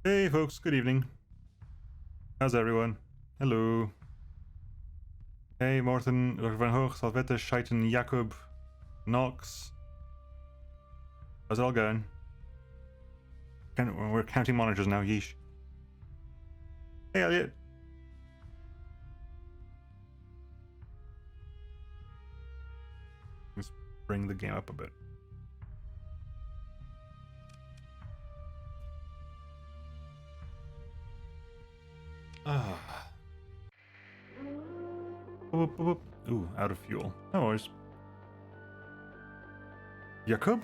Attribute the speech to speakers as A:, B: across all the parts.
A: Hey folks, good evening. How's everyone? Hello. Hey Morten, Dr. Van Hoog, Salvette, Scheiten, Jacob, Knox. How's it all going? We're counting monitors now, yeesh. Hey Elliot. Let's bring the game up a bit. Ah. Ooh, out of fuel. No worries. Jacob?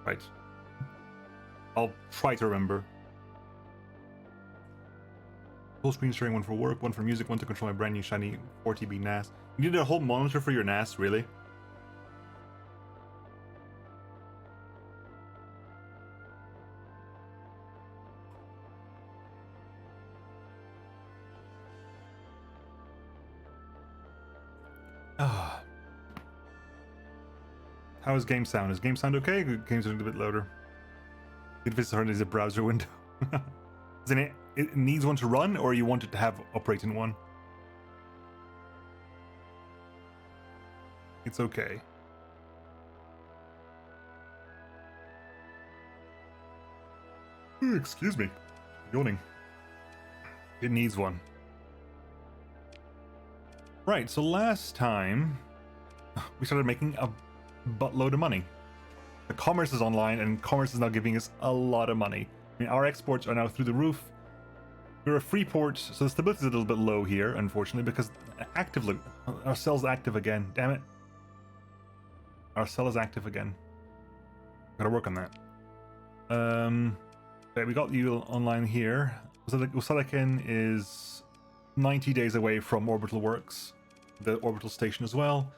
A: Right. I'll try to remember. Full screen sharing, one for work, one for music, one to control my brand new shiny 4TB NAS. You need a whole monitor for your NAS, really? Ah. How is game sound? Is game sound okay? Game sound a bit louder. If it's hard as a browser window. Isn't it needs one to run, or you want it to have operating one? It's okay. Excuse me. Yawning. It needs one. Right, so last time we started making a buttload of money. The commerce is online, and commerce is now giving us a lot of money. I mean, our exports are now through the roof. We're a free port, so the stability is a little bit low here, unfortunately, because our cell's active again. Damn it. Our cell is active again. Gotta work on that. Okay, we got you online here. Usalakin is 90 days away from Orbital Works, the orbital station as well.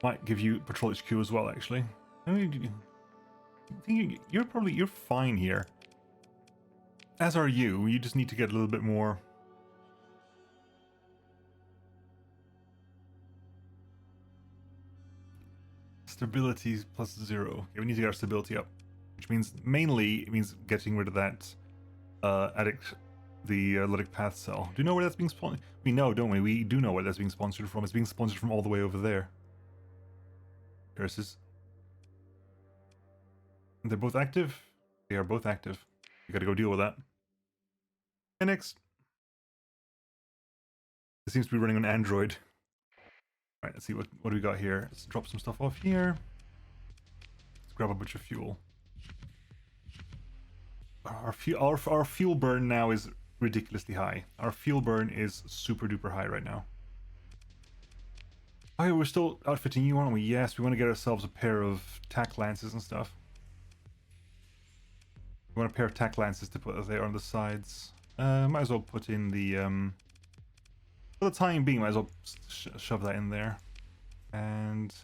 A: Might give you Patrol HQ as well, actually. You're fine here. As are you. You just need to get a little bit more. Stability +0. Okay, we need to get our stability up, which means mainly it means getting rid of that the lytic path cell. Do you know where that's being sponsored? We know, don't we? We do know where that's being sponsored from. It's being sponsored from all the way over there. Curses. They're both active. They are both active. You gotta go deal with that. Okay, next. It seems to be running on Android. Alright, let's see what do we got here. Let's drop some stuff off here. Let's grab a bunch of fuel. Our fuel burn now is ridiculously high. Our fuel burn is super duper high right now. Oh yeah, we're still outfitting you, aren't we? Yes, we want to get ourselves a pair of tack lances and stuff. We want a pair of tack lances to put there on the sides. Might as well put in the for the time being, might as well shove that in there. And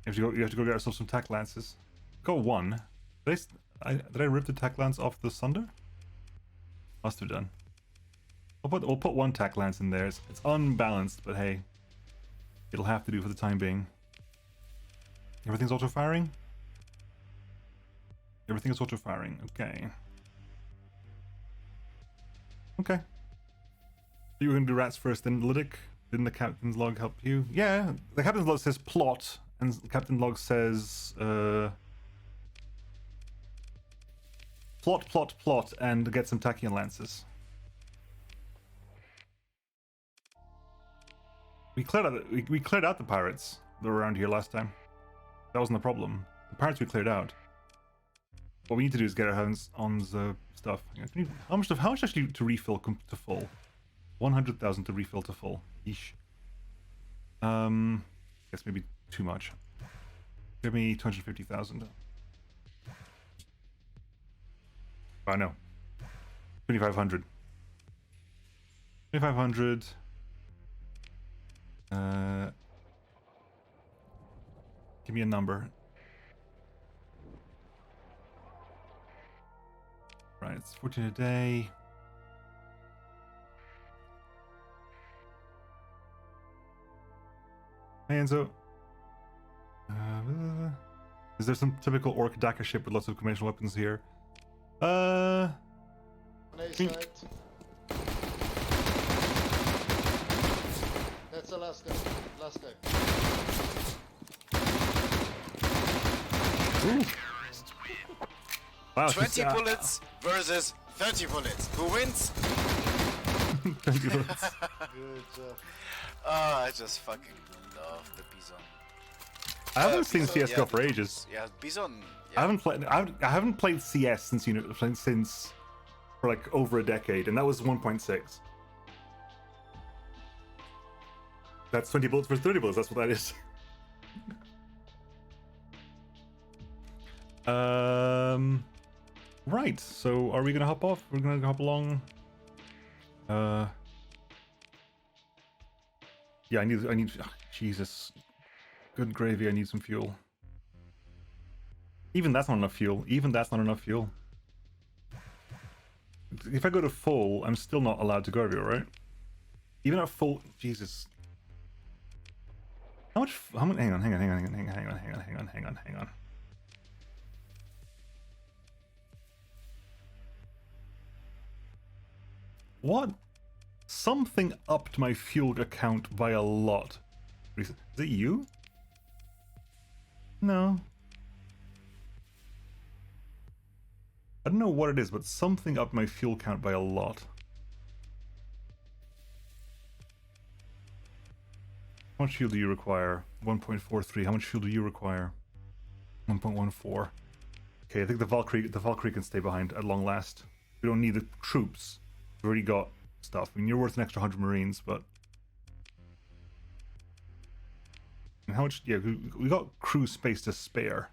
A: you have to go get ourselves some tack lances. Got one. Did I rip the tack lance off the Sunder? Must have done. We'll put one tack lance in there. It's unbalanced, but hey, it'll have to do for the time being. Everything's auto firing. Everything is auto firing. Okay. Okay. You were gonna do rats first, then lytic. Didn't the captain's log help you? Yeah, the captain's log says plot, and the captain's log says plot, and get some tachyon lances. We cleared out the pirates that were around here last time. That wasn't the problem. The pirates we cleared out. What we need to do is get our hands on the stuff. How much actually to refill to full? 100,000 to refill to full. Yeesh. Guess maybe too much. Give me 250,000. Oh no. 2,500. 2,500. Give me a number. Right, it's 14 a day. Hey Enzo. Is there some typical orc Daka ship with lots of conventional weapons here?
B: On A side. That's the last guy. Last guy.
A: Ooh. Wow,
C: 20 bullets versus 30 bullets. Who wins?
A: 20 bullets.
B: Good job.
C: Oh, I just fucking love the Bison.
A: I haven't seen
C: Bison,
A: CS go for ages.
C: Yeah, Bison.
A: I
C: Yeah.
A: haven't played CS since since for like over a decade, and that was 1.6. That's 20 bullets versus 30 bullets. That's what that is. Right. So, are we gonna hop off? We're gonna hop along. Yeah, I need. Oh, Jesus, good gravy. I need some fuel. Even that's not enough fuel. Even that's not enough fuel. If I go to full, I'm still not allowed to go everywhere, right? Even at full, Jesus. How much? Hang on. What? Something upped my fuel account by a lot. Is it you? No. I don't know what it is, but something upped my fuel count by a lot. How much fuel do you require? 1.43. How much fuel do you require? 1.14. Okay, I think the Valkyrie can stay behind at long last. We don't need the troops. We've already got stuff. I mean, you're worth an extra 100 Marines, but... And how much... Yeah, we got crew space to spare.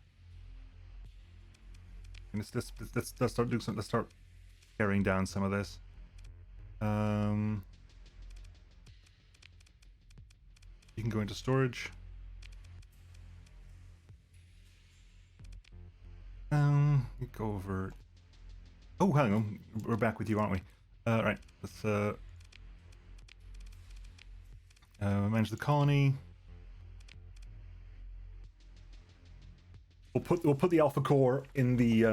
A: And let's start doing something. Let's start carrying down some of this. You can go into storage. You go over. Oh, hang on. We're back with you, aren't we? Right. Let's manage the colony. We'll put the Alpha Core in the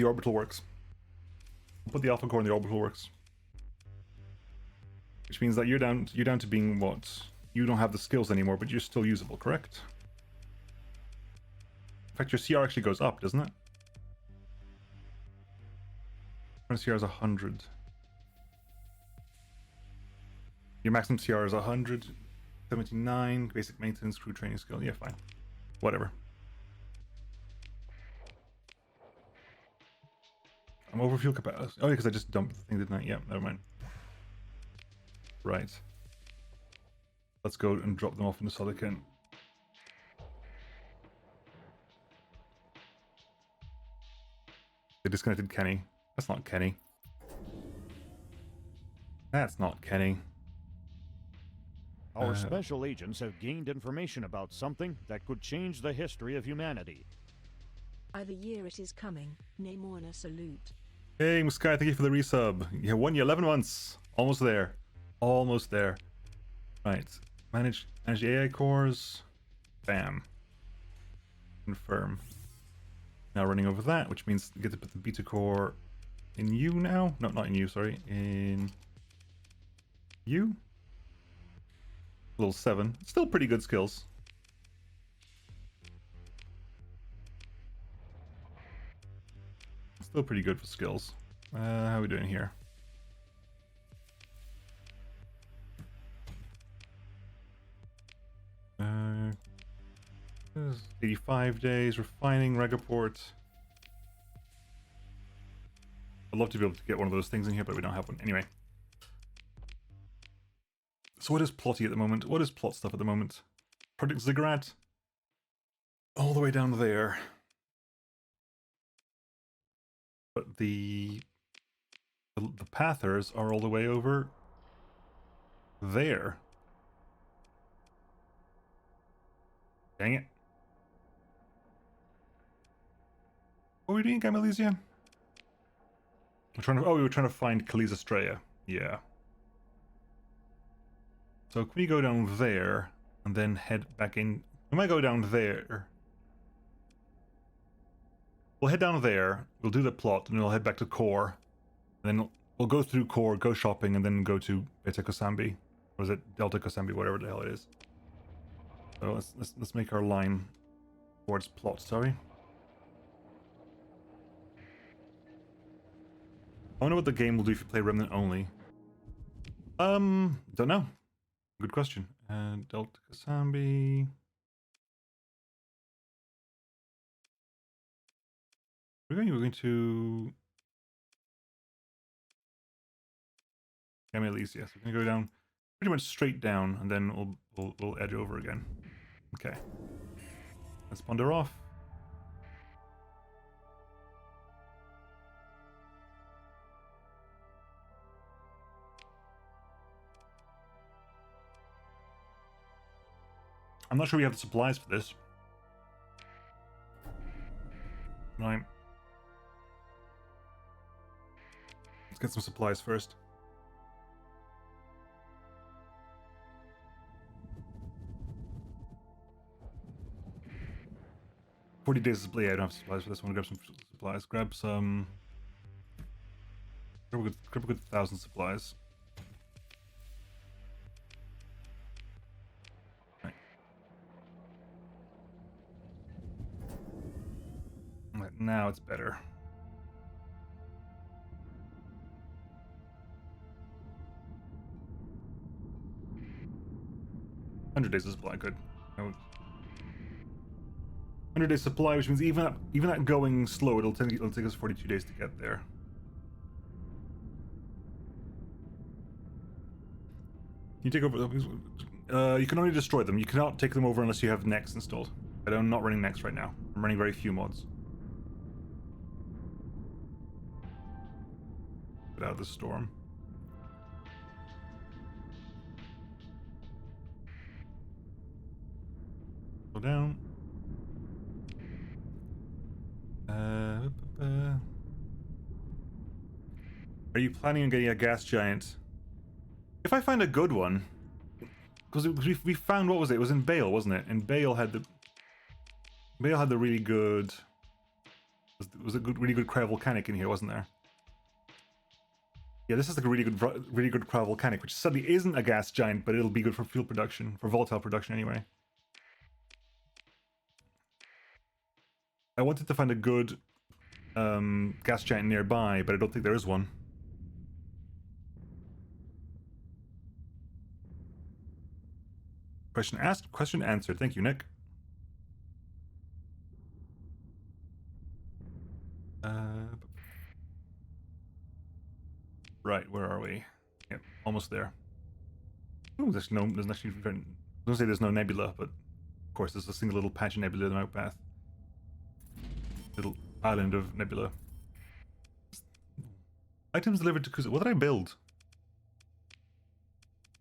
A: orbital works. We'll put the Alpha Core in the orbital works, which means that you're down to being what? You don't have the skills anymore, but you're still usable, correct? In fact, your CR actually goes up, doesn't it? Current CR is 100. Your maximum CR is 100. 79. Basic maintenance, crew training skill. Yeah, fine. Whatever. I'm over fuel capacity. Oh, yeah, because I just dumped the thing, didn't I? Yeah, never mind. Right. Let's go and drop them off in the Solican. They disconnected Kenny. That's not Kenny. That's not Kenny.
D: Our special agents have gained information about something that could change the history of humanity.
E: By the year it is coming, Nemo and a salute.
A: Hey, Muskai, thank you for the resub. You have 1 year, 11 months. Almost there. Almost there. Right. Manage the AI cores. Bam. Confirm. Now running over that, which means you get to put the beta core in you now. No, not in you, sorry. In you. Level 7. Still pretty good skills. Still pretty good for skills. How are we doing here? 85 days, refining, Regaport. I'd love to be able to get one of those things in here, but we don't have one. Anyway. So what is plotty at the moment? What is plot stuff at the moment? Project Ziggurat? All the way down there. But the Pathers are all the way over there. Dang it. What were we doing, Gamalesia? We were trying to find Khalees Estrella. Yeah. So can we go down there and then head back in? We might go down there. we'll head down there, we'll do the plot, and we'll head back to core. And then we'll go through core, go shopping, and then go to Beta Kosambi. Or is it Delta Kosambi, whatever the hell it is. So let's make our line towards plot, sorry. I wonder what the game will do if you play Remnant only. Don't know. Good question. Delta Kosambi. We're going to Elysia. So we're gonna go down pretty much straight down, and then we'll edge over again. Okay. Let's ponder off. I'm not sure we have the supplies for this. Right. Let's get some supplies first. $40 days of supply. Yeah, I don't have supplies for this one. Grab some supplies. Grab a good 1,000 supplies. Right. Right, now it's better. $100 days of supply. Good. 100 days supply, which means even at going slow, it'll take us 42 days to get there. You take over. You can only destroy them. You cannot take them over unless you have Next installed. But I'm not running Next right now. I'm running very few mods. Get out of the storm. Go down. Are you planning on getting a gas giant? If I find a good one, because we found, what was it? It was in Bale, wasn't it? And Bale had the really good. Was a really good cryo volcanic in here, wasn't there? Yeah, this is like a really good cryo volcanic, which suddenly isn't a gas giant, but it'll be good for fuel production, for volatile production anyway. I wanted to find a good gas giant nearby, but I don't think there is one. Question asked, question answered. Thank you, Nick. Right, where are we? Yep, almost there. Ooh, there's actually, I was gonna say there's no nebula, but of course there's a single little patch of nebula in the outpath. Little island of nebula. Items delivered to Kusa. What did I build?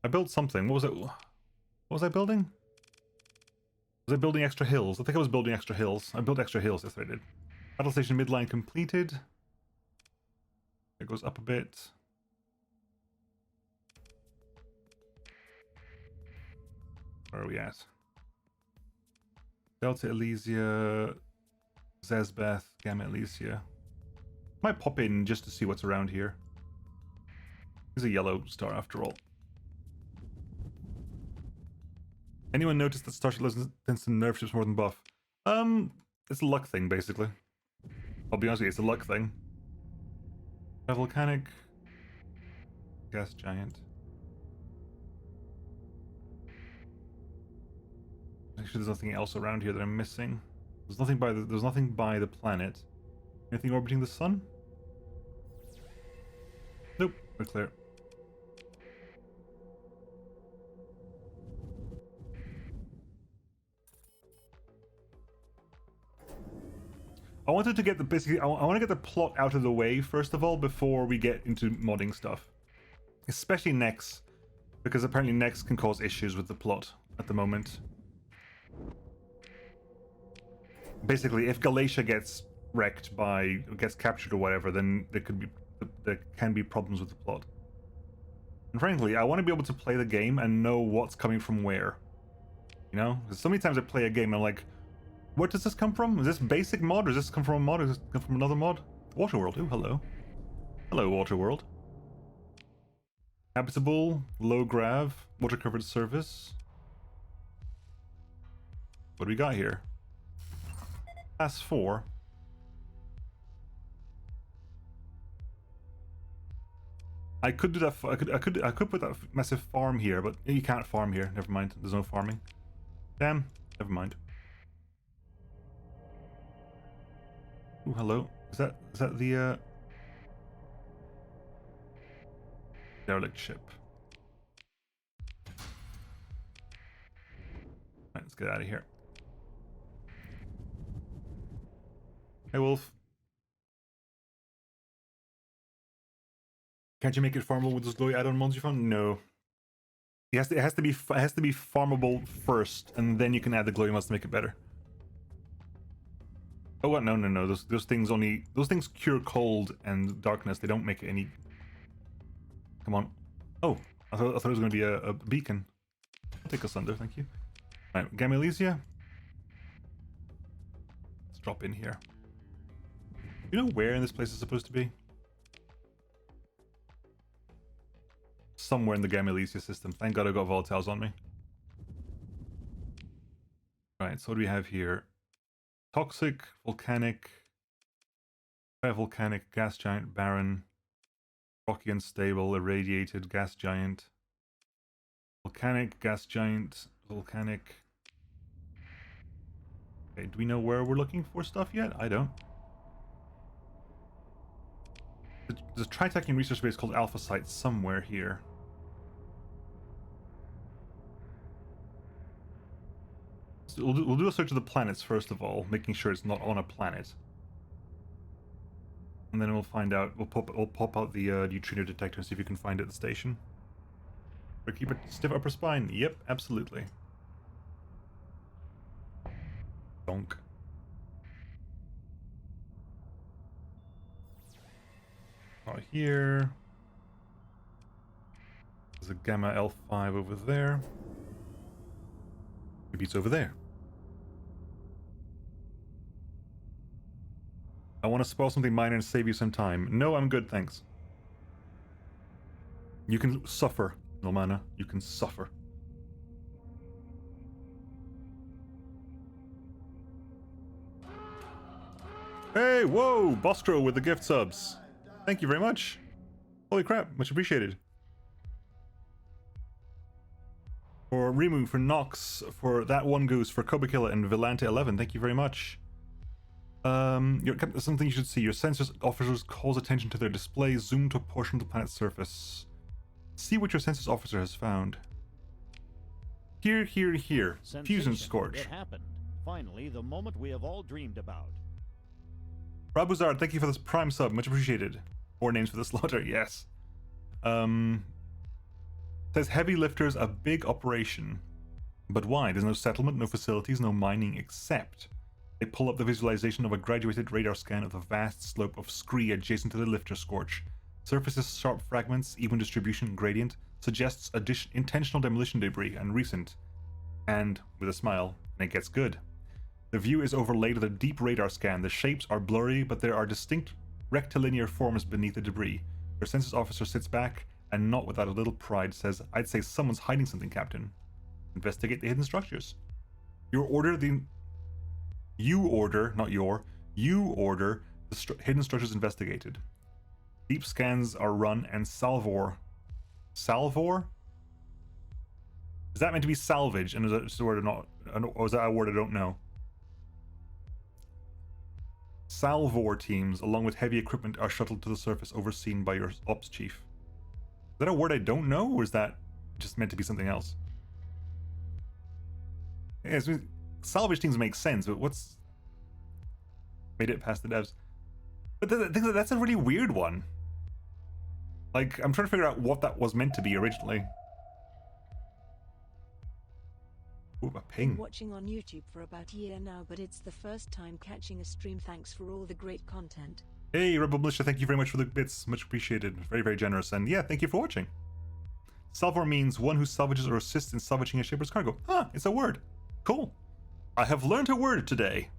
A: I built something. What was it? What was I building? Was I building extra hills? I think I was building extra hills. I built extra hills, yes I did. Battle station midline completed. It goes up a bit. Where are we at? Delta Elysia, Zezbeth, Gamma Elysia. Might pop in just to see what's around here. He's a yellow star after all. Anyone notice that Starship tends to nerf ships more than buff? It's a luck thing, basically. I'll be honest with you, it's a luck thing. A volcanic. Gas giant. Actually, there's nothing else around here that I'm missing. There's nothing by the planet. Anything orbiting the sun? Nope, we're clear. I wanted to get I want to get the plot out of the way first of all before we get into modding stuff. Especially Nex, because apparently Nex can cause issues with the plot at the moment. Basically, if Galatia gets wrecked gets captured or whatever, then there can be problems with the plot. And frankly, I want to be able to play the game and know what's coming from where. You know? Because so many times I play a game and I'm like, Where does this come from? Is this basic mod, or does this come from a mod, or does this come from another mod? Waterworld. Oh, hello. Hello, Waterworld. Habitable, low grav, water covered surface. What do we got here? Class 4. I could do that. I could put that massive farm here, but you can't farm here. Never mind. There's no farming. Damn. Never mind. Ooh, hello. Is that the derelict ship? Right, let's get out of here. Hey, Wolf. Can't you make it farmable with those glowy add-on mods you found? No. It has to be farmable first, and then you can add the glowy mods to make it better. Oh what? No. Those things cure cold and darkness. They don't make it any. Come on. Oh, I thought it was going to be a beacon. I'll take us under, thank you. Right, Gamalesia. Let's drop in here. You know where in this place is supposed to be? Somewhere in the Gamalesia system. Thank God I got volatiles on me. Right, so what do we have here? Toxic, volcanic, volcanic, gas giant, barren, rocky, unstable, irradiated, gas giant, volcanic, gas giant, volcanic. Okay, do we know where we're looking for stuff yet? I don't. There's a Tritechnian research base called Alpha Site somewhere here. So we'll do a search of the planets first of all, making sure it's not on a planet. And then we'll find out, we'll pop out the neutrino detector and see if you can find it at the station. Or keep a stiff upper spine. Yep, absolutely. Donk. Not here. There's a Gamma L5 over there. Maybe it's over there. I want to spoil something minor and save you some time. No, I'm good, thanks. You can suffer, Nilmana. You can suffer. Hey, whoa! Bostro with the gift subs. Thank you very much. Holy crap, much appreciated. For Rimu, for Nox, for That One Goose, for Kobakilla, and Villante11, thank you very much. Something you should see. Your sensors officers calls attention to their display. Zoom to a portion of the planet's surface. See what your sensors officer has found. Here. Fusion Scorch.
D: It happened. Finally, the moment we have all dreamed about.
A: Rabuzard, thank you for this prime sub. Much appreciated. More names for the slaughter, yes. Says heavy lifters, a big operation. But why? There's no settlement, no facilities, no mining, except they pull up the visualization of a graduated radar scan of the vast slope of scree adjacent to the lifter scorch. Surface's sharp fragments, even distribution gradient, suggests intentional demolition debris and recent. And, with a smile, and it gets good. The view is overlaid with a deep radar scan. The shapes are blurry, but there are distinct rectilinear forms beneath the debris. Your census officer sits back, and not without a little pride says, "I'd say someone's hiding something, Captain. Investigate the hidden structures." You order the hidden structures investigated. Deep scans are run, and Salvor? Is that meant to be salvage? And is that just a word or not? Or is that a word I don't know? Salvor teams, along with heavy equipment, are shuttled to the surface, overseen by your ops chief. Is that a word I don't know, or is that just meant to be something else? Yeah, salvage teams make sense, but what's made it past the devs? But that's a really weird one. Like, I'm trying to figure out what that was meant to be originally. Ooh, a ping.
E: Watching on YouTube for about a year now, but it's the first time catching a stream. Thanks for all the great content.
A: Hey, Rebel Militia, thank you very much for the bits. Much appreciated. Very, very generous. And yeah, thank you for watching. Salvor means one who salvages or assists in salvaging a shipper's cargo. Ah, it's a word. Cool. I have learned a word today.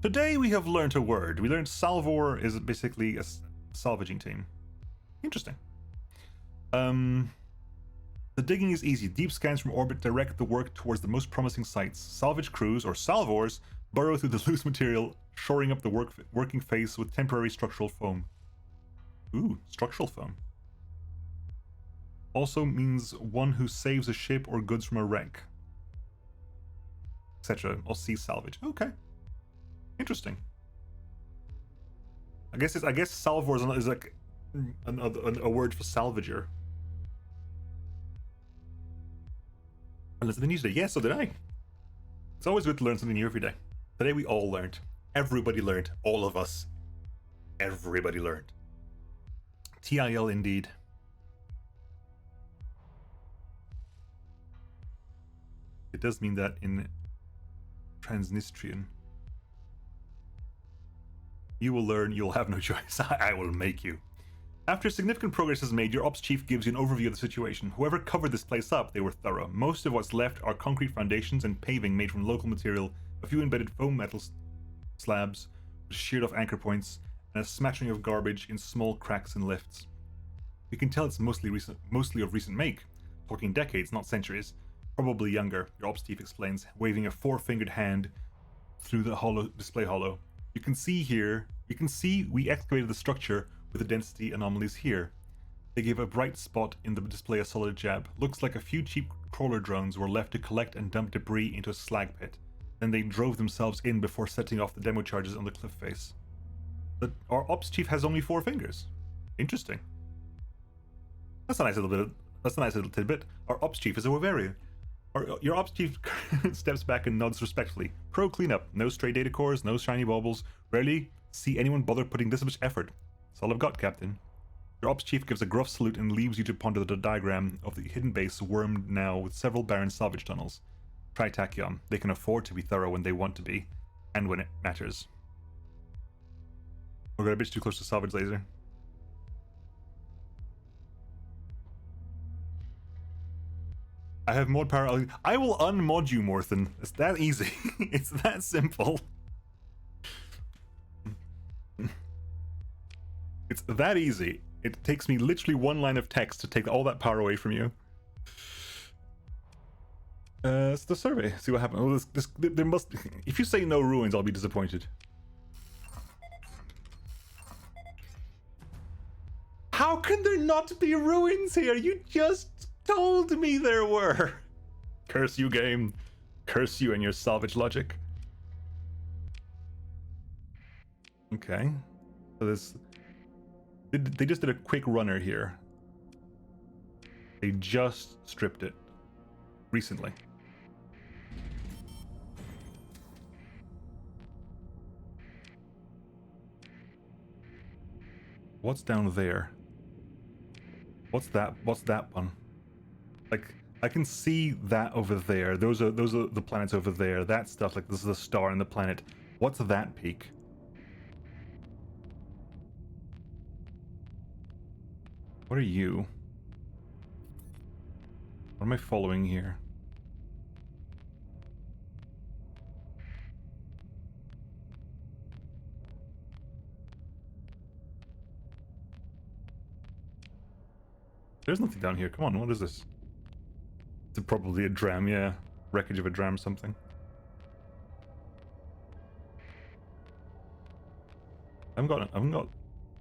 A: Today we have learned a word. We learned Salvor is basically a salvaging team. Interesting. The digging is easy. Deep scans from orbit direct the work towards the most promising sites. Salvage crews, or salvors, burrow through the loose material, shoring up the working face with temporary structural foam. Ooh, structural foam. Also means one who saves a ship or goods from a wreck, etc. Or sea salvage. Okay, interesting. I guess salvor is like a word for salvager. Unless the news day. Yeah, so did I. It's always good to learn something new every day. Today we all learned. Everybody learned. All of us. Everybody learned. TIL indeed. It does mean that in Transnistrian. You will learn, you'll have no choice. I will make you. After significant progress is made, your ops chief gives you an overview of the situation. Whoever covered this place up, they were thorough. Most of what's left are concrete foundations and paving made from local material, a few embedded foam metal slabs with sheared off anchor points, and a smattering of garbage in small cracks and lifts. You can tell it's mostly of recent make, talking decades, not centuries. Probably younger, your ops chief explains, waving a four-fingered hand through the display hollow. You can see we excavated the structure with the density anomalies here. They gave a bright spot in the display a solid jab. Looks like a few cheap crawler drones were left to collect and dump debris into a slag pit. Then they drove themselves in before setting off the demo charges on the cliff face. But our ops chief has only 4 fingers. Interesting. That's a nice little tidbit. Our ops chief is a Wavarian. Your ops chief steps back and nods respectfully. Pro cleanup. No stray data cores, no shiny baubles. Rarely see anyone bother putting this much effort. That's all I've got, Captain. Your ops chief gives a gruff salute and leaves you to ponder the diagram of the hidden base wormed now with several barren salvage tunnels. Try Tachyon. They can afford to be thorough when they want to be, and when it matters. We're going a bit too close to salvage laser. I have mod power. I will unmod you, Morthen. It's that easy. It's that simple. It's that easy. It takes me literally 1 line of text to take all that power away from you. It's the survey. See what happens. Oh, there must. If you say no ruins, I'll be disappointed. How can there not be ruins here? You just told me there were. Curse you, game. Curse you and your salvage logic. Okay. So this. They just did a quick runner here. They just stripped it. Recently. What's down there? What's that? What's that one? Like, I can see that over there. Those are the planets over there. That stuff, like this is the star and the planet. What's that peak? What are you? What am I following here? There's nothing down here. Come on, what is this? It's probably a dram, yeah. Wreckage of a dram something. I haven't got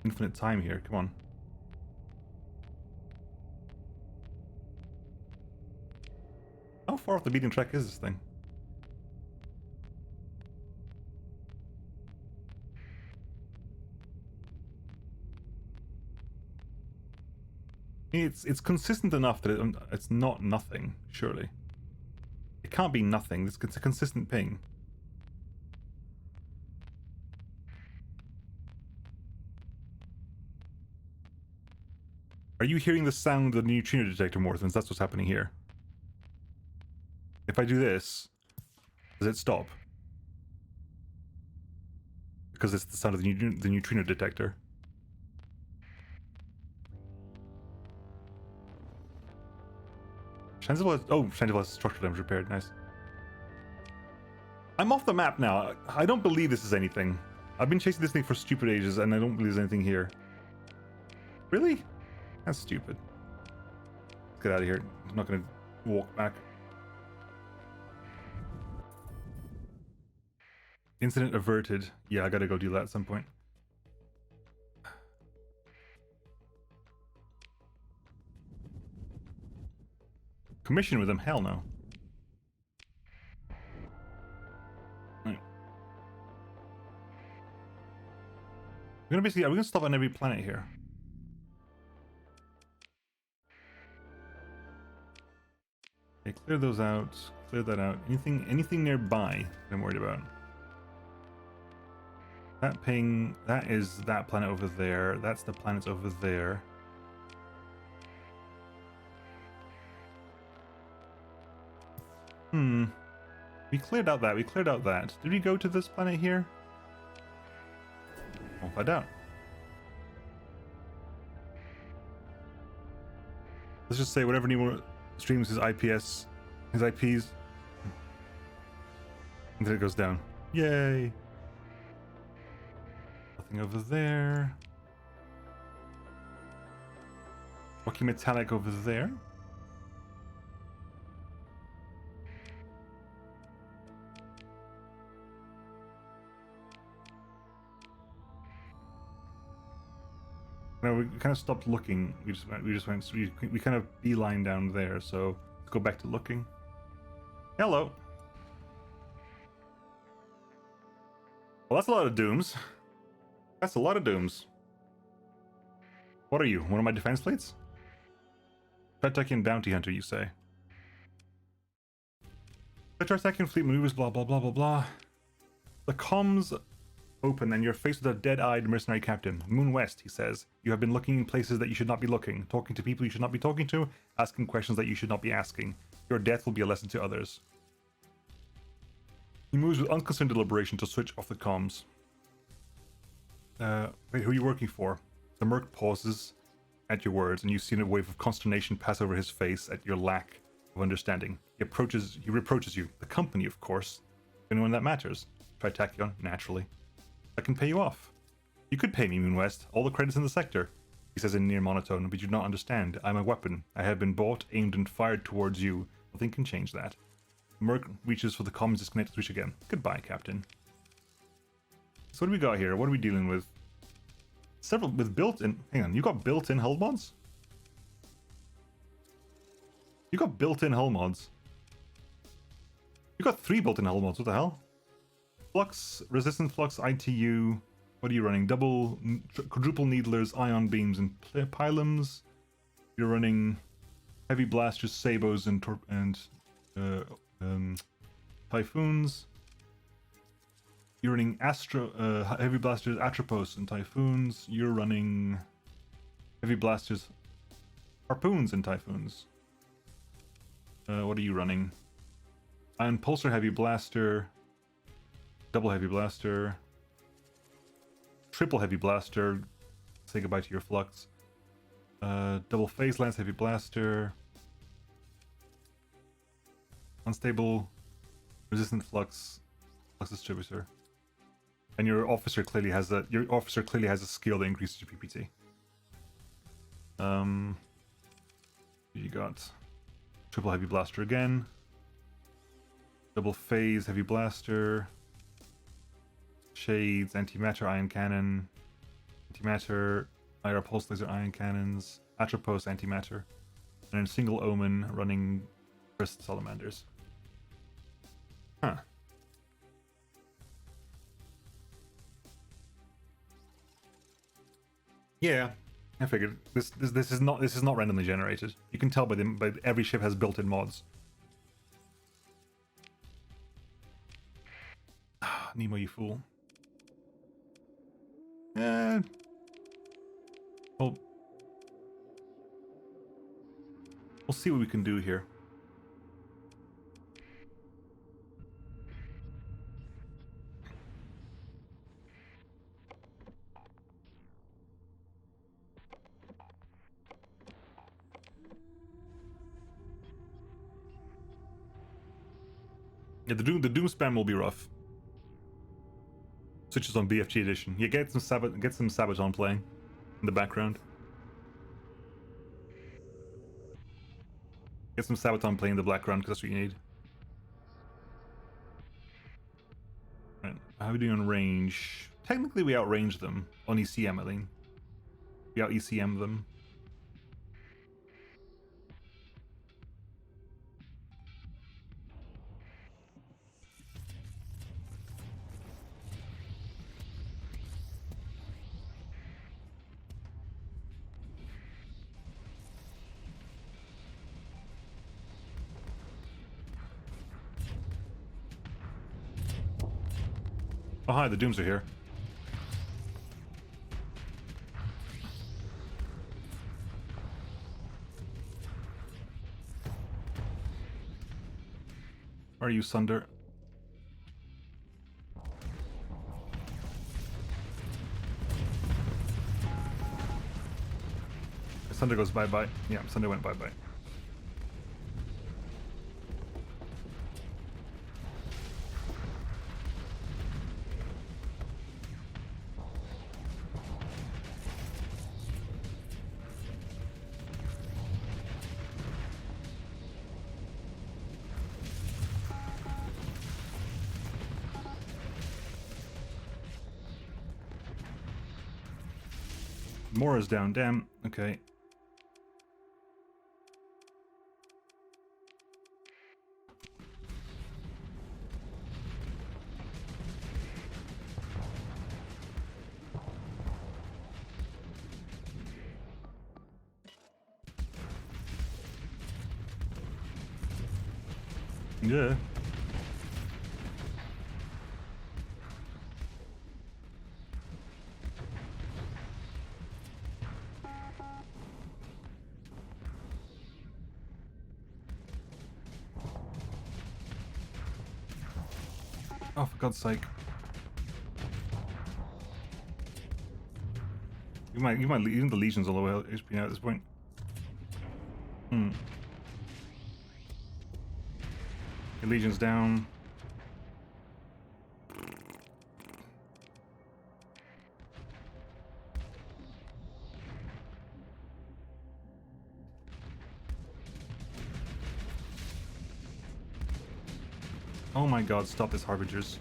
A: infinite time here. Come on. How far off the beaten track is this thing? It's consistent enough that it's not nothing, surely. It can't be nothing. It's a consistent ping. Are you hearing the sound of the neutrino detector, Morthens? That's what's happening here. If I do this, does it stop? Because it's the sound of the neutrino detector. Shanzil has structural damage repaired. Nice. I'm off the map now. I don't believe this is anything. I've been chasing this thing for stupid ages, and I don't believe there's anything here. Really? That's stupid. Let's get out of here. I'm not gonna walk back. Incident averted. Yeah, I gotta go do that at some point. Commission with them? Hell no. Right. We're gonna basically, are we gonna stop on every planet here? Okay, clear those out. Clear that out. Anything nearby that I'm worried about. That ping, that is that planet over there. That's the planets over there. We cleared out that. We cleared out that. Did we go to this planet here? I'll find out. Let's just say whatever Nemo streams his IPs, and then it goes down. Yay! Nothing over there. Rocky metallic over there. No, we kind of stopped looking. We kind of beeline down there. So let's go back to looking. Hello. Well, that's a lot of dooms. That's a lot of dooms. What are you? One of my defense fleets? Tritakian bounty hunter, you say? The Tritakian fleet maneuvers, blah blah blah blah blah. The comms open and you're faced with a dead-eyed mercenary captain. Moon West, he says. You have been looking in places that you should not be looking, talking to people you should not be talking to, asking questions that you should not be asking. Your death will be a lesson to others. He moves with unconcerned deliberation to switch off the comms. Wait, who are you working for? The merc pauses at your words, and you see a wave of consternation pass over his face at your lack of understanding. He reproaches you. The company, of course. Anyone that matters. Tritakion, naturally. I can pay you off. You could pay me, Moon West. All the credits in the sector. He says in near monotone, but you do not understand. I'm a weapon. I have been bought, aimed, and fired towards you. Nothing can change that. Merc reaches for the comms disconnect switch again. Goodbye, Captain. So what do we got here? What are we dealing with? Several with built-in... Hang on, you got built-in hull mods? You got built-in hull mods. You got 3 built-in hull mods, what the hell? Flux, resistant flux, ITU. What are you running? Quadruple needlers, ion beams, and pylons. You're running heavy blasters, sabos, and typhoons. You're running heavy blasters, atropos, and typhoons. You're running heavy blasters, harpoons, and typhoons. What are you running? Ion pulsar, heavy blaster, double heavy blaster, triple heavy blaster. Say goodbye to your flux. Double phase lance, heavy blaster, unstable, resistant flux, flux distributor. And your officer clearly has a skill that increases your PPT. You got triple heavy blaster again, double phase heavy blaster, shades, antimatter ion cannon, antimatter, IR pulse laser ion cannons, atropos antimatter, and then single omen running burst salamanders. Huh. Yeah, I figured this is not randomly generated. You can tell by every ship has built-in mods. Nemo, you fool. Well, we'll see what we can do here. Yeah, the doom spam will be rough. Switches on BFG edition. Yeah, get some Sabaton playing in the background. Get some Sabaton playing in the background because that's what you need. Right, how are we doing on range? Technically, we outrange them on ECM. I think we out ECM them. Oh hi, the Dooms are here. Where are you, Sunder? Sunder goes bye-bye. Yeah, Sunder went bye-bye. Mora's down, damn. Okay. Yeah. Oh, for God's sake. Even the Legion's all the way HP now at this point. The Legion's down. Oh my God, stop this, Harbingers.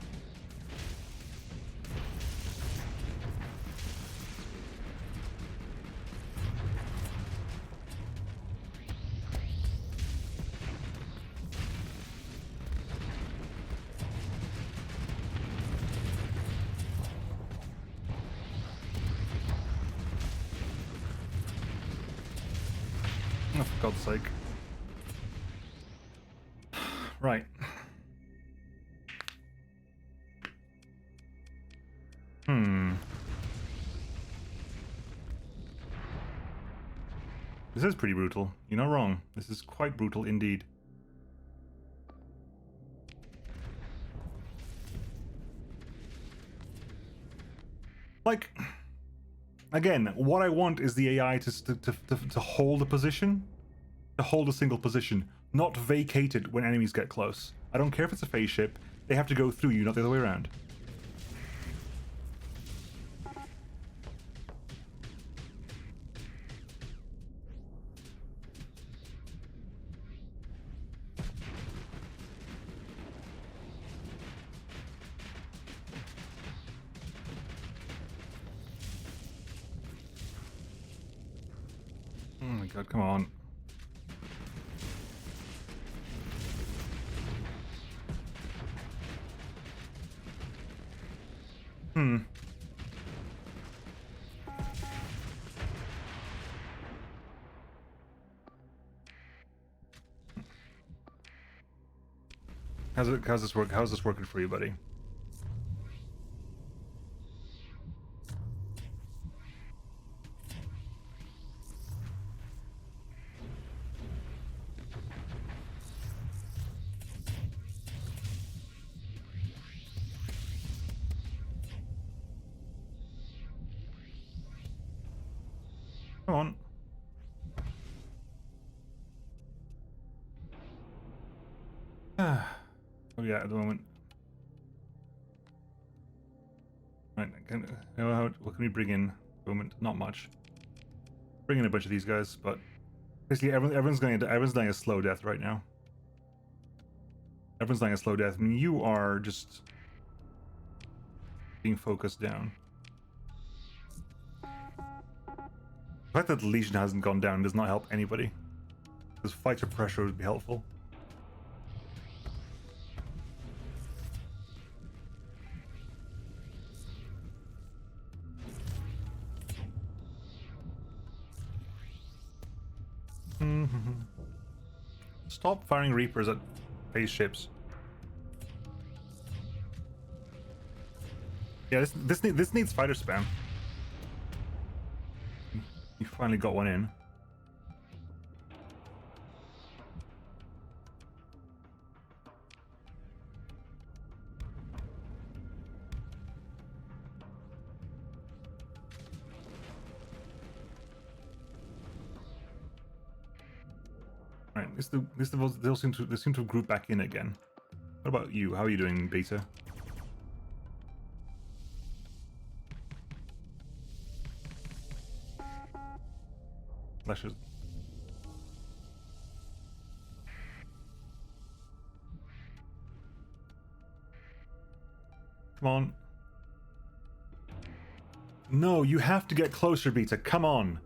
A: Oh, for God's sake. Right. This is pretty brutal. You're not wrong. This is quite brutal indeed. Like, again, what I want is the AI to hold a position, to hold a single position, not vacate it when enemies get close. I don't care if it's a phase ship, they have to go through you, not the other way around. Oh my God, come on. How's this work? How's this working for you, buddy? Come on. yeah, at the moment. Right, what can we bring in? At the moment, not much. Bring in a bunch of these guys, but basically everyone's dying a slow death right now. Everyone's dying a slow death. I mean, you are just being focused down. The fact that the Legion hasn't gone down does not help anybody. Because fighter pressure would be helpful. Stop firing Reapers at phase ships. Yeah, this needs fighter spam. You finally got one in. Right, they seem to group back in again. What about you? How are you doing, Beta? Lashes. Come on. No, you have to get closer, Beta. Come on.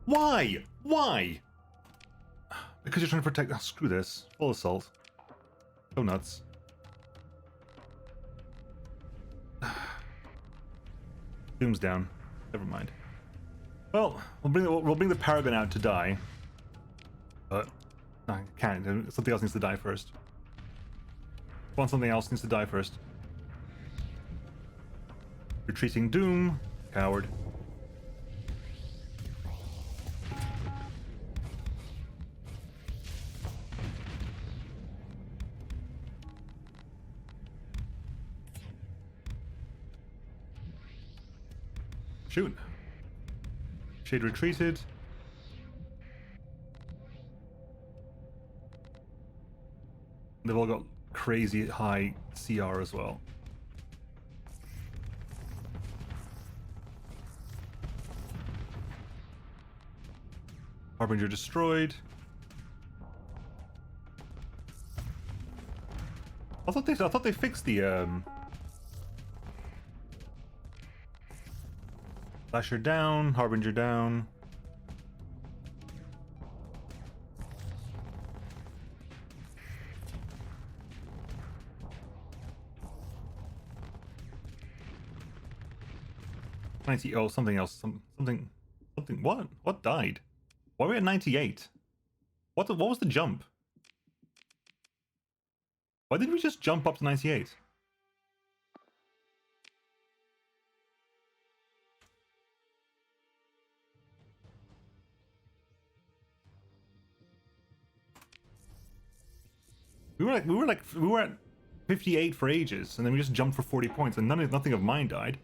A: Why? Why? Because you're trying to protect... Oh, screw this. Full assault. Go nuts. Doom's down. Never mind. Well, we'll bring the Paragon out to die. But... No, I can't. Something else needs to die first. Something else needs to die first. Retreating Doom. Coward. Shoot. Shade retreated. They've all got crazy high CR as well. Harbinger destroyed. I thought they fixed the Lasher down, Harbinger down. Oh, something else. Something. What died? Why are we at 98? What was the jump? Why did we just jump up to 98? We were at 58 for ages, and then we just jumped for 40 points, and nothing of mine died.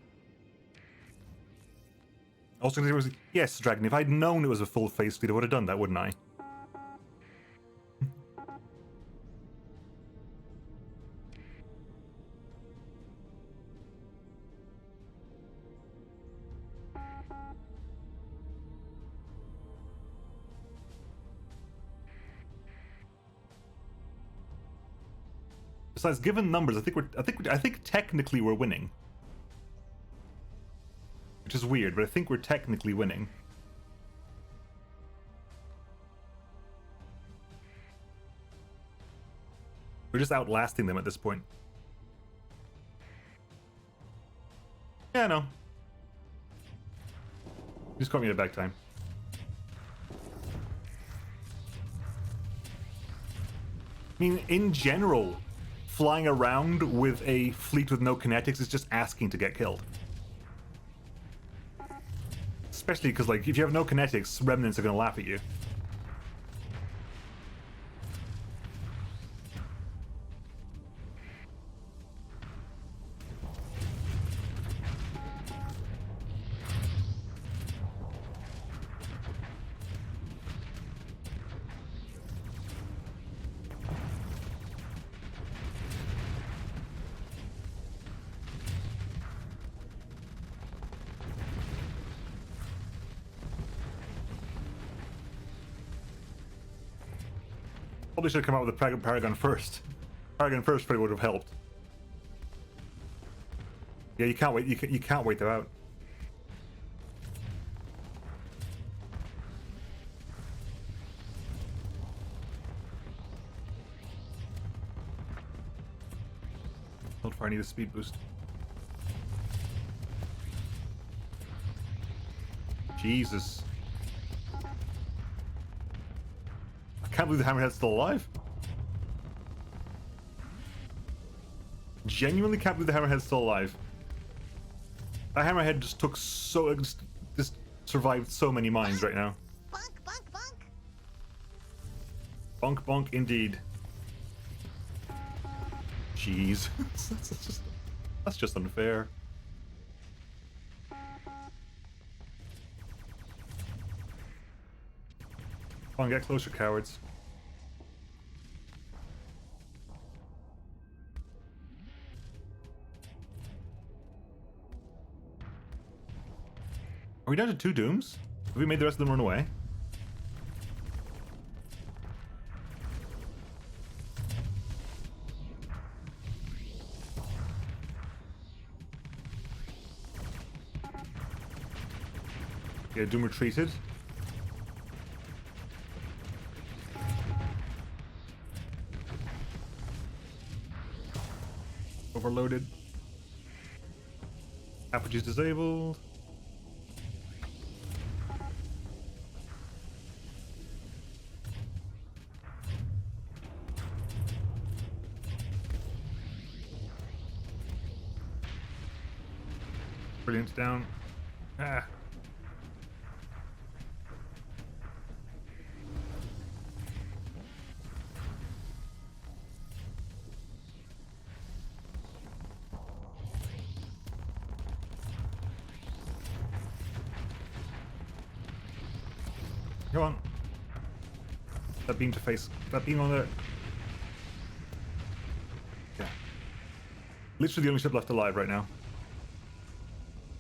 A: Also, there was yes, Dragon. If I'd known it was a full face speed, I would have done that, wouldn't I? Besides, given numbers, I think technically we're winning. Which is weird, but I think we're technically winning. We're just outlasting them at this point. Yeah, no. You just caught me at a bad time. I mean, in general, flying around with a fleet with no kinetics is just asking to get killed. Especially because, like, if you have no kinetics, remnants are going to laugh at you. Probably should have come out with the Paragon first. Paragon first probably would have helped. Yeah, you can't wait. You can't wait them out. Not far. I need a speed boost. Jesus. I can't believe the Hammerhead's still alive. Genuinely can't believe the Hammerhead's still alive. That Hammerhead just took so... just survived so many mines right now.
F: Bonk, bonk, bonk.
A: Bonk, bonk, indeed. Jeez. That's just unfair. Come on, get closer, cowards. Are we down to 2 dooms? Have we made the rest of them run away? Yeah, doom retreated. Overloaded. Apogee's disabled. Brilliant, down. Ah. Come on. That beam to face. That beam on there. Yeah. Literally the only ship left alive right now.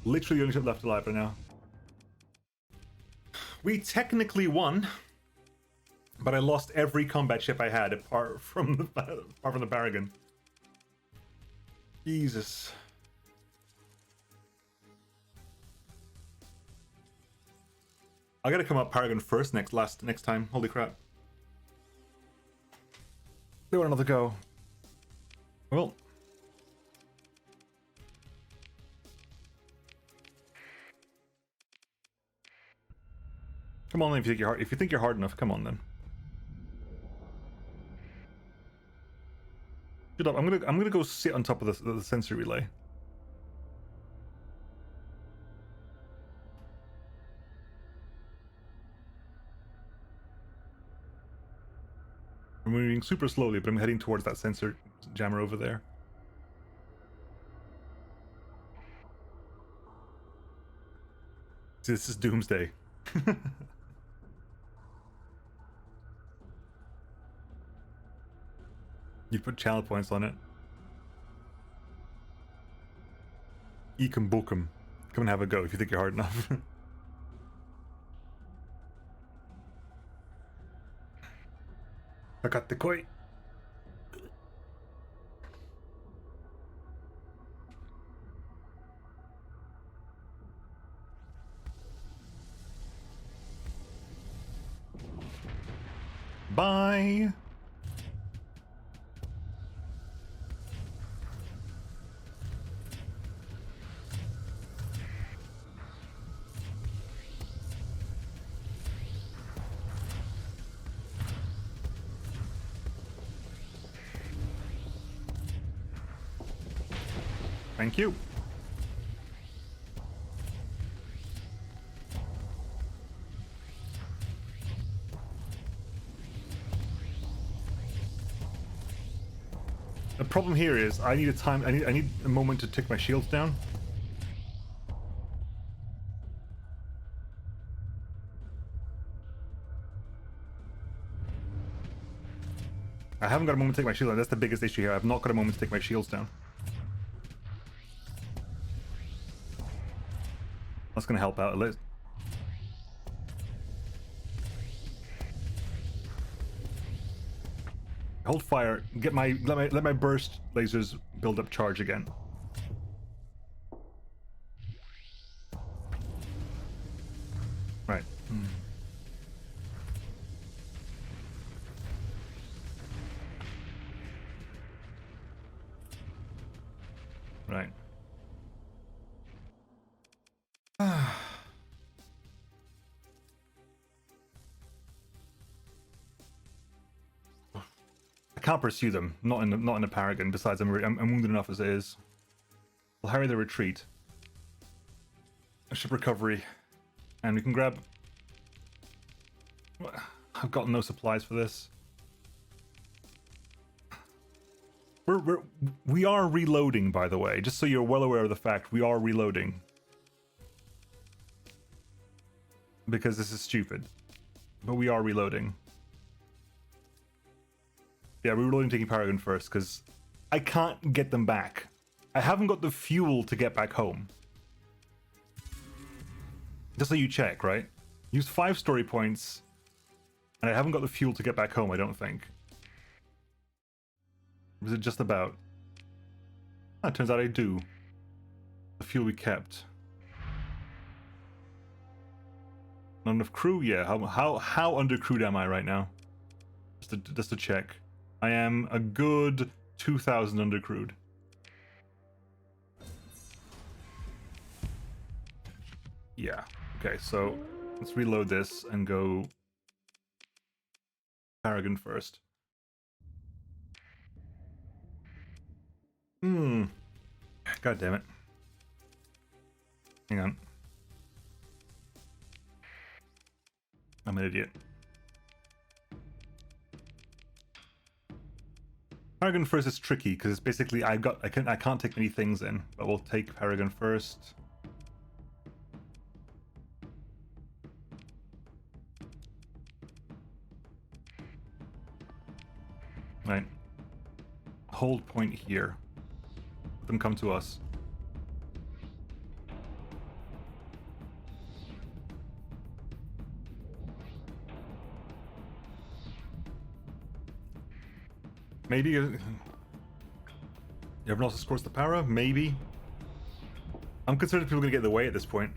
A: Literally the only ship left alive right now. We technically won, but I lost every combat ship I had apart from the Paragon. Jesus. I gotta come up Paragon first next time. Holy crap. They want another go. Well. Come on, if you think you're hard enough, come on then. Shut up! I'm gonna go sit on top of the sensor relay. I'm moving super slowly, but I'm heading towards that sensor jammer over there. See, this is doomsday. You put channel points on it. You can book them. Come and have a go if you think you're hard enough. I got the koi. Bye. Thank you. The problem here is I need I need a moment to take my shields down. I haven't got a moment to take my shield down. That's the biggest issue here. I've not got a moment to take my shields down. That's going to help out a little. Hold fire. Let my burst lasers build up charge again. Right. Right. I can't pursue them. Not in the Paragon. Besides, I'm wounded enough as it is. We'll harry the retreat. A ship recovery, and we can grab. I've got no supplies for this. We are reloading, by the way. Just so you're well aware of the fact, we are reloading. Because this is stupid. But we are reloading. Yeah, we're reloading taking Paragon first, because I can't get them back. I haven't got the fuel to get back home. Just so you check, right? Use 5 story points, and I haven't got the fuel to get back home, I don't think. Was it just about? Ah, it turns out I do. The fuel we kept. Not enough crew? Yeah, how undercrewed am I right now? Just to check. I am a good 2,000 undercrewed. Yeah. Okay, so let's reload this and go Paragon first. God damn it. Hang on. I'm an idiot. Paragon first is tricky because it's basically I can't take many things in, but we'll take Paragon first. Right. Hold point here. Let them come to us. Maybe everyone else escorts the para? Maybe. I'm concerned people are gonna get in the way at this point.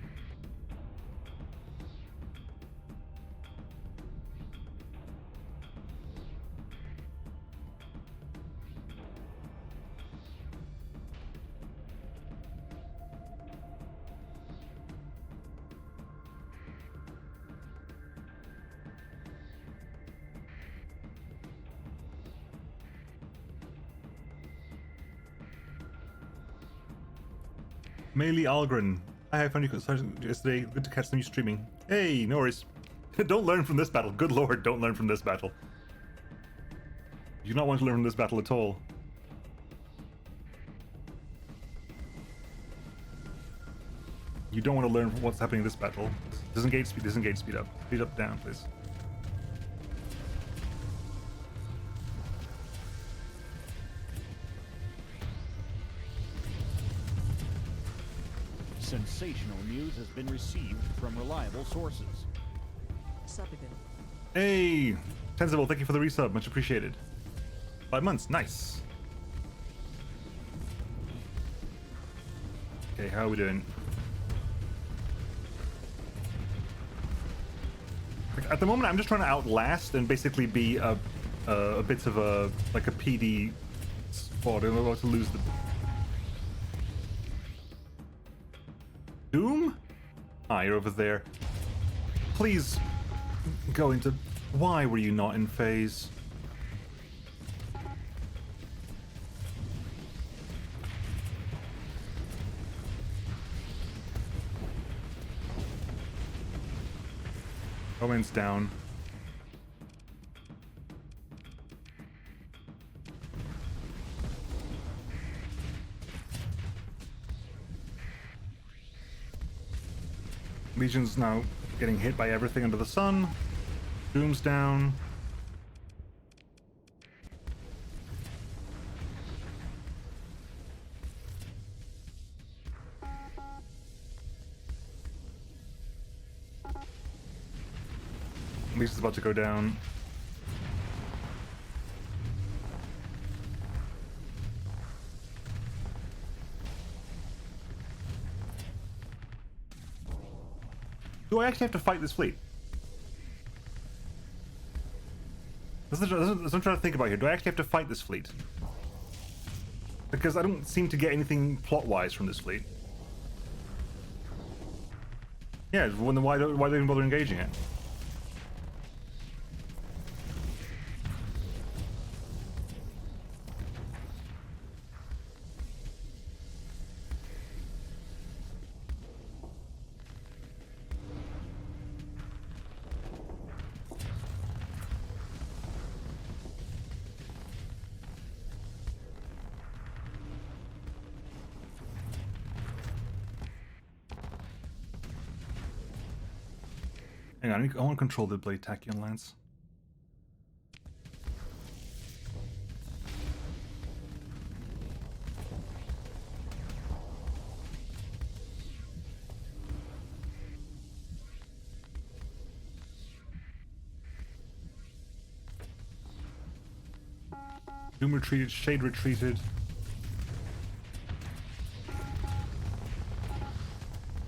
A: Melee Algren. I found you yesterday. Good to catch them you streaming. Hey, no worries. Don't learn from this battle. Good lord, don't learn from this battle. You do not want to learn from this battle at all. You don't want to learn from what's happening in this battle. Disengage speed up. Speed up down, please.
D: Sensational news has been received from reliable sources.
E: Sub again.
A: Hey! Tensible, thank you for the resub. Much appreciated. 5 months. Nice. Okay, how are we doing? At the moment, I'm just trying to outlast and basically be a bit of a PD spot. I'm about to lose the Doom? Ah, you're over there. Please go into. Why were you not in phase? Owen's down. Legion's now getting hit by everything under the sun. Doom's down. Legion's about to go down. Do I actually have to fight this fleet? That's what I'm trying to think about here. Do I actually have to fight this fleet? Because I don't seem to get anything plot-wise from this fleet. Yeah, why do they even bother engaging it? Hang on, I want to control the blade tachyon lance. Doom retreated, Shade retreated.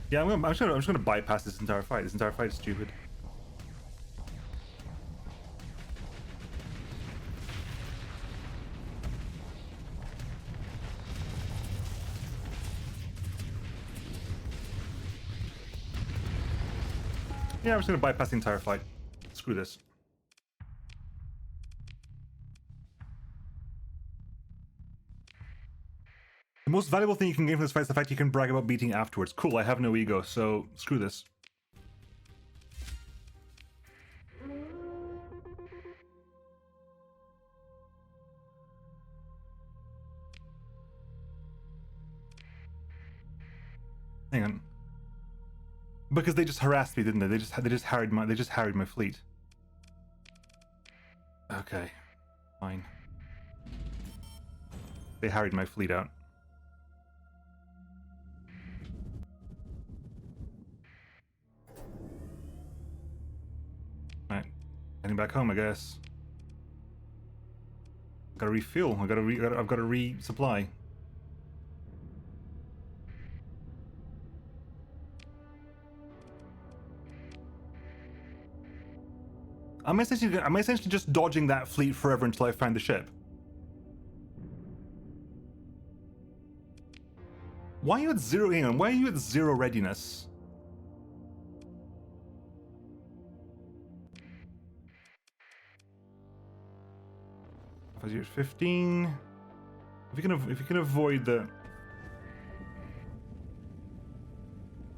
A: Yeah, I'm just gonna bypass this entire fight. This entire fight is stupid. Yeah, I'm just gonna bypass the entire fight. Screw this. The most valuable thing you can gain from this fight is the fact you can brag about beating afterwards. Cool, I have no ego, so screw this. Hang on. Because they just harassed me, didn't they? They just harried my fleet. Okay, fine. They harried my fleet out. Right, heading back home, I guess. Gotta refuel. I've got to resupply. I'm essentially just dodging that fleet forever until I find the ship. Why are you at zero? Hang on, why are you at zero readiness? If you're at 15, if you can avoid the,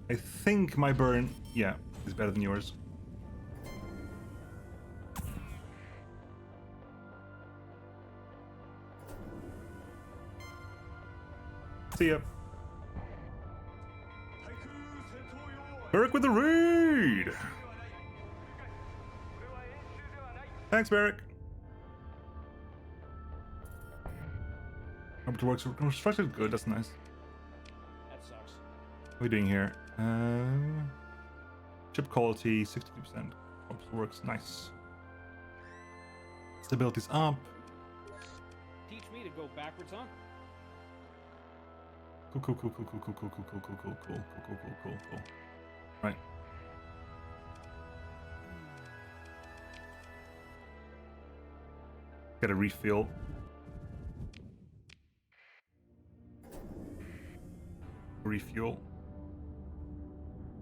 A: I think my burn, yeah, is better than yours. See ya. Barrick with the raid! Thanks, Barrick. Orbital works constructed. Good, that's nice.
F: That sucks.
A: What are we doing here? Chip quality, 62%. Orbital works, nice. Stability's up.
F: Teach me to go backwards, huh?
A: Cool. Right. Gotta refuel. Refuel.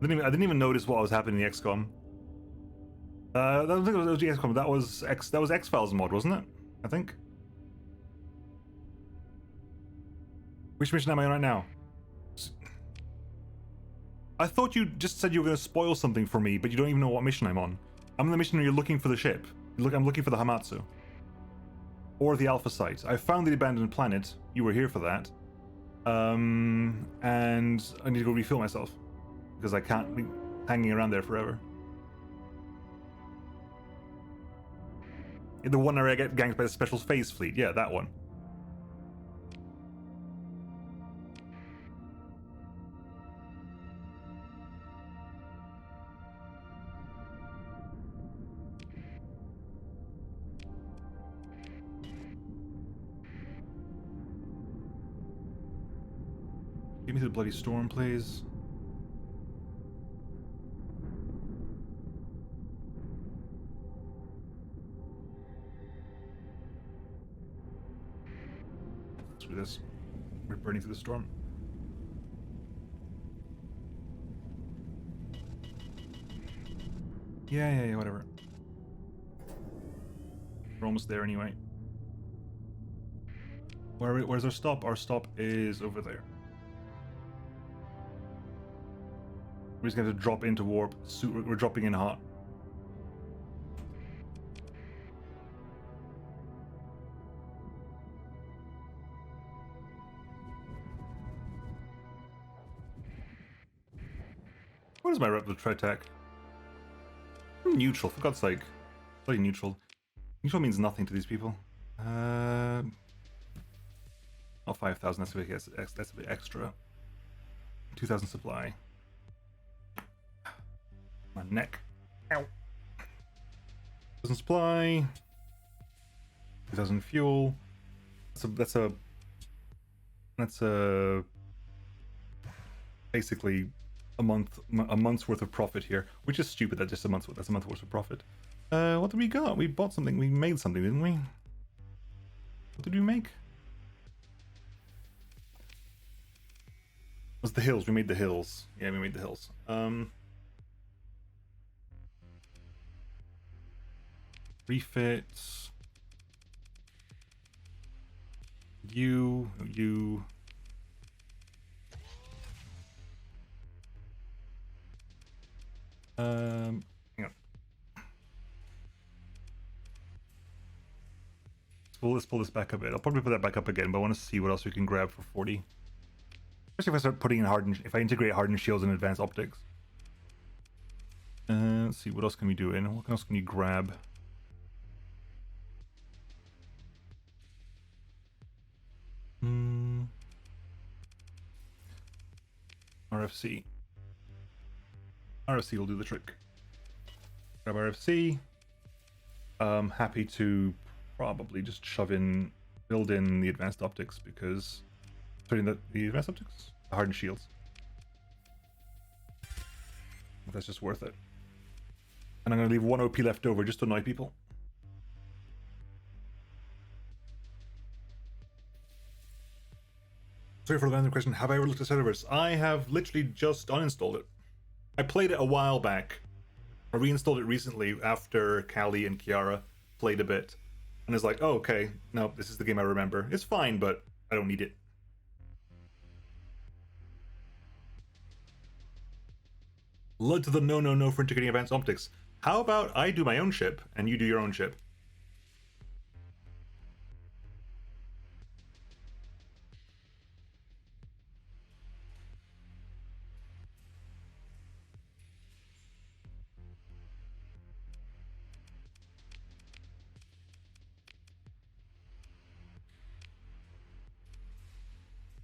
A: I didn't even notice what was happening in the XCOM. I don't think it was the XCOM. That was X-Files mod, wasn't it? I think. Which mission am I on right now? I thought you just said you were going to spoil something for me, but you don't even know what mission I'm on. I'm on the mission where you're looking for the ship. I'm looking for the Hamatsu. Or the Alpha Site. I found the abandoned planet. You were here for that. And I need to go refill myself. Because I can't be hanging around there forever. The one where I get ganked by the Special Phase Fleet. Yeah, that one. Give me the bloody storm, please. this. We're burning through the storm. Yeah, whatever. We're almost there anyway. Where's our stop? Our stop is over there. We're just going to drop into warp. We're dropping in hot. What is my rep with Tritech? Neutral, for God's sake. Bloody neutral. Neutral means nothing to these people. Not 5,000, that's a bit extra. 2,000 supply. My neck. Ow. 2,000 supply. 2,000 fuel. That's basically a month's worth of profit here, which is stupid. That's just a month's worth of profit. What did we got? We bought something. We made something, didn't we? What did we make? It was the hills. We made the hills. Yeah, we made the hills. Refits. You. Hang on. Let's pull this back a bit. I'll probably put that back up again, but I want to see what else we can grab for 40. Especially if I start putting in if I integrate hardened shields and advanced optics. Let's see, what else can we do in? What else can you grab? RFC. RFC will do the trick. Grab RFC. Happy to probably just build in the advanced optics because... Sorry, the advanced optics? The hardened shields. That's just worth it. And I'm going to leave 1 OP left over just to annoy people. Sorry for the random question. Have I ever looked at servers? I have literally just uninstalled it. I played it a while back. I reinstalled it recently after Callie and Kiara played a bit. And it's like, oh, okay. No, this is the game I remember. It's fine, but I don't need it. Led to the no for integrating advanced optics. How about I do my own ship and you do your own ship?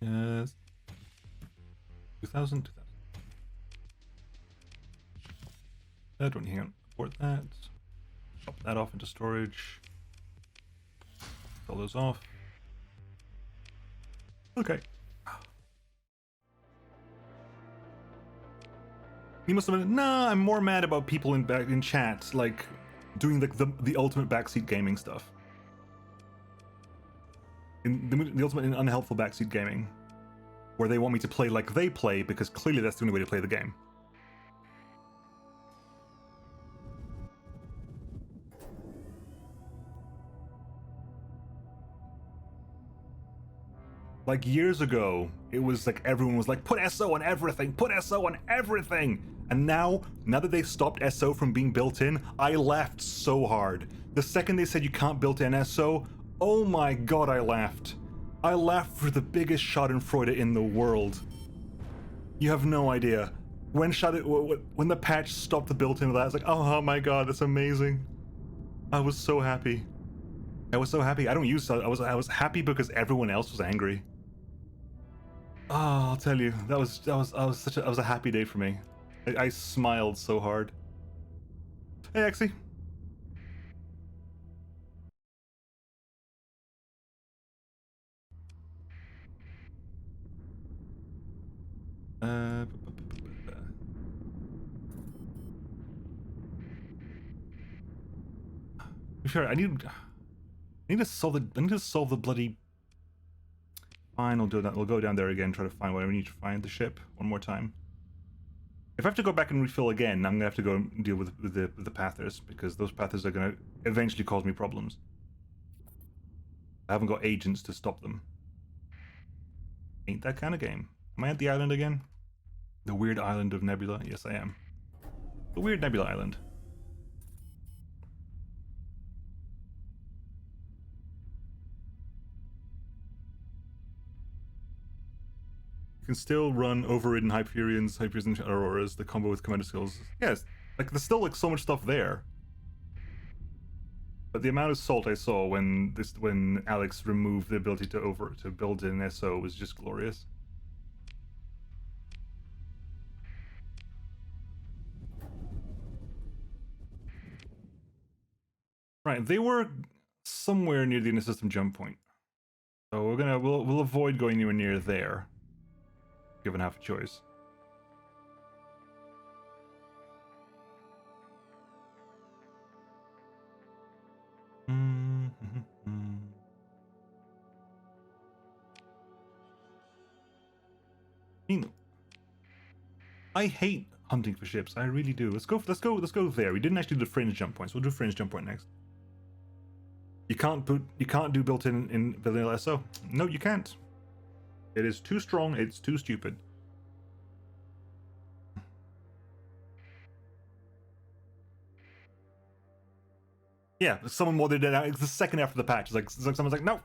A: Yes. 2,000. That one, hang on. Port that. Pop that off into storage. Fill those off. Okay. You must have been. Nah, I'm more mad about people in chat, like doing the ultimate backseat gaming stuff. The ultimate unhelpful backseat gaming, where they want me to play like they play because clearly that's the only way to play the game. Like years ago, it was like everyone was like, put SO on everything, put SO on everything. And now that they've stopped SO from being built in, I laughed so hard. The second they said you can't build in SO, oh my god, I laughed. I laughed for the biggest schadenfreude in the world. You have no idea. When the patch stopped the built-in of that, I was like, oh my god, that's amazing. I was so happy. I was so happy. I was happy because everyone else was angry. Oh, I'll tell you, that was a happy day for me. I smiled so hard. Hey, Axie. Sure, I need to solve the bloody. Fine, we'll do that. We'll go down there again, try to find whatever we need to find the ship one more time. If I have to go back and refill again, I'm gonna have to go and deal with the pathers, because those pathers are gonna eventually cause me problems. I haven't got agents to stop them. Ain't that kind of game. Am I at the island again? The weird island of Nebula? Yes, I am. The weird Nebula Island. You can still run overridden Hyperions and Auroras, the combo with commander skills. Yes, like there's still like so much stuff there. But the amount of salt I saw when Alex removed the ability to build an SO was just glorious. Right, they were somewhere near the inner system jump point. So we'll avoid going anywhere near there. Given half a choice. I hate hunting for ships. I really do. Let's go there. We didn't actually do the fringe jump points. We'll do fringe jump point next. You can't do built-in in vanilla SO. No, you can't. It is too strong, it's too stupid. Yeah, someone modded it out. It's the second after the patch. It's like someone's like, no.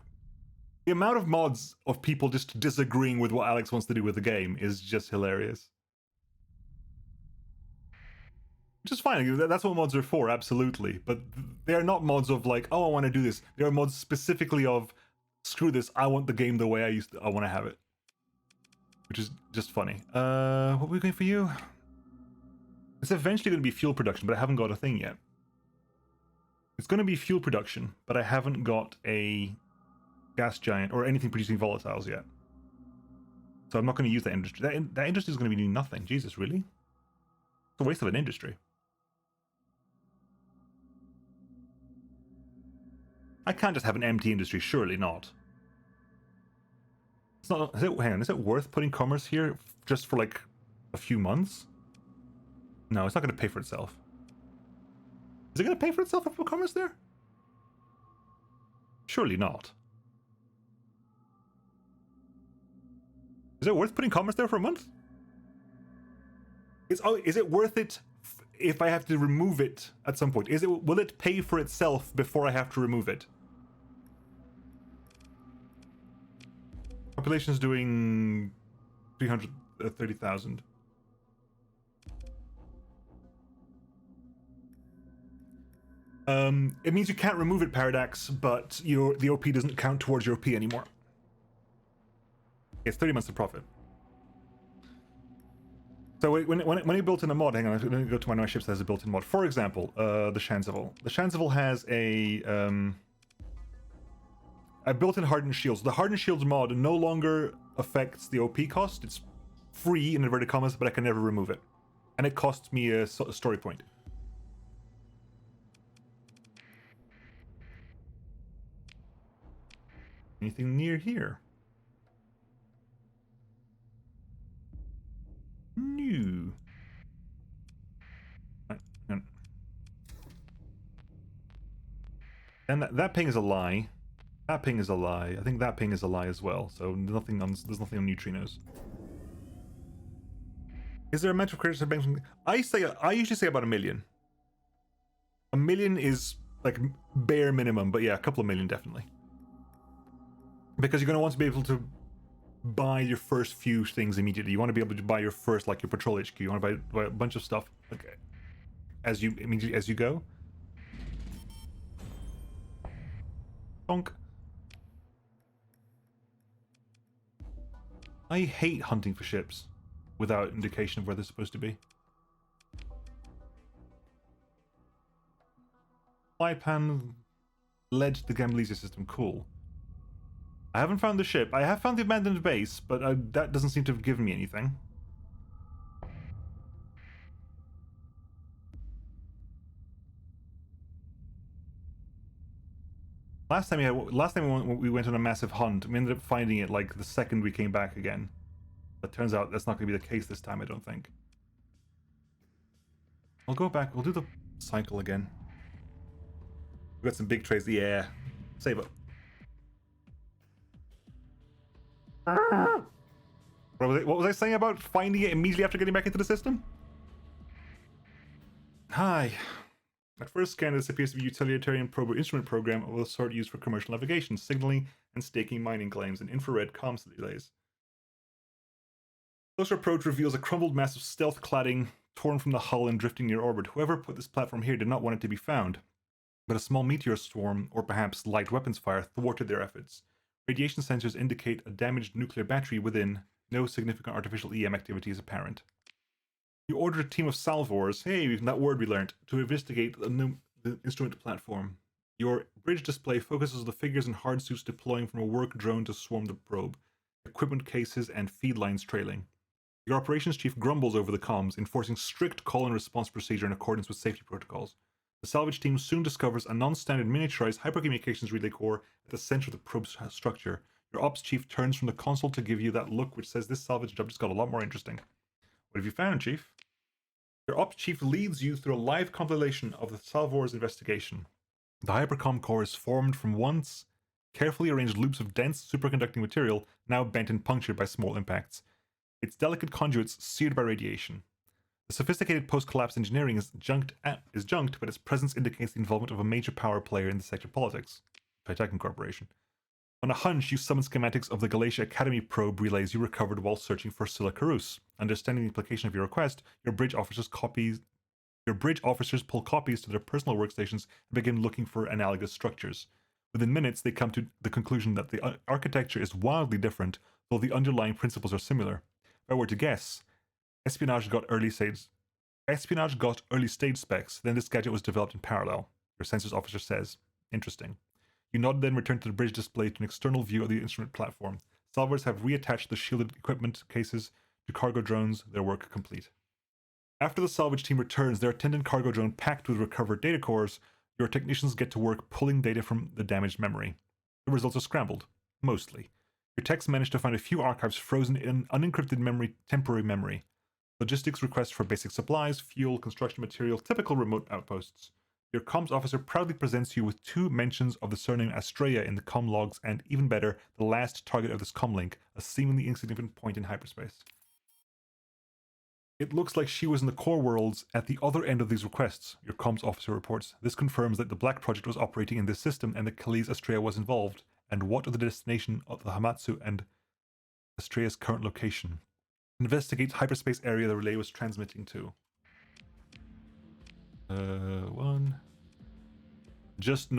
A: The amount of mods of people just disagreeing with what Alex wants to do with the game is just hilarious. Which is fine. That's what mods are for, absolutely. But they're not mods of like, oh, I want to do this. They are mods specifically of, screw this. I want the game the way I want to have it. Which is just funny. What are we going for you? It's eventually going to be fuel production, but I haven't got a thing yet. It's going to be fuel production, but I haven't got a gas giant or anything producing volatiles yet. So I'm not going to use that industry. That industry is going to be doing nothing. Jesus, really? It's a waste of an industry. I can't just have an empty industry, surely not. It's not. Hang on, is it worth putting commerce here just for like a few months? No, it's not going to pay for itself. Is it going to pay for itself if I put commerce there? Surely not. Is it worth putting commerce there for a month? Is it worth it if I have to remove it at some point? Will it pay for itself before I have to remove it? Population's doing 330,000. It means you can't remove it, Paradox, but the OP doesn't count towards your OP anymore. It's 30 months of profit. So when you built in a mod, hang on, I'm going to go to one of my ships that has a built-in mod. For example, the Shanzival. The Shanzival has a built-in hardened shields. The hardened shields mod no longer affects the OP cost. It's free in inverted commas, but I can never remove it, and it costs me a story point. Anything near here? No. And that ping is a lie. That ping is a lie. I think that ping is a lie as well. So there's nothing on neutrinos. Is there a amount of credits? I usually say about 1 million. 1 million is like bare minimum, but yeah, a couple of million definitely. Because you're going to want to be able to buy your first few things immediately. You want to be able to buy your first, like your patrol HQ. You want to buy a bunch of stuff like as you go. Bonk. I hate hunting for ships without indication of where they're supposed to be. Flypan led to the Gamalesia system. Cool. I haven't found the ship. I have found the abandoned base, but that doesn't seem to have given me anything. Last time we went on a massive hunt, we ended up finding it like the second we came back again. But turns out that's not going to be the case this time, I don't think. We'll go back. We'll do the cycle again. We've got some big trays. Yeah. Save up. What was I saying about finding it immediately after getting back into the system? Hi. At first scan, this appears to be a utilitarian probe or instrument program of the sort used for commercial navigation, signaling, and staking mining claims, and infrared comms delays. Closer approach reveals a crumbled mass of stealth cladding torn from the hull and drifting near orbit. Whoever put this platform here did not want it to be found, but a small meteor swarm, or perhaps light weapons fire, thwarted their efforts. Radiation sensors indicate a damaged nuclear battery within. No significant artificial EM activity is apparent. You ordered a team of salvors, hey, that word we learned, to investigate the instrument platform. Your bridge display focuses on the figures in hard suits deploying from a work drone to swarm the probe, equipment cases and feed lines trailing. Your operations chief grumbles over the comms, enforcing strict call and response procedure in accordance with safety protocols. The salvage team soon discovers a non-standard miniaturized hypercommunications relay core at the center of the probe structure. Your ops chief turns from the console to give you that look which says this salvage job just got a lot more interesting. What have you found, Chief? Your ops chief leads you through a live compilation of the Salvor's investigation. The hypercom core is formed from once carefully arranged loops of dense superconducting material, now bent and punctured by small impacts. Its delicate conduits seared by radiation. The sophisticated post-collapse engineering is junked, but its presence indicates the involvement of a major power player in the sector politics, Titan Corporation. On a hunch, you summon schematics of the Galatia Academy probe relays you recovered while searching for Scylla Carus. Understanding the implication of your request, your bridge officers pull copies to their personal workstations and begin looking for analogous structures. Within minutes, they come to the conclusion that the architecture is wildly different, though the underlying principles are similar. If I were to guess, espionage got early stage specs, then this gadget was developed in parallel, your sensors officer says. Interesting. You nod, then return to the bridge display to an external view of the instrument platform. Salvors have reattached the shielded equipment cases to cargo drones, their work complete. After the salvage team returns, their attendant cargo drone packed with recovered data cores, your technicians get to work pulling data from the damaged memory. The results are scrambled. Mostly. Your techs manage to find a few archives frozen in unencrypted temporary memory. Logistics requests for basic supplies, fuel, construction material, typical remote outposts. Your comms officer proudly presents you with 2 mentions of the surname Astrea in the comm logs, and even better, the last target of this comm link, a seemingly insignificant point in hyperspace. It looks like she was in the core worlds at the other end of these requests, your comms officer reports. This confirms that the Black Project was operating in this system and that Khalees Astrea was involved. And what are the destination of the Hamatsu and Astrea's current location? Investigate hyperspace area the relay was transmitting to. Just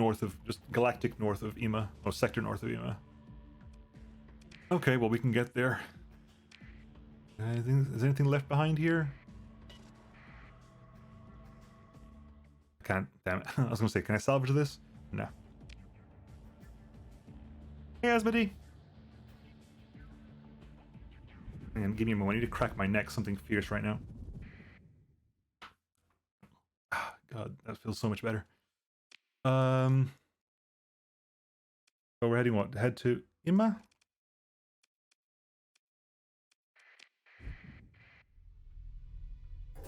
A: galactic north of Ima, or sector north of Ima. Okay, well we can get there. Is there anything left behind here? Can't, damn it. I was gonna say, can I salvage this? No. Hey, Asmodee! Man, give me a moment. I need to crack my neck, something fierce right now. God, that feels so much better. So we're heading what? Head to Ima?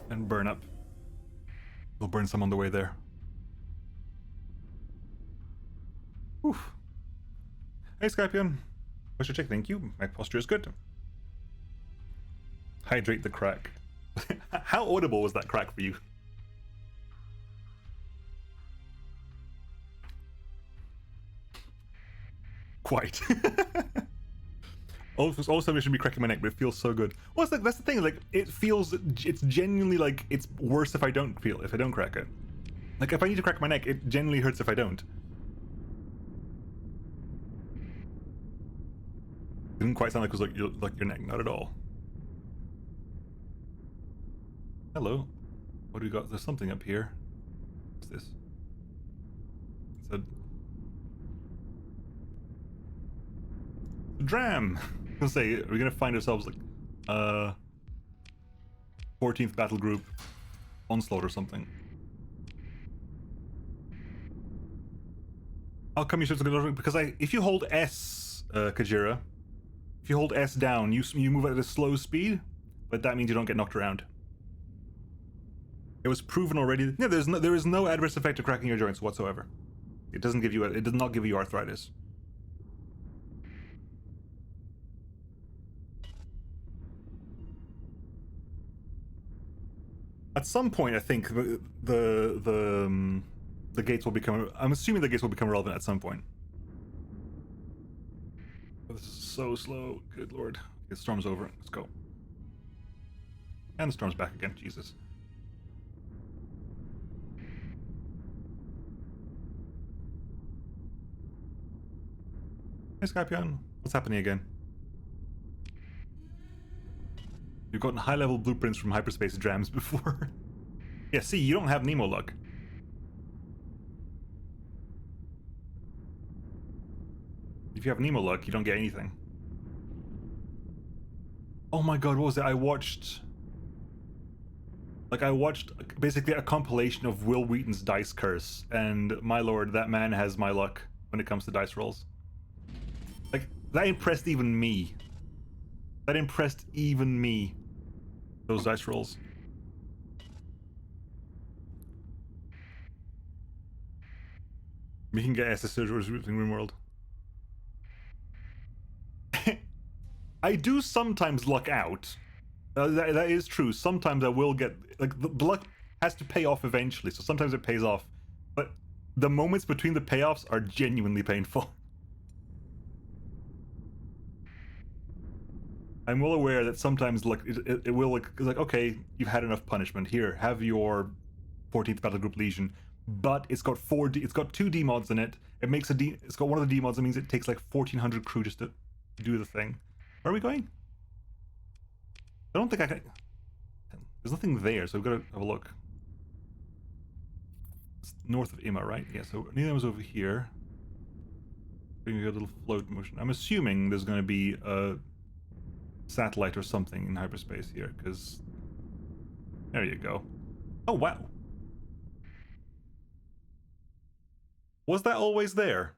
A: And burn up. We'll burn some on the way there. Oof. Hey, Scorpion. What's your check? Thank you. My posture is good. Hydrate the crack. How audible was that crack for you? Quite. Also, I should be cracking my neck, but it feels so good. Well, that's the thing. Like, it's genuinely like it's worse if I don't crack it. Like, if I need to crack my neck, it genuinely hurts if I don't. Didn't quite sound like it was like your neck, not at all. Hello. What do we got? There's something up here. What's this? It's a dram. I was gonna say, are we gonna find ourselves like 14th battle group onslaught or something? How come you should because if you hold S, Kajira, if you hold S down, you move at a slow speed, but that means you don't get knocked around. It was proven already. Yeah, there is no adverse effect to cracking your joints whatsoever. It does not give you arthritis. At some point, I think the gates will become. I'm assuming the gates will become relevant at some point. Oh, this is so slow. Good lord. The storm's over. Let's go. And the storm's back again. Jesus. Hey, Skypion. What's happening again? You've gotten high-level blueprints from hyperspace drams before. Yeah, see, you don't have Nemo luck. If you have Nemo luck, you don't get anything. Oh my god, what was it? I watched basically a compilation of Will Wheaton's dice curse, and my lord, that man has my luck when it comes to dice rolls. Like, that impressed even me. That impressed even me. Those dice rolls. We can get SSO towards RimWorld. I do sometimes luck out. That is true. Sometimes I will get... Like, the luck has to pay off eventually, so sometimes it pays off. But the moments between the payoffs are genuinely painful. I'm well aware that sometimes like it will like okay, you've had enough punishment. Here, have your 14th Battle Group Legion, but it's got it's got 2 D mods in it. It makes it's got one of the D mods. That means it takes like 1,400 crew just to do the thing. Where are we going? I don't think I can. There's nothing there, so we've got to have a look. It's north of Ima, right? Yeah. So Nemo's over here. Doing a little float motion. I'm assuming there's going to be a satellite or something in hyperspace here, because there you go. Oh wow, was that always there?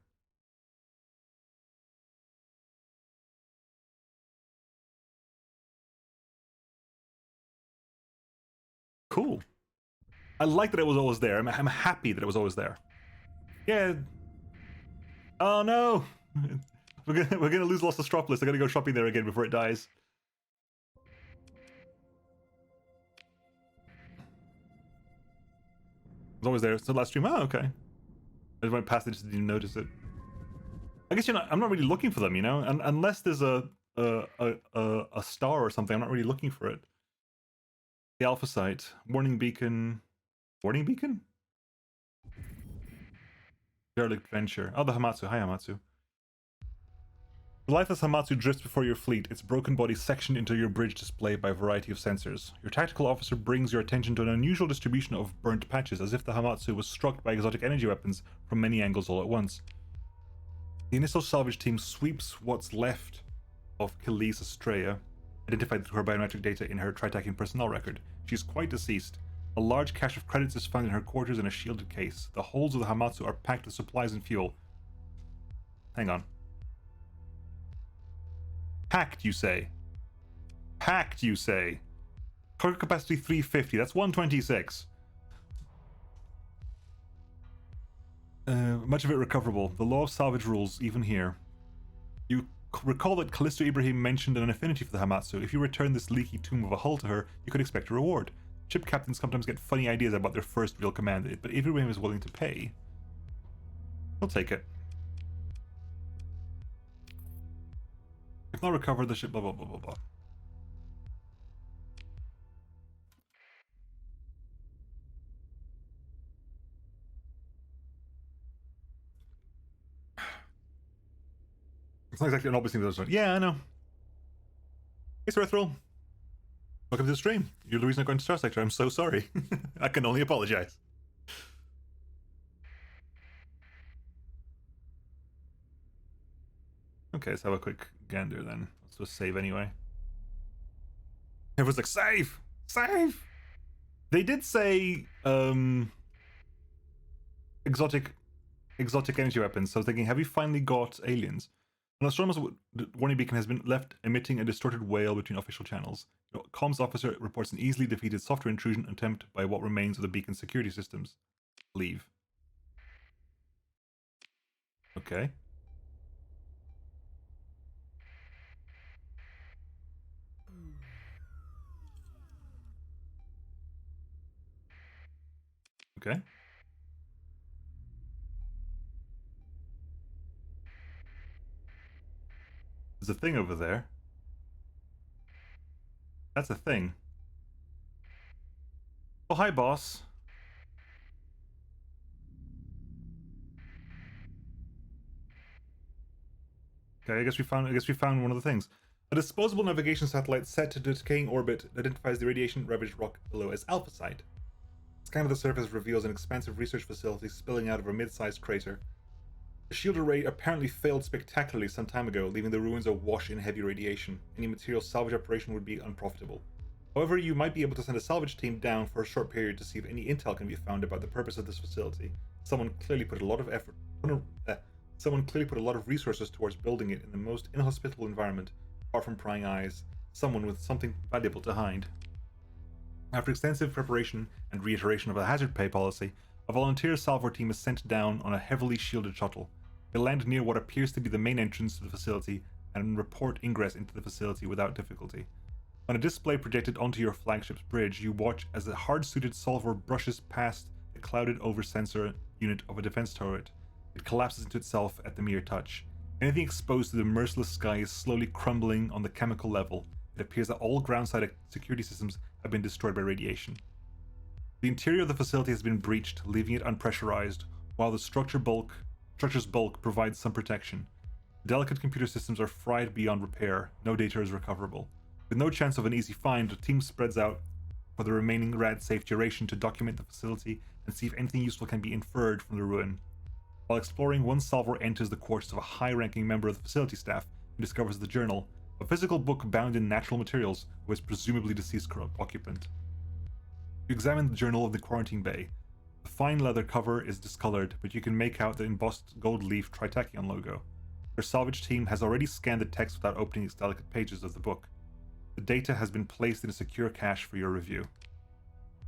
A: Cool. I like that it was always there. I'm happy that it was always there. Yeah. Oh no. We're gonna lose Lost Astropolis. I gotta go shopping there again before it dies. It's always there. It's the last stream. Oh, okay. I just went past it, just didn't notice it. I guess I'm not really looking for them, you know, unless there's a star or something. I'm not really looking for it. The Alpha Site, warning beacon, warning beacon. Derelict Venture. Oh, the Hamatsu. Hi, Hamatsu. The lifeless Hamatsu drifts before your fleet, its broken body sectioned into your bridge display by a variety of sensors. Your tactical officer brings your attention to an unusual distribution of burnt patches, as if the Hamatsu was struck by exotic energy weapons from many angles all at once. The initial salvage team sweeps what's left of Khalees Estrella, identified through her biometric data in her Tritacking personnel record. She is quite deceased. A large cache of credits is found in her quarters in a shielded case. The holds of the Hamatsu are packed with supplies and fuel. Hang on. Packed, you say? Packed, you say? Cargo capacity 350. That's 126. Much of it recoverable. The law of salvage rules, even here. You recall that Callisto Ibrahim mentioned an affinity for the Hamatsu. If you return this leaky tomb of a hull to her, you could expect a reward. Ship captains sometimes get funny ideas about their first real command, but Ibrahim is willing to pay. We'll take it. If not recovered, the ship blah blah blah blah blah. It's not exactly an obvious thing to the Yeah, I know. Hey, Srethral. Welcome to the stream. You're the reason I'm going to Starsector. I'm so sorry. I can only apologize. Okay, let's have a quick gander then. Let's just save anyway. Everyone's like, save! Save! They did say, exotic exotic energy weapons. So I was thinking, have you finally got aliens? An astronomer's warning beacon has been left emitting a distorted wail between official channels. Comms officer reports an easily defeated software intrusion attempt by what remains of the beacon's security systems. Leave. Okay. Okay. There's a thing over there. That's a thing. Oh, hi, boss. Okay, I guess we found one of the things. A disposable navigation satellite set to decaying orbit identifies the radiation-ravaged rock below as Alpha Site. Scan of the surface reveals an expansive research facility spilling out of a mid-sized crater. The shield array apparently failed spectacularly some time ago, leaving the ruins awash in heavy radiation. Any material salvage operation would be unprofitable. However, you might be able to send a salvage team down for a short period to see if any intel can be found about the purpose of this facility. Someone clearly put a lot of resources towards building it in the most inhospitable environment, far from prying eyes. Someone with something valuable to hide. After extensive preparation and reiteration of a hazard pay policy, a volunteer salvo team is sent down on a heavily shielded shuttle. They land near what appears to be the main entrance to the facility and report ingress into the facility without difficulty. On a display projected onto your flagship's bridge, you watch as a hard-suited salvo brushes past the clouded-over sensor unit of a defense turret. It collapses into itself at the mere touch. Anything exposed to the merciless sky is slowly crumbling on the chemical level. It appears that all ground-side security systems have been destroyed by radiation. The interior of the facility has been breached, leaving it unpressurized, while the structure's bulk provides some protection. The delicate computer systems are fried beyond repair. No data is recoverable. With no chance of an easy find, the team spreads out for the remaining rad-safe duration to document the facility and see if anything useful can be inferred from the ruin. While exploring, one salvo enters the quarters of a high-ranking member of the facility staff and discovers the journal, a physical book bound in natural materials, who is presumably deceased occupant. You examine the journal of the quarantine bay. The fine leather cover is discolored, but you can make out the embossed gold leaf Tritachyon logo. Your salvage team has already scanned the text without opening its delicate pages of the book. The data has been placed in a secure cache for your review.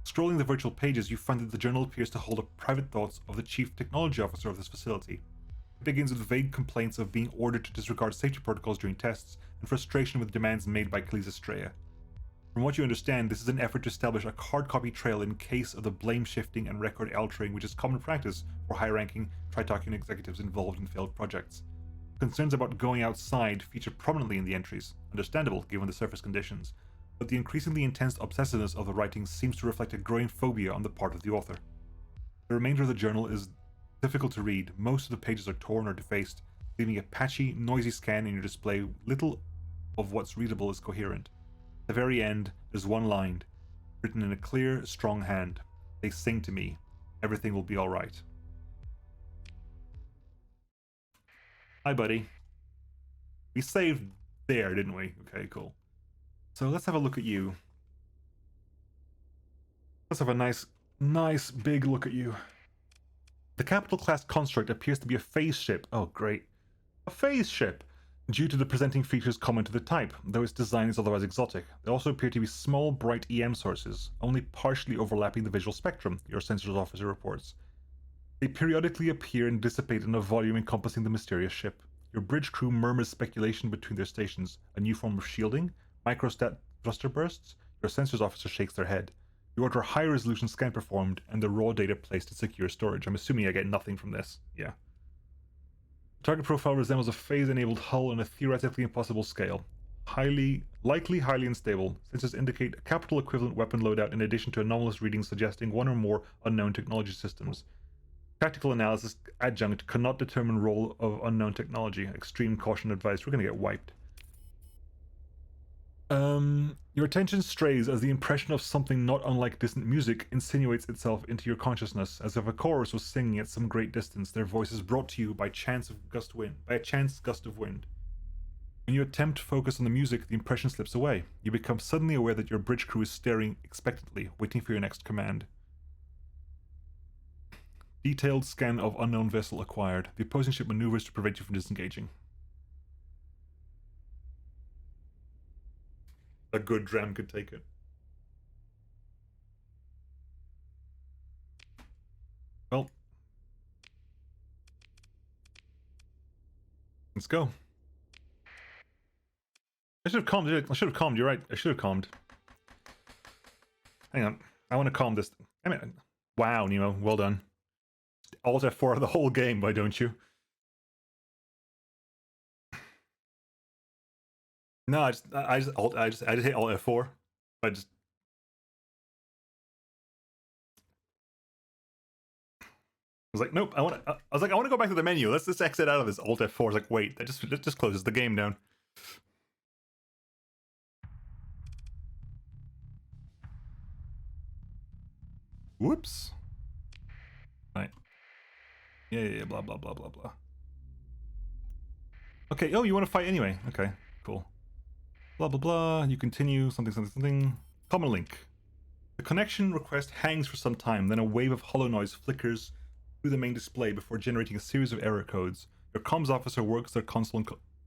A: Scrolling the virtual pages, you find that the journal appears to hold private thoughts of the chief technology officer of this facility. It begins with vague complaints of being ordered to disregard safety protocols during tests, and frustration with demands made by Khalees Estrella. From what you understand, this is an effort to establish a hard copy trail in case of the blame shifting and record altering which is common practice for high-ranking Tritachyon executives involved in failed projects. Concerns about going outside feature prominently in the entries, understandable given the surface conditions, but the increasingly intense obsessiveness of the writings seems to reflect a growing phobia on the part of the author. The remainder of the journal is difficult to read. Most of the pages are torn or defaced, leaving a patchy, noisy scan in your display. Little of what's readable is coherent. At the very end, there's one line, written in a clear, strong hand. They sing to me. Everything will be alright. Hi, buddy. We saved there, didn't we? Okay, cool. So let's have a look at you. Let's have a nice big look at you. The capital class construct appears to be a phase ship. Oh, great. A phase ship! Due to the presenting features common to the type, though its design is otherwise exotic. They also appear to be small, bright EM sources, only partially overlapping the visual spectrum, your sensors officer reports. They periodically appear and dissipate in a volume encompassing the mysterious ship. Your bridge crew murmurs speculation between their stations, a new form of shielding, microstat thruster bursts. Your sensors officer shakes their head. You order a high-resolution scan performed, and the raw data placed in secure storage. I'm assuming I get nothing from this. Yeah. Target profile resembles a phase-enabled hull on a theoretically impossible scale. Likely highly unstable. Sensors indicate a capital equivalent weapon loadout in addition to anomalous readings suggesting one or more unknown technology systems. Tactical analysis adjunct cannot determine role of unknown technology. Extreme caution advised. We're going to get wiped. Your attention strays as the impression of something not unlike distant music insinuates itself into your consciousness, as if a chorus was singing at some great distance, their voices brought to you by a chance gust of wind. When you attempt to focus on the music, the impression slips away. You become suddenly aware that your bridge crew is staring expectantly, waiting for your next command. Detailed scan of unknown vessel acquired. The opposing ship maneuvers to prevent you from disengaging. A good dram could take it. Well, let's go. I should have calmed it. I should have calmed. You're right. I should have calmed. Hang on. I want to calm this. I mean, wow, Nemo. Well done. Alt F4 the whole game, why don't you? No, I just hit Alt F4. I was like, nope. I want to go back to the menu. Let's just exit out of this Alt F4. It's like, wait, that just closes the game down. Whoops. Right. Yeah, blah, blah, blah, blah, blah. Okay, oh, you want to fight anyway. Okay, cool. Blah, blah, blah. You continue, something, something, something. Common link. The connection request hangs for some time, then a wave of hollow noise flickers through the main display before generating a series of error codes. Your comms officer works their console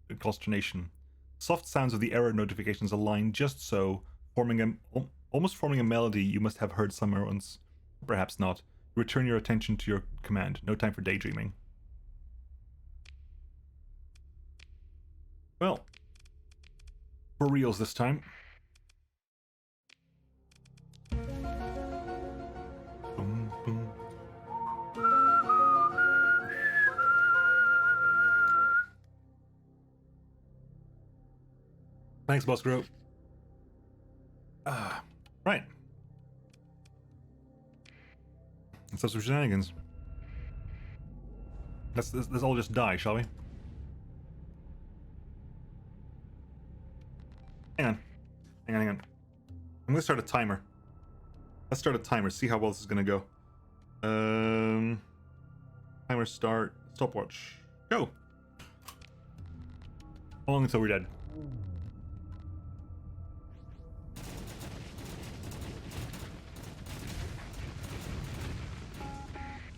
A: in consternation. Soft sounds of the error notifications align just so, almost forming a melody you must have heard somewhere once. Perhaps not. Return your attention to your command. No time for daydreaming. Well, for reals this time. Boom, boom. Thanks, Boss Grow. Right. Let's have some shenanigans. Let's all just die, shall we? Hang on. I'm gonna start a timer. Let's start a timer, see how well this is gonna go. Timer start, stopwatch, go! How long until we're dead?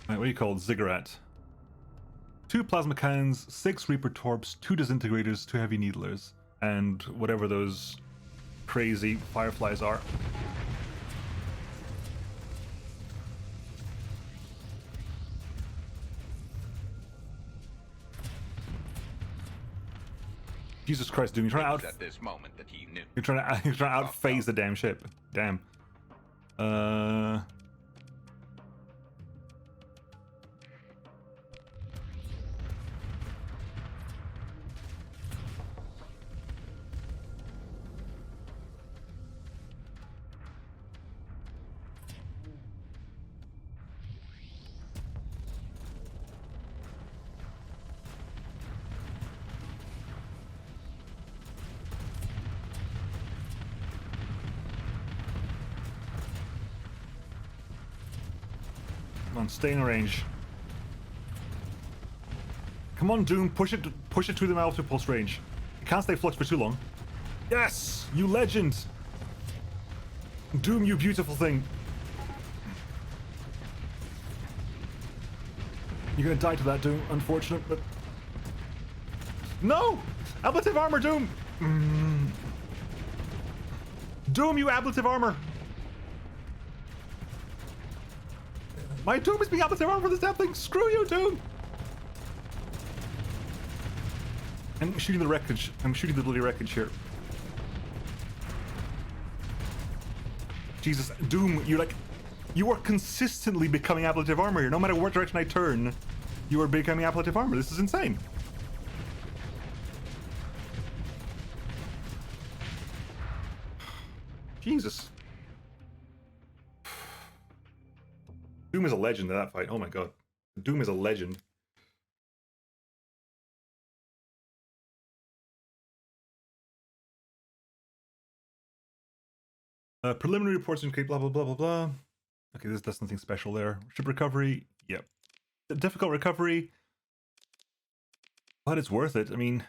A: Right, what do you call it? Ziggurat. 2 plasma cannons, 6 Reaper torps, 2 disintegrators, 2 heavy needlers, and whatever those crazy fireflies are. Jesus Christ, dude! You're trying to
G: at this moment that he knew.
A: You're trying to out-phase the damn ship. Damn. Come on, stay in range. Come on, Doom, push it to the altitude pulse range. You can't stay flux for too long. Yes, you legend. Doom, you beautiful thing. You're gonna die to that, Doom. Unfortunate, but no, ablative armor, Doom. Doom, you ablative armor. My Doom is being ablative armor for this damn thing. Screw you, Doom. I'm shooting the wreckage. I'm shooting the bloody wreckage here. Jesus, Doom, you are consistently becoming ablative armor here. No matter what direction I turn, you are becoming ablative armor. This is insane. Jesus. Doom is a legend in that fight. Oh my god. Doom is a legend. Preliminary reports indicate blah blah blah blah blah. Okay, that's nothing special there. Ship recovery, yep. Difficult recovery, but it's worth it. I mean,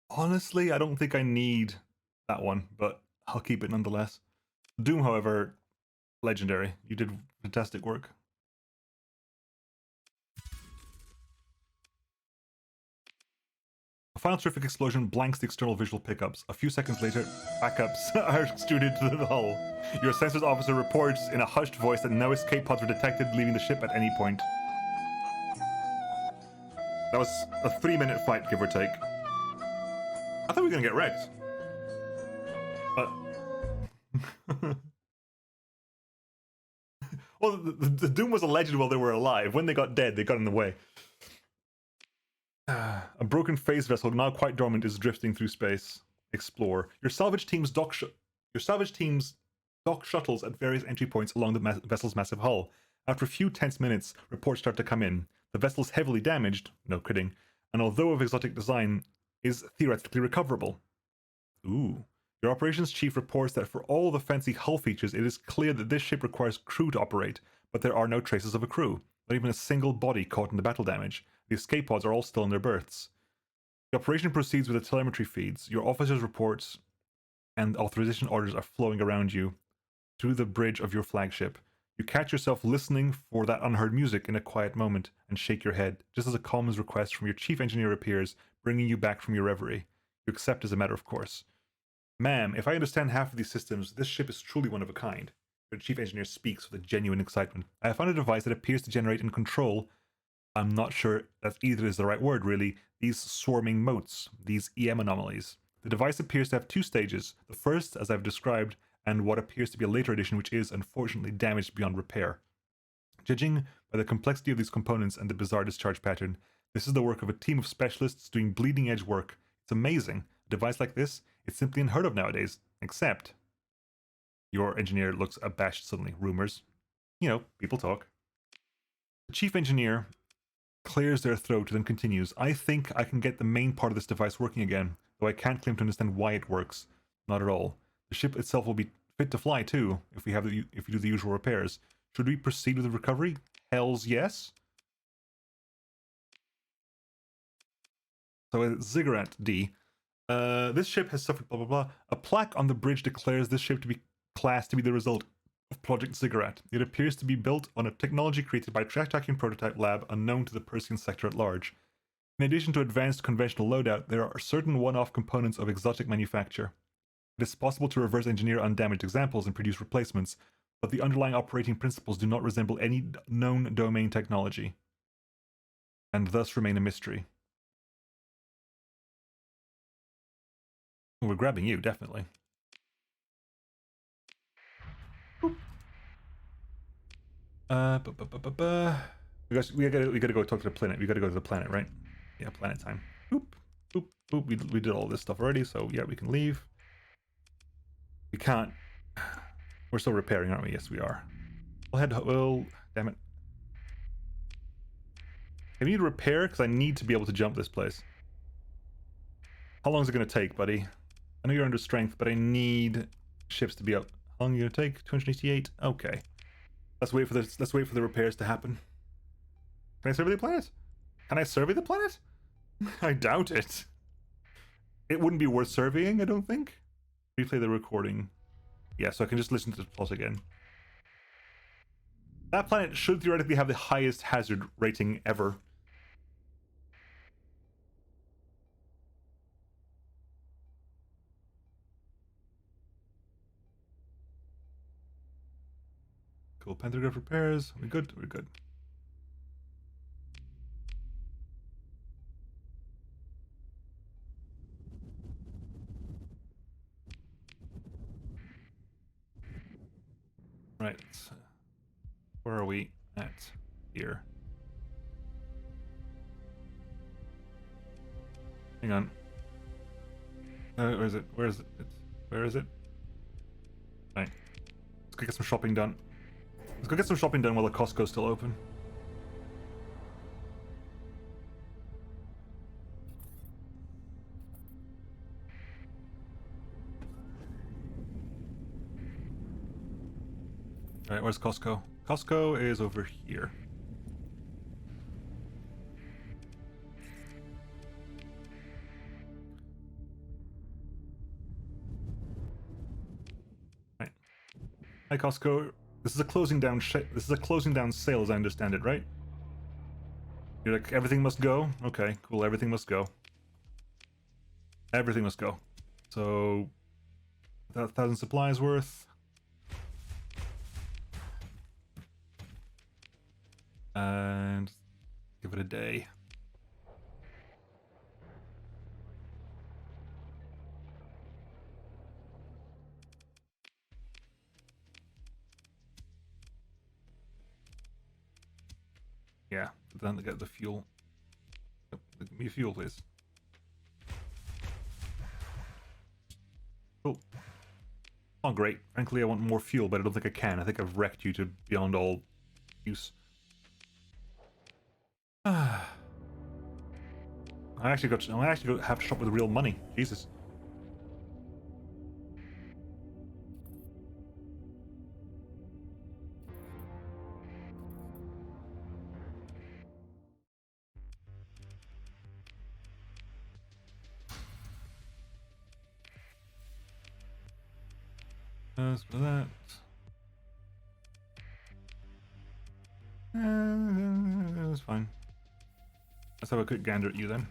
A: honestly, I don't think I need that one, but I'll keep it nonetheless. Doom, however, legendary. You did fantastic work. A final terrific explosion blanks the external visual pickups. A few seconds later, backups are extruded to the hull. Your sensors officer reports in a hushed voice that no escape pods were detected leaving the ship at any point. That was a 3-minute fight, give or take. I thought we were gonna get wrecked. But... well, the doom was alleged while they were alive. When they got dead, they got in the way. A broken phase vessel, now quite dormant, is drifting through space. Explore. Your salvage team's dock shuttles at various entry points along the vessel's massive hull. After a few tense minutes, reports start to come in. The vessel is heavily damaged, no kidding, and although of exotic design, is theoretically recoverable. Ooh. Your operations chief reports that for all the fancy hull features, it is clear that this ship requires crew to operate, but there are no traces of a crew, not even a single body caught in the battle damage. The escape pods are all still in their berths. The operation proceeds with the telemetry feeds. Your officers' reports and authorization orders are flowing around you through the bridge of your flagship. You catch yourself listening for that unheard music in a quiet moment and shake your head, just as a comms request from your chief engineer appears, bringing you back from your reverie. You accept as a matter of course. Ma'am, if I understand half of these systems, this ship is truly one of a kind. Your chief engineer speaks with a genuine excitement. I have found a device that appears to generate and control, I'm not sure that either is the right word really, these swarming motes, these EM anomalies. The device appears to have 2 stages. The first, as I've described, and what appears to be a later edition which is, unfortunately, damaged beyond repair. Judging by the complexity of these components and the bizarre discharge pattern, this is the work of a team of specialists doing bleeding-edge work. It's amazing. A device like this, it's simply unheard of nowadays. Except... Your engineer looks abashed suddenly. Rumors. You know, people talk. The chief engineer clears their throat, then continues. I think I can get the main part of this device working again, though I can't claim to understand why it works. Not at all. The ship itself will be fit to fly too, if we do the usual repairs. Should we proceed with the recovery? Hells yes. So Ziggurat D. This ship has suffered blah blah blah. A plaque on the bridge declares this ship to be classed to be the result of Project Ziggurat. It appears to be built on a technology created by a Tractacian prototype lab unknown to the Persian sector at large. In addition to advanced conventional loadout, there are certain one-off components of exotic manufacture. It is possible to reverse engineer undamaged examples and produce replacements, but the underlying operating principles do not resemble any known domain technology, and thus remain a mystery. We're grabbing you, definitely. We gotta go talk to the planet. We gotta go to the planet, right? Yeah, planet time. Boop, boop, boop. We did all this stuff already, so yeah, we can leave. We can't. We're still repairing, aren't we? Yes, we are. We'll head. Well, damn it. I need to repair because I need to be able to jump this place. How long is it going to take, buddy? I know you're under strength, but I need ships to be up. How long are you going to take? 288? Okay. Let's wait for this. Let's wait for the repairs to happen. Can I survey the planet? Can I survey the planet? I doubt it. It wouldn't be worth surveying, I don't think. Replay the recording. Yeah, so I can just listen to the plot again. That planet should theoretically have the highest hazard rating ever. Cool. Pantograph repairs. We're good. We're good. Right. Where are we at here? Hang on. Where is it? Where is it? Where is it? Right. Let's go get some shopping done. Let's go get some shopping done while the Costco's still open. Alright, where's Costco? Costco is over here. Right. Hi Costco. This is a closing down sale as I understand it, right? You're like, everything must go? Okay, cool, everything must go. Everything must go. So, 1,000 supplies worth. And give it a day. Yeah, then to get the fuel. Give me fuel, please. Cool. Oh, great. Frankly, I want more fuel, but I don't think I can. I think I've wrecked you to beyond all use. I actually have to shop with real money. Jesus. As for that. That's fine. Let's have a quick gander at you then.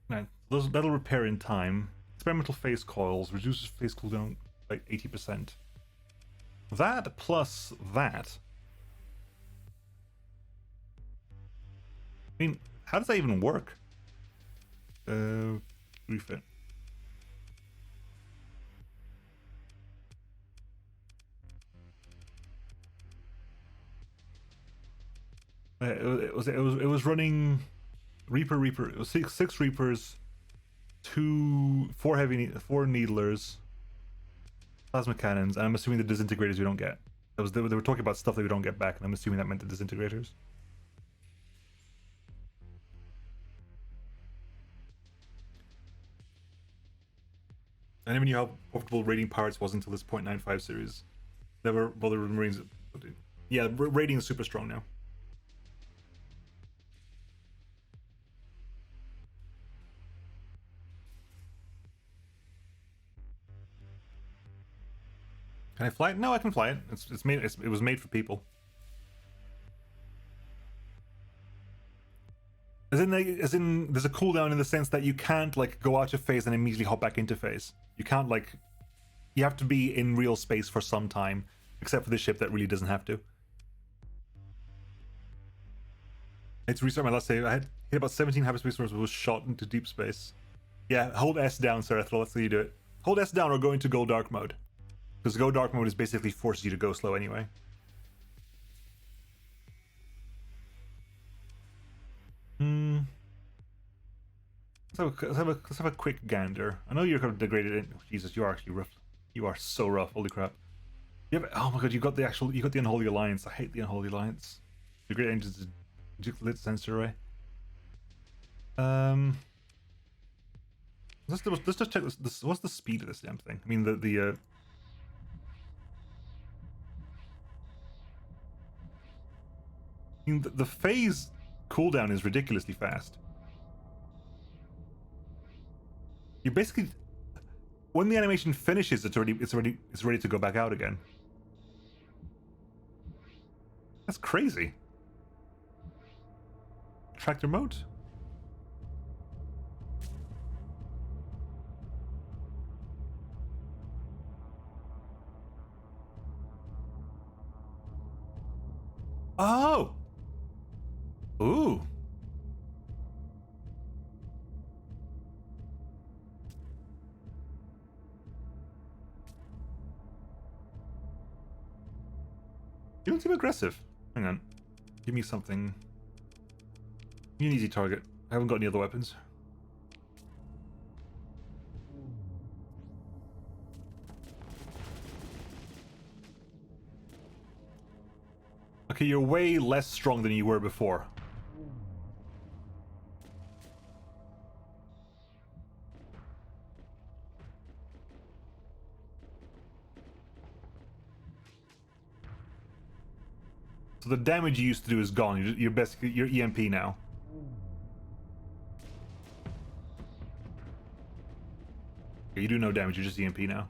A: Now, that'll repair in time. Experimental phase coils reduces phase cooldown by 80%. That plus that. I mean, how does that even work? Refit. It was running Reaper. It was six Reapers, four Needlers, plasma cannons, and I'm assuming the disintegrators we don't get. They were talking about stuff that we don't get back, and I'm assuming that meant the disintegrators. I never knew how profitable raiding pirates was until this 0.95 series. Never bothered with Marines. Yeah, raiding is super strong now. Can I fly it? No, I can fly it. It was made for people. As in, there's a cooldown in the sense that you can't like go out of phase and immediately hop back into phase. You can't like, you have to be in real space for some time, except for the ship that really doesn't have to. I had to restart my last save. I had hit about 17 hyperspace storms, but was shot into deep space. Yeah, hold S down, Serethral. That's how you do it. Hold S down or go into go dark mode. Because go dark mode is basically forces you to go slow anyway. Let's have a quick gander. I know you're kind of degraded. In Jesus, you are actually rough. You are so rough. Holy crap. Oh my god, you got the Unholy Alliance. I hate the Unholy Alliance. The great engines lit sensor array. Let's just check this. What's the speed of this damn thing? I mean I mean, the phase cooldown is ridiculously fast. You basically, when the animation finishes, it's ready to go back out again. That's crazy. Tractor mode. Oh. Ooh. You don't seem aggressive. Hang on. Give me something. Give me an easy target. I haven't got any other weapons. Okay, you're way less strong than you were before. So the damage you used to do is gone. You're basically EMP now. Okay, you do no damage. You're just EMP now.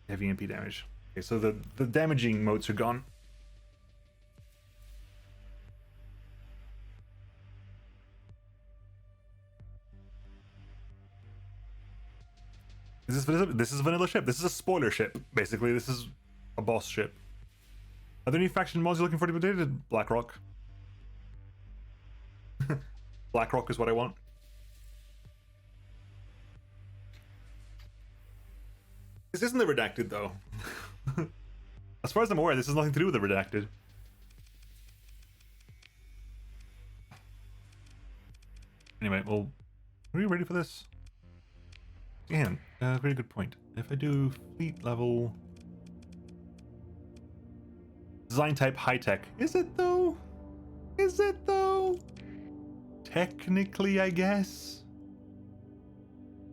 A: Heavy EMP damage. Okay, so the damaging modes are gone. This is a vanilla ship. This is a spoiler ship. Basically, this is a boss ship. Are there any faction mods you're looking for to be updated? BlackRock. BlackRock is what I want. This isn't the redacted though. As far as I'm aware, this has nothing to do with the redacted. Anyway, well, are you ready for this? Again, very good point. If I do fleet level, design type high tech, is it though? Is it though? Technically, I guess.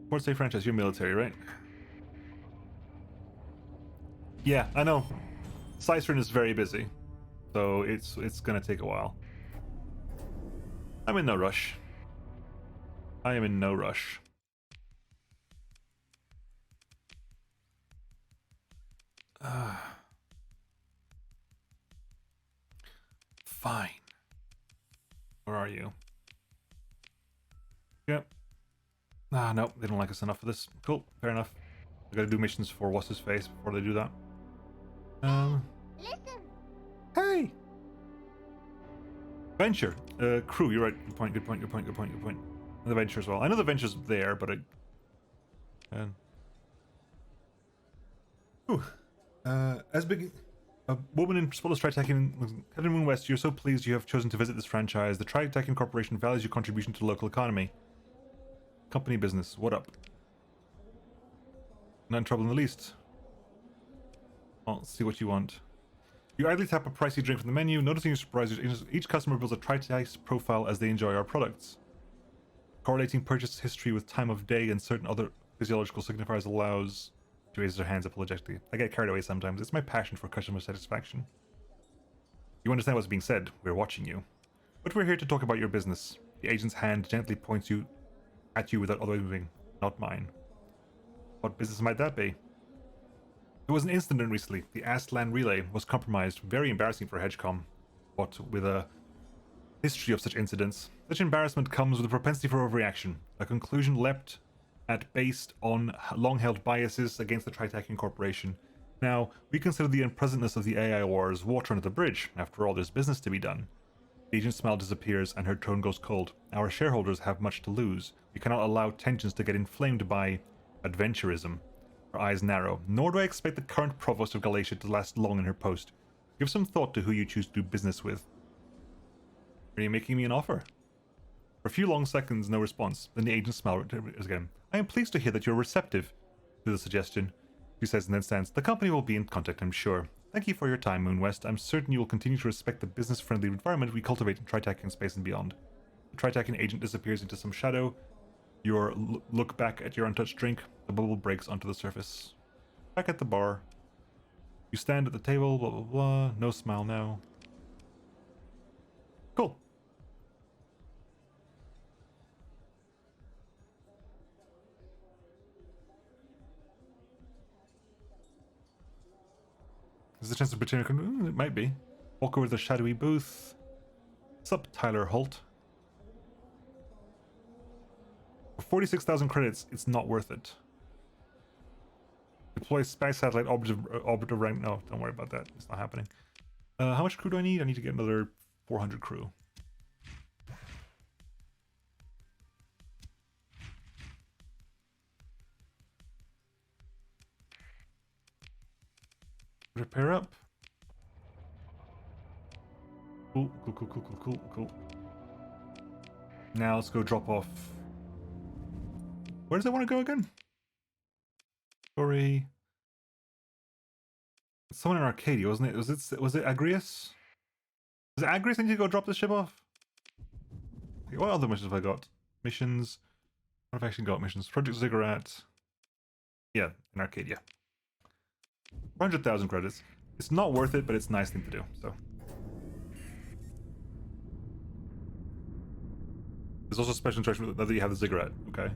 A: Port State franchise, you're military, right? Yeah, I know. Cycern is very busy, so it's gonna take a while. I'm in no rush. I am in no rush. Fine. Where are you? Yep. Ah, no, they don't like us enough for this. Cool, fair enough. I gotta do missions for what's his face before they do that.
G: Listen.
A: Hey! Venture. Crew, you're right. Good point, good point, good point, good point, good point. And the Venture as well. I know the Venture's there, but I... as big... A woman in Spoilers Tritechnium... Captain Moon West, you're so pleased you have chosen to visit this franchise. The Tritechnium Corporation values your contribution to the local economy. Company business, what up? Not in trouble in the least. I'll see what you want. You idly tap a pricey drink from the menu, noticing your surprise, each customer builds a Tritech profile as they enjoy our products. Correlating purchase history with time of day and certain other physiological signifiers allows... She raises her hands apologetically. I get carried away sometimes. It's my passion for customer satisfaction. You understand what's being said. We're watching you. But we're here to talk about your business. The agent's hand gently points at you without otherwise moving. Not mine. What business might that be? There was an incident recently. The Astlan relay was compromised. Very embarrassing for Hedgecom. What with a history of such incidents. Such embarrassment comes with a propensity for overreaction. A conclusion leapt at based on long-held biases against the Tritechnium Corporation. Now, we consider the unpleasantness of the AI wars water under the bridge. After all, there's business to be done. The agent's smile disappears and her tone goes cold. Our shareholders have much to lose. We cannot allow tensions to get inflamed by adventurism. Her eyes narrow. Nor do I expect the current provost of Galatia to last long in her post. Give some thought to who you choose to do business with. Are you making me an offer? For a few long seconds, no response. Then the agent's smile returns again. I am pleased to hear that you're receptive to the suggestion, she says, and then stands. The company will be in contact, I'm sure. Thank you for your time, Moon West. I'm certain you will continue to respect the business-friendly environment we cultivate in Tritechnium space and beyond. The Tritechnium agent disappears into some shadow. You look back at your untouched drink. The bubble breaks onto the surface. Back at the bar. You stand at the table, blah, blah, blah. No smile now. Cool. There's a chance of between. It might be. Walk over to the shadowy booth. What's up, Tyler Holt? For 46,000 credits, it's not worth it. Deploy space satellite orbiter rank. No, don't worry about that. It's not happening. How much crew do I need? I need to get another 400 crew. Repair up. Cool, cool, cool, cool, cool, cool, cool. Now let's go drop off. Where does it want to go again? Story. It's someone in Arcadia, wasn't it? Was it Agrius? Was it Agrius I need to go drop the ship off? Okay, what other missions have I got? Missions. What have I actually got? Missions. Project Ziggurat. Yeah, in Arcadia. 100,000 credits. It's not worth it, but it's a nice thing to do, so. There's also special interaction that you have the Ziggurat, okay?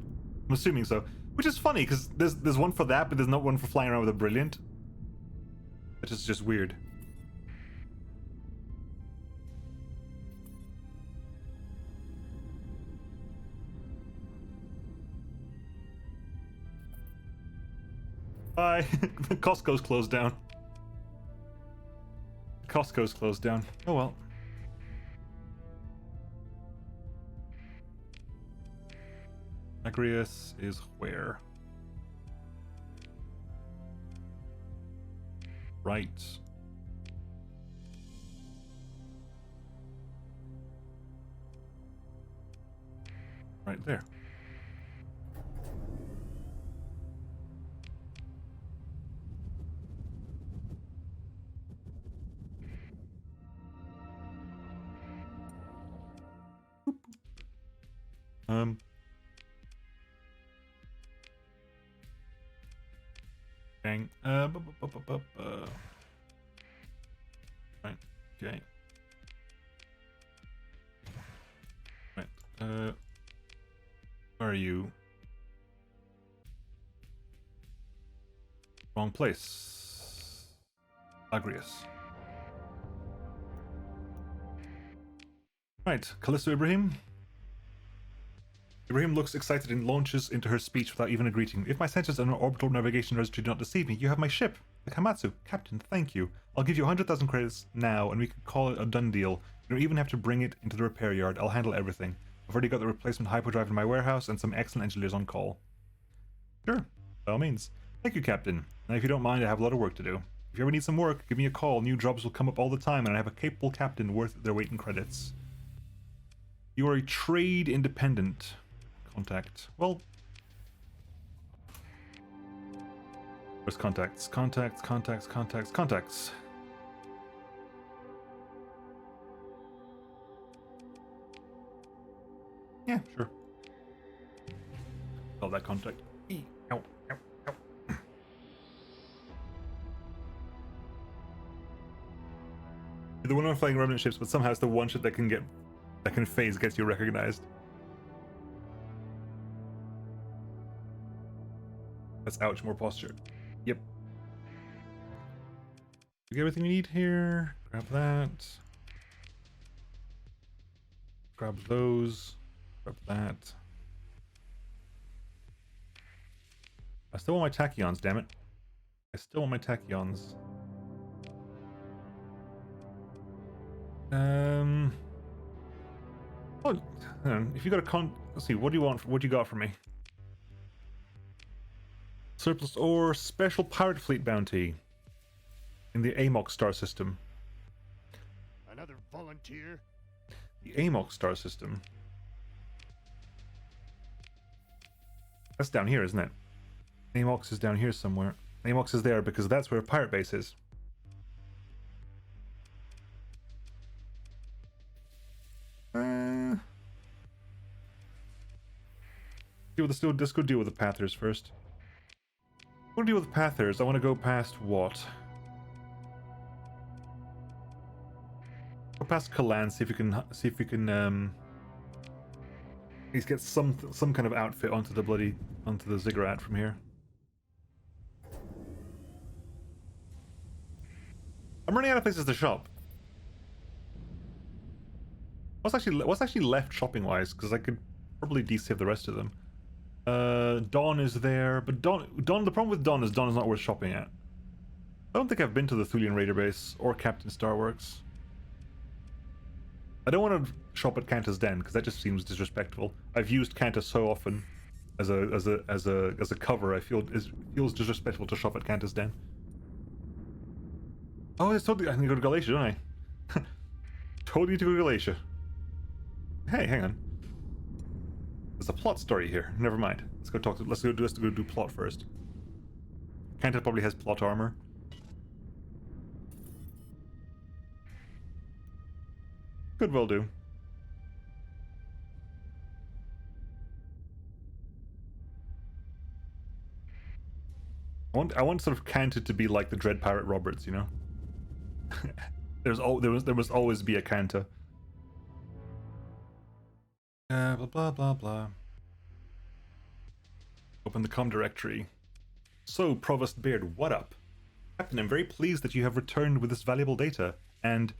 A: I'm assuming so. Which is funny, because there's one for that, but there's not one for flying around with a Brilliant. Which is just weird. Bye. Costco's closed down. Costco's closed down. Oh well. Agrius is where? Right. Right there. Bang. Right. Okay. Right. Where are you? Wrong place. Agrius. Right. Callisto Ibrahim. Ibrahim looks excited and launches into her speech without even a greeting. If my sensors and orbital navigation registry do not deceive me, you have my ship, the Kamatsu. Captain, thank you. I'll give you 100,000 credits now, and we can call it a done deal. You don't even have to bring it into the repair yard. I'll handle everything. I've already got the replacement hyperdrive in my warehouse and some excellent engineers on call. Sure, by all means. Thank you, Captain. And if you don't mind, I have a lot of work to do. If you ever need some work, give me a call. New jobs will come up all the time, and I have a capable captain worth their weight in credits. You are a trade independent. Contact. Well, where's contacts? Contacts. Yeah, sure. Call that contact. Ow. The one flying remnant ships, but somehow it's the one ship that can phase gets you recognized. That's ouch, more posture. Yep. We get everything we need here. Grab that. Grab those. Grab that. I still want my tachyons, damn it. I still want my tachyons. Oh, hang on. If you got a let's see, what do you want? What do you got for me? Surplus ore, special pirate fleet bounty in the Amok star system.
D: Another volunteer?
A: The Amok star system. That's down here, isn't it? Amox is down here somewhere. Amox is there because that's where a pirate base is. Let's go deal with the Pathers first. I want to deal with the Pathers. I want to go past what? Go past Kalan, see if we can at least get some kind of outfit onto the ziggurat from here. I'm running out of places to shop. What's actually left shopping wise? Because I could probably de-save the rest of them. Dawn is there, but Dawn. The problem with Dawn is not worth shopping at. I don't think I've been to the Thulian Raider base or Captain Starworks. I don't want to shop at Kanta's Den because that just seems disrespectful. I've used Kanta so often as a cover. I feel it feels disrespectful to shop at Kanta's Den. Oh, it's totally. I can go to Galatia, don't I? Totally to go to Galatia. Hey, hang on. There's a plot story here. Never mind. Let's go do plot first. Kanta probably has plot armor. Could well do. I want sort of Kanta to be like the Dread Pirate Roberts, you know. there must always be a Kanta. Blah blah blah blah. Open the comm directory. So, Provost Beard, what up? Captain, I'm very pleased that you have returned with this valuable data. And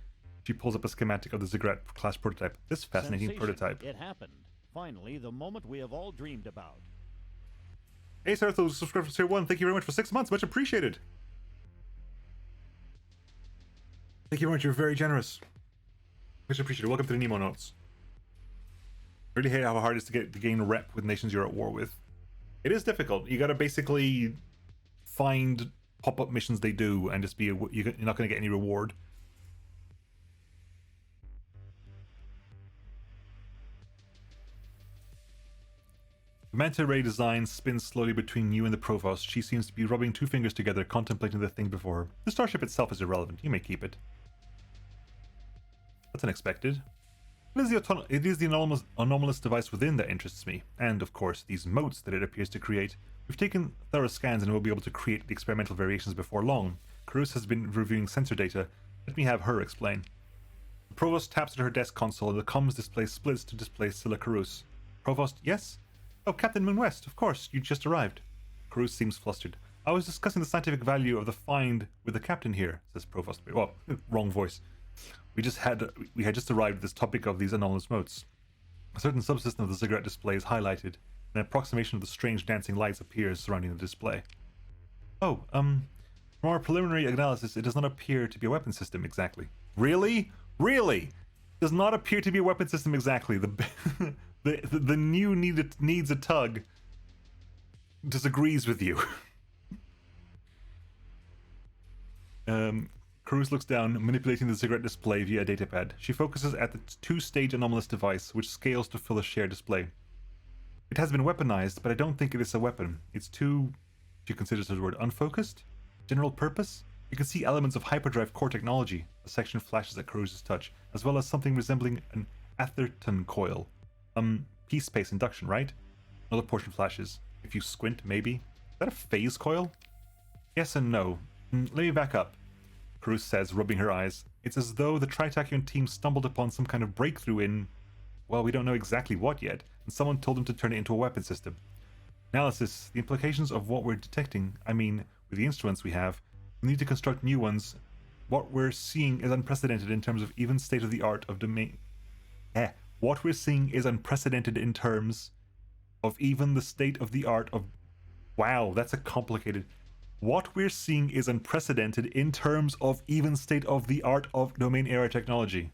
A: she pulls up a schematic of the Ziggurat class prototype. This fascinating
D: Sensation.
A: prototype.
D: It happened. Finally, the moment we have all dreamed about.
A: Hey, Sarthos, subscriber tier 1. Thank you very much for 6 months. Much appreciated. Thank you very much. You're very generous. Much appreciated. Welcome to the Nemo notes. Really hate how hard it is to gain rep with nations you're at war with. It is difficult. You gotta basically find pop-up missions they do and just be you're not gonna get any reward. The Manta Ray design spins slowly between you and the Provost. She seems to be rubbing two fingers together, contemplating the thing before her. The starship itself is irrelevant. You may keep it. That's unexpected. It is the anomalous device within that interests me, and of course these motes that it appears to create. We've taken thorough scans and will be able to create the experimental variations before long. Carus has been reviewing sensor data. Let me have her explain. The Provost taps at her desk console and the comms display splits to display Scylla Carus. Provost, yes? Oh, Captain Moonwest, of course, you just arrived. Carus seems flustered. I was discussing the scientific value of the find with the captain here, says Provost. Well, wrong voice. We had just arrived at this topic of these anomalous motes. A certain subsystem of the cigarette display is highlighted. An approximation of the strange dancing lights appears surrounding the display. Oh, from our preliminary analysis, it does not appear to be a weapon system exactly. Really? Really? Does not appear to be a weapon system exactly. The new needs a tug disagrees with you. Carus looks down, manipulating the cigarette display via a datapad. She focuses at the two-stage anomalous device, which scales to fill a shared display. It has been weaponized, but I don't think it is a weapon. It's too, she considers the word, unfocused? General purpose? You can see elements of hyperdrive core technology. A section flashes at Carus's touch, as well as something resembling an Atherton coil. Peace space induction, right? Another portion flashes. If you squint, maybe. Is that a phase coil? Yes and no. Let me back up. Carus says, rubbing her eyes. It's as though the Tritachyon team stumbled upon some kind of breakthrough in... well, we don't know exactly what yet, and someone told them to turn it into a weapon system. Analysis. The implications of what we're detecting, I mean, with the instruments we have, we need to construct new ones. What we're seeing is unprecedented in terms of even state-of-the-art of domain... What we're seeing is unprecedented in terms of even the state-of-the-art of... Wow, that's a complicated... What we're seeing is unprecedented in terms of even state-of-the-art of domain era technology.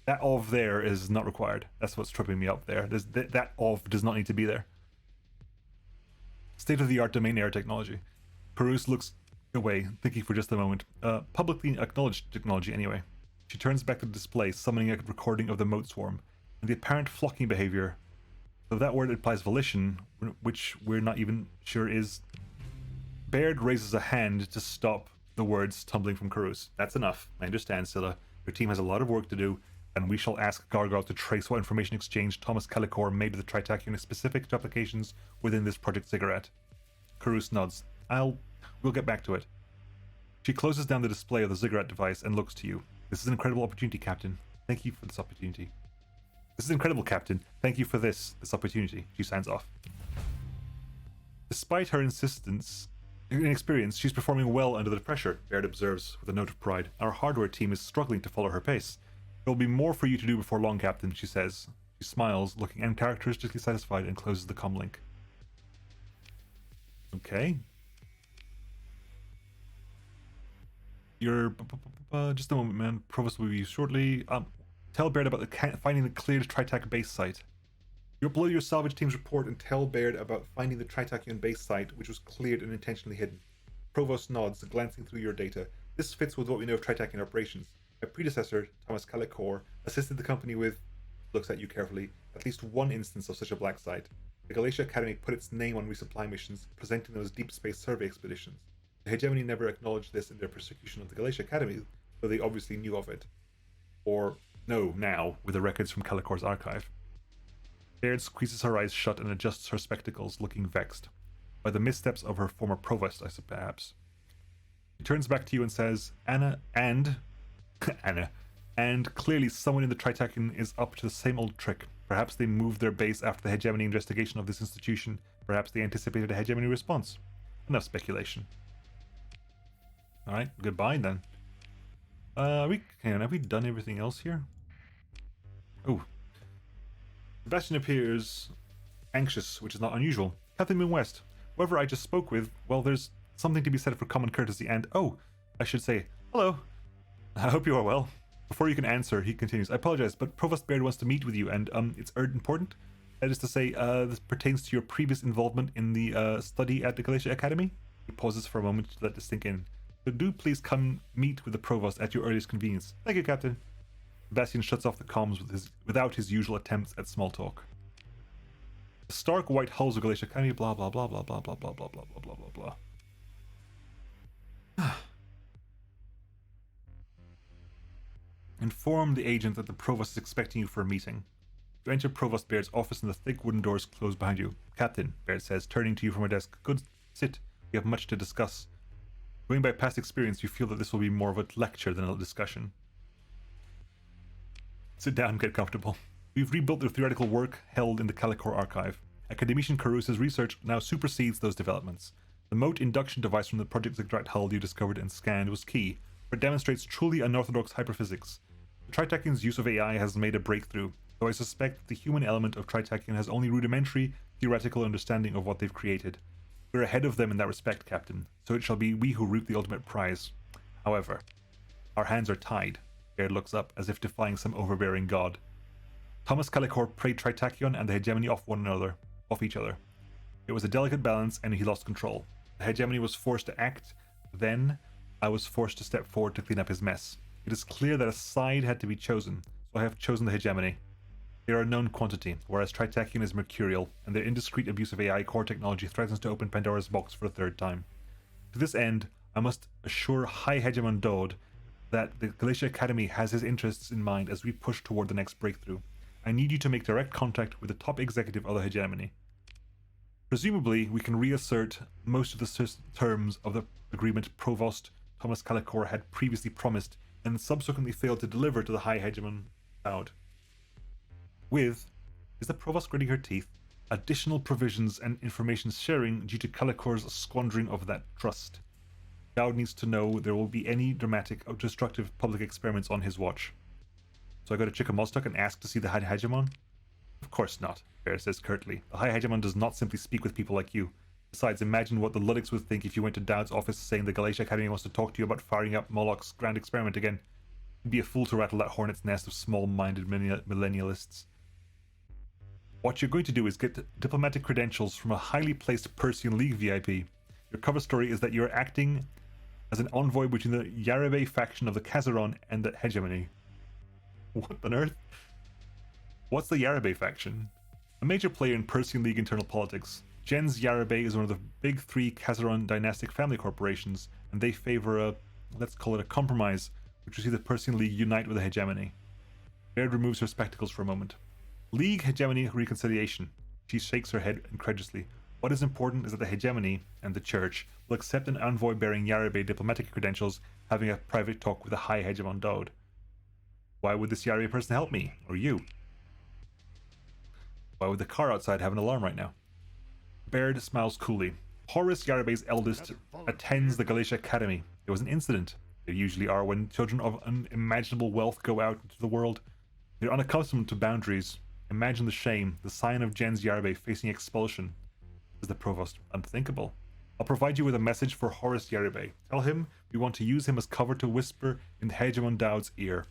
A: That of there is not required. That's what's tripping me up there. That of does not need to be there. State-of-the-art domain era technology. Carus looks away, thinking for just a moment. Publicly acknowledged technology anyway. She turns back to the display, summoning a recording of the mote swarm. And the apparent flocking behavior. So that word implies volition, which we're not even sure is... Baird raises a hand to stop the words tumbling from Carus. That's enough. I understand, Scylla. Your team has a lot of work to do, and we shall ask Gargoyle to trace what information exchange Thomas Calicor made with the Tritachyon specific to applications within this Project Cigarette. Carus nods. We'll get back to it. She closes down the display of the cigarette device and looks to you. This is an incredible opportunity, Captain. Thank you for this opportunity. This is incredible, Captain. Thank you for this opportunity. She signs off. Despite her inexperience, she's performing well under the pressure, Baird observes with a note of pride. Our hardware team is struggling to follow her pace. There will be more for you to do before long, Captain, she says. She smiles, looking uncharacteristically satisfied, and closes the comlink. Okay. You're... just a moment, man. Provost will be used shortly. Tell Baird about finding the cleared Tritach base site. You upload your salvage team's report and tell Baird about finding the Tritachyon base site, which was cleared and intentionally hidden. Provost nods, glancing through your data. This fits with what we know of Tritachyon operations. My predecessor, Thomas Calicor, assisted the company with, looks at you carefully, at least one instance of such a black site. The Galatia Academy put its name on resupply missions, presenting them as deep space survey expeditions. The Hegemony never acknowledged this in their persecution of the Galatia Academy, though they obviously knew of it. Or, no, now, with the records from Calicor's archive. Baird squeezes her eyes shut and adjusts her spectacles, looking vexed. By the missteps of her former provost, I suppose, perhaps. She turns back to you and says, Anna, and clearly someone in the Tritachyon is up to the same old trick. Perhaps they moved their base after the Hegemony investigation of this institution. Perhaps they anticipated a Hegemony response. Enough speculation. Alright, goodbye then. Have we done everything else here? Oh. Sebastian appears anxious, which is not unusual. Captain Moonwest, Whoever I just spoke with, well, there's something to be said for common courtesy and, oh, I should say, hello. I hope you are well. Before you can answer, he continues, I apologize, but Provost Baird wants to meet with you, and it's important. That is to say, this pertains to your previous involvement in the study at the Galatia Academy. He pauses for a moment to let this sink in. So do please come meet with the Provost at your earliest convenience. Thank you, Captain. Sebastian shuts off the comms without his usual attempts at small talk. The stark white hulls of Galatia Academy, blah blah blah blah blah blah blah blah blah blah blah blah blah. Inform the agent that the Provost is expecting you for a meeting. You enter Provost Baird's office and the thick wooden doors close behind you. Captain, Baird says, turning to you from her desk. Good, sit. We have much to discuss. Going by past experience, you feel that this will be more of a lecture than a discussion. Sit down, get comfortable. We've rebuilt the theoretical work held in the Calicor archive. Academician Carusa's research now supersedes those developments. The moat induction device from the Project Ziggurat hull you discovered and scanned was key, for it demonstrates truly unorthodox hyperphysics. The Tritachian's use of AI has made a breakthrough, though I suspect that the human element of Tritachian has only rudimentary, theoretical understanding of what they've created. We're ahead of them in that respect, Captain, so it shall be we who reap the ultimate prize. However, our hands are tied. Baird looks up, as if defying some overbearing god. Thomas Calicor preyed Tritachion and the hegemony off each other. It was a delicate balance, and he lost control. The hegemony was forced to act, then I was forced to step forward to clean up his mess. It is clear that a side had to be chosen, so I have chosen the hegemony. They are a known quantity, whereas Tritachian is mercurial, and their indiscreet abuse of AI core technology threatens to open Pandora's box for a third time. To this end, I must assure High Hegemon Dode that the Galatia Academy has his interests in mind as we push toward the next breakthrough. I need you to make direct contact with the top executive of the hegemony. Presumably, we can reassert most of the terms of the agreement Provost Thomas Calicor had previously promised and subsequently failed to deliver to the High Hegemon Dode. With, is the Provost gritting her teeth, additional provisions and information sharing due to Calicor's squandering of that trust. Dowd needs to know there will be any dramatic or destructive public experiments on his watch. So I go to Chickamaustock and ask to see the High Hegemon? Of course not, Baird says curtly. The High Hegemon does not simply speak with people like you. Besides, imagine what the Luddites would think if you went to Dowd's office saying the Galatia Academy wants to talk to you about firing up Moloch's grand experiment again. You'd be a fool to rattle that hornet's nest of small-minded millennialists. What you're going to do is get diplomatic credentials from a highly placed Persian League VIP. Your cover story is that you're acting as an envoy between the Yarebe faction of the Kazaron and the hegemony. What on earth? What's the Yarebe faction? A major player in Persian League internal politics. Gens Yarebe is one of the big three Kazaron dynastic family corporations, and they favor a, let's call it a compromise, which will see the Persian League unite with the hegemony. Baird removes her spectacles for a moment. League hegemony reconciliation. She shakes her head incredulously. What is important is that the hegemony and the church will accept an envoy bearing Yarebe diplomatic credentials having a private talk with the High Hegemon Dode. Why would this Yarebe person help me? Or you? Why would the car outside have an alarm right now? Baird smiles coolly. Horus Yarebe's eldest attends the Galatia Academy. There was an incident. There usually are when children of unimaginable wealth go out into the world. They're unaccustomed to boundaries. Imagine the shame, the sign of Gens Yarebe facing expulsion. Says the Provost. Unthinkable. I'll provide you with a message for Horus Yarebe. Tell him we want to use him as cover to whisper in the Hegemon Dowd's ear.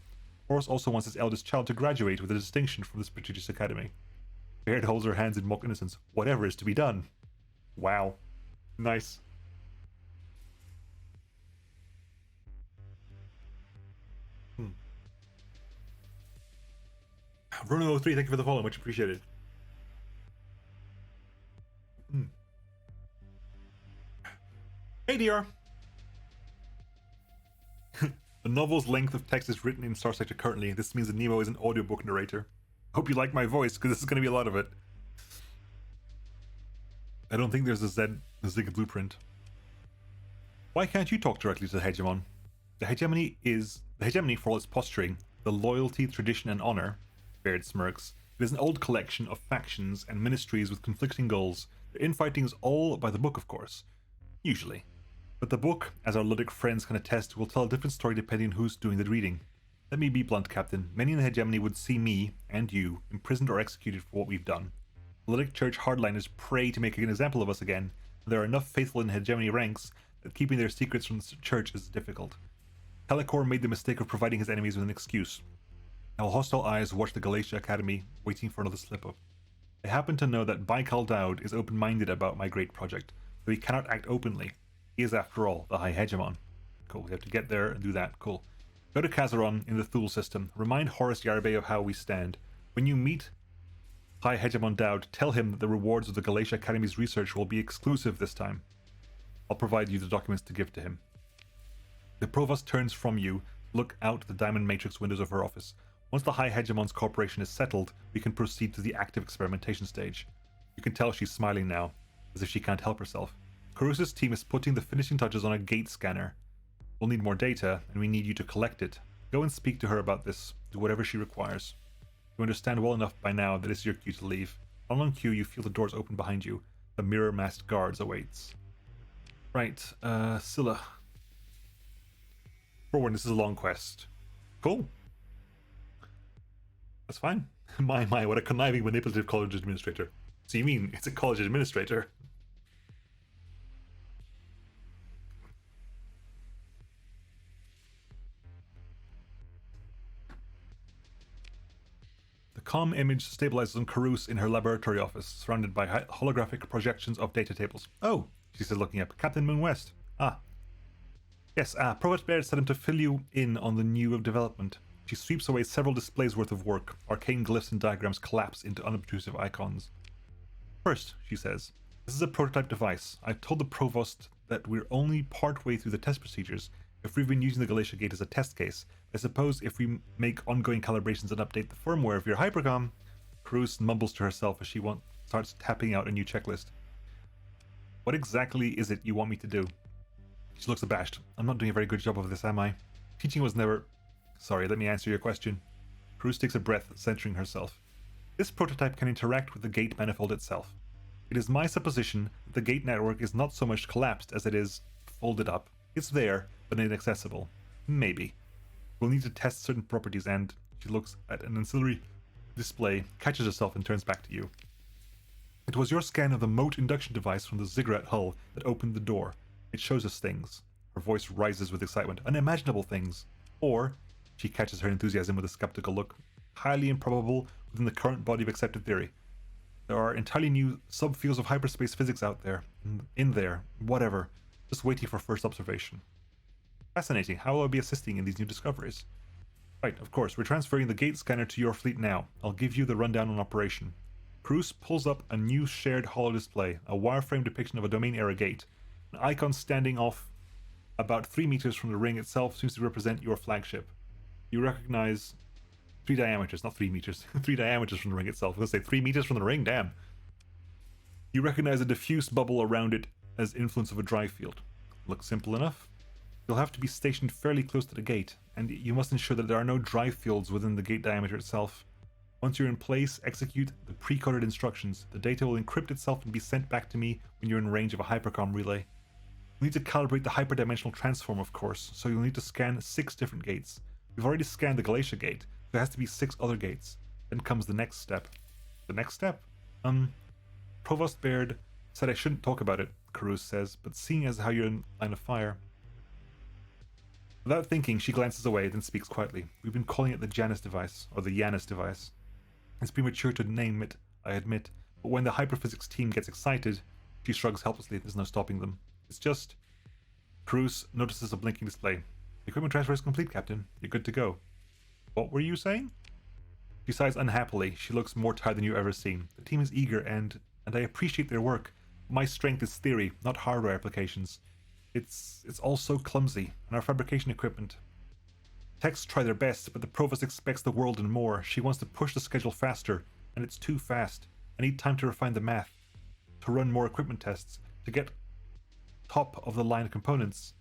A: Horus also wants his eldest child to graduate with a distinction from this prestigious academy. Baird holds her hands in mock innocence. Whatever is to be done. Wow. Nice. Bruno03, thank you for the follow, much appreciated. Hey DR! The novel's length of text is written in Starsector currently. This means that Nemo is an audiobook narrator. Hope you like my voice, because this is going to be a lot of it. I don't think there's a Zig blueprint. Why can't you talk directly to the Hegemon? The hegemony, for all its posturing, the loyalty, tradition, and honor, Baird smirks. It is an old collection of factions and ministries with conflicting goals. Their infighting is all by the book, of course. Usually. But the book, as our Luddic friends can attest, will tell a different story depending on who's doing the reading. Let me be blunt, Captain. Many in the hegemony would see me, and you, imprisoned or executed for what we've done. The Luddic Church hardliners pray to make an example of us again, There are enough faithful in hegemony ranks that keeping their secrets from the church is difficult. Telecor made the mistake of providing his enemies with an excuse. Now hostile eyes watch the Galatia Academy, waiting for another slip-up. They happen to know that Baikal Daud is open-minded about my great project, though he cannot act openly. He is, after all, the High Hegemon. Cool, we have to get there and do that. Cool. Go to Kazaron in the Thule system. Remind Horace Yarbe of how we stand. When you meet High Hegemon Daud, tell him that the rewards of the Galatia Academy's research will be exclusive this time. I'll provide you the documents to give to him. The Provost turns from you, look out the diamond matrix windows of her office. Once the High Hegemon's corporation is settled, we can proceed to the active experimentation stage. You can tell she's smiling now, as if she can't help herself. Carusa's team is putting the finishing touches on a gate scanner. We'll need more data, and we need you to collect it. Go and speak to her about this. Do whatever she requires. You understand well enough by now that it's your cue to leave. On cue, you feel the doors open behind you. The mirror-masked guards awaits. Right, Scylla. Forward, this is a long quest. Cool. That's fine. My, what a conniving, manipulative college administrator. So you mean it's a college administrator? The comm image stabilizes on Carus in her laboratory office, surrounded by holographic projections of data tables. Oh, she says, looking up. Captain Moon West. Ah. Yes, Provost Baird said him to fill you in on the new development. She sweeps away several displays worth of work. Arcane glyphs and diagrams collapse into unobtrusive icons. First, she says, this is a prototype device. I've told the Provost that we're only partway through the test procedures. If we've been using the Galatia Gate as a test case, I suppose if we make ongoing calibrations and update the firmware of your hypercom... Cruz mumbles to herself as she starts tapping out a new checklist. What exactly is it you want me to do? She looks abashed. I'm not doing a very good job of this, am I? Teaching was never... Sorry, let me answer your question. Cruz takes a breath, centering herself. This prototype can interact with the gate manifold itself. It is my supposition that the gate network is not so much collapsed as it is folded up. It's there, but inaccessible. Maybe. We'll need to test certain properties and... She looks at an ancillary display, catches herself and turns back to you. It was your scan of the moat induction device from the ziggurat hull that opened the door. It shows us things. Her voice rises with excitement. Unimaginable things. Or, she catches her enthusiasm with a skeptical look, highly improbable within the current body of accepted theory. There are entirely new subfields of hyperspace physics out there. In there. Whatever. Just waiting for first observation. Fascinating. How will I be assisting in these new discoveries? Right, of course. We're transferring the gate scanner to your fleet now. I'll give you the rundown on operation. Cruz pulls up a new shared holo display, a wireframe depiction of a domain-era gate. An icon standing off about 3 meters from the ring itself seems to represent your flagship. You recognize 3 diameters, not 3 meters. 3 diameters from the ring itself. I was going to say 3 meters from the ring, damn. You recognize a diffuse bubble around it as influence of a drive field. Looks simple enough. You'll have to be stationed fairly close to the gate, and you must ensure that there are no drive fields within the gate diameter itself. Once you're in place, execute the pre-coded instructions. The data will encrypt itself and be sent back to me when you're in range of a hypercom relay. You'll need to calibrate the hyperdimensional transform, of course, so you'll need to scan 6 different gates. We've already scanned the Galatia Gate. There has to be 6 other gates. Then comes the next step. The next step? Provost Baird said I shouldn't talk about it, Carus says, but seeing as how you're in line of fire... Without thinking, she glances away, then speaks quietly. We've been calling it the Janus device, or the Janus device. It's premature to name it, I admit, but when the hyperphysics team gets excited, she shrugs helplessly. There's no stopping them. It's just... Cruz notices a blinking display. Equipment transfer is complete, Captain. You're good to go. What were you saying? She sighs unhappily. She looks more tired than you've ever seen. The team is eager and I appreciate their work. My strength is theory, not hardware applications. It's all so clumsy, and our fabrication equipment. Techs try their best, but the Provost expects the world and more. She wants to push the schedule faster, and it's too fast. I need time to refine the math, to run more equipment tests, to get top-of-the-line components.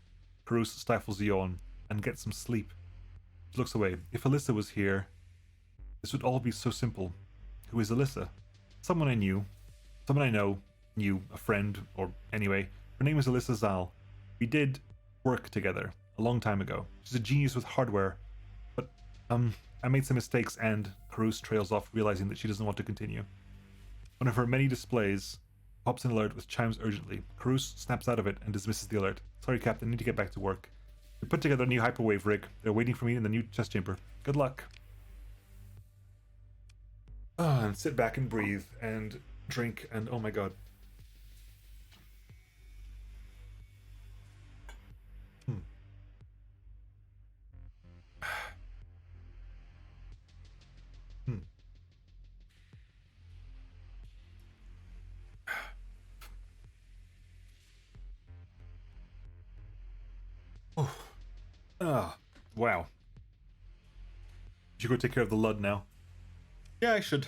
A: Carus stifles a yawn, and gets some sleep. She looks away. If Alyssa was here, this would all be so simple. Who is Alyssa? Someone I knew. Someone I know. Knew. A friend. Or anyway. Her name is Alyssa Zal. We did work together a long time ago. She's a genius with hardware. But, I made some mistakes and Carus trails off, realizing that she doesn't want to continue. One of her many displays Pops an alert with chimes urgently. Caruso snaps out of it and dismisses the alert. Sorry, Captain, need to get back to work. We put together a new hyperwave rig. They're waiting for me in the new chest chamber. Good luck. And sit back and breathe and drink and oh my god. Wow. You should go take care of the Lud now. Yeah, I should.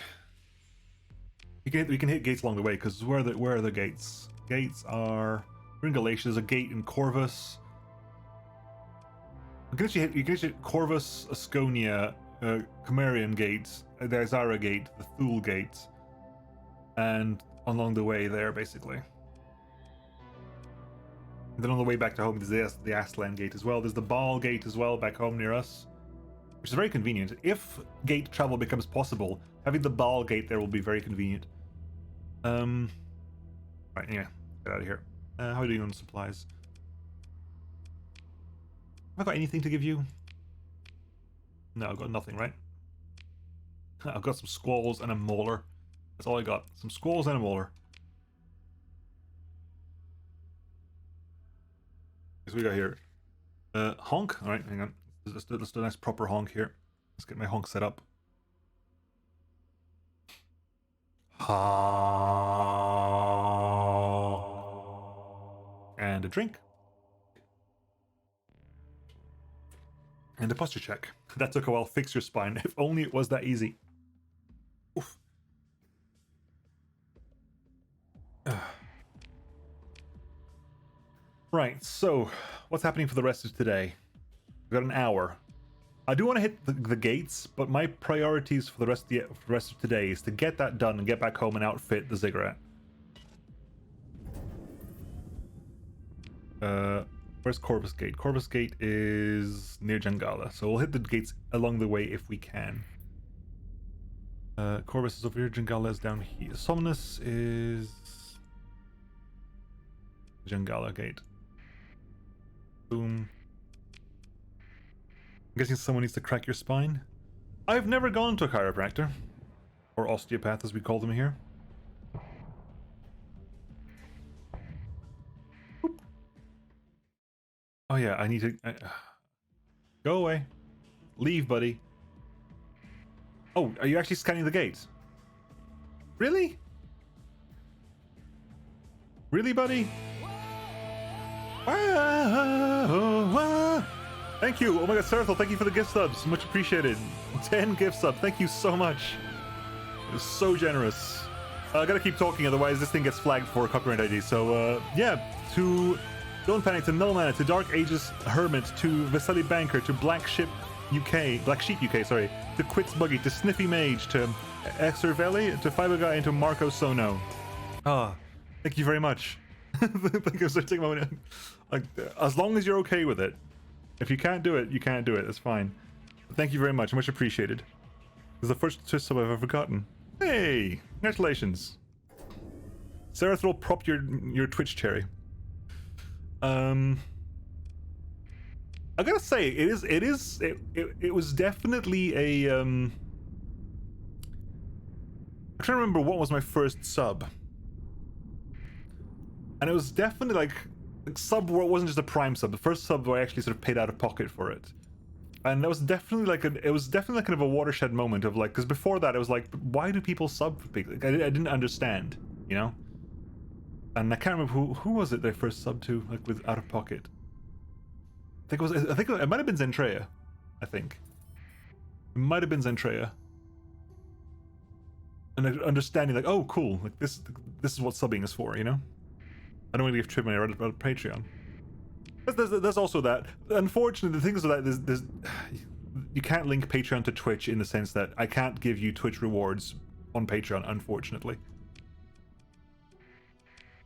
A: We can hit gates along the way because where are the gates? Gates are. We're in Galatia. There's a gate in Corvus. You can actually hit Corvus, Asconia, Camarian Gate, the Izara Gate, the Thule Gate, and along the way there basically. And then on the way back to home, there's the Aslan Gate as well. There's the Baal Gate as well back home near us, which is very convenient. If gate travel becomes possible, having the Baal Gate there will be very convenient. Right, yeah, get out of here. How are you doing on supplies? Have I got anything to give you? No, I've got nothing, right? I've got some squalls and a mauler. That's all I got. Some squalls and a mauler. What we got here? Honk. All right, hang on. Let's do a nice proper honk here. Let's get my honk set up. And a drink. And a posture check. That took a while. Fix your spine. If only it was that easy. Oof. Right, so what's happening for the rest of today? We've got an hour. I do want to hit the gates, but my priorities for the rest of today is to get that done and get back home and outfit the ziggurat. Where's Corvus Gate? Corvus Gate is near Jangala, so we'll hit the gates along the way if we can. Corvus is over here, Jangala is down here. Somnus is Jangala Gate. Boom. I'm guessing someone needs to crack your spine. I've never gone to a chiropractor. Or osteopath as we call them here. Boop. Oh yeah, I need to... Go away. Leave, buddy. Oh, are you actually scanning the gate? Really? Really, buddy? Thank you. Oh my god, Serthal, thank you for the gift subs. Much appreciated. 10 gift subs. Thank you so much. It was so generous. I gotta keep talking, otherwise this thing gets flagged for copyright ID. So, yeah, to Don't Panic, to Nullmana, to Dark Ages Hermit, to Vasily Banker, to Black Sheep UK, to Quits Buggy, to Sniffy Mage, to Exervelli, to Fiber Guy, and to Marco Sono. Thank you very much. Thank you for taking my money. Like, as long as you're okay with it. If you can't do it, you can't do it. It's fine. But thank you very much. Much appreciated. This is the first twist sub I've ever gotten. Hey! Congratulations. Serathil propped your Twitch cherry. I gotta say, it was definitely a I'm trying to remember what was my first sub. And it was definitely like sub where it wasn't just a prime sub. The first sub where I actually sort of paid out of pocket for it. And that was definitely like kind of a watershed moment of like, because before that it was like, why do people sub for people? Like, I didn't understand, you know? And I can't remember who was it they first subbed to, like with out of pocket. I think it might have been Zentreya. I think. It might have been Zentreya. And understanding like, oh cool, like this is what subbing is for, you know? I don't want to give tribute money on Patreon. There's also that. Unfortunately, the thing is that there's you can't link Patreon to Twitch in the sense that I can't give you Twitch rewards on Patreon, unfortunately.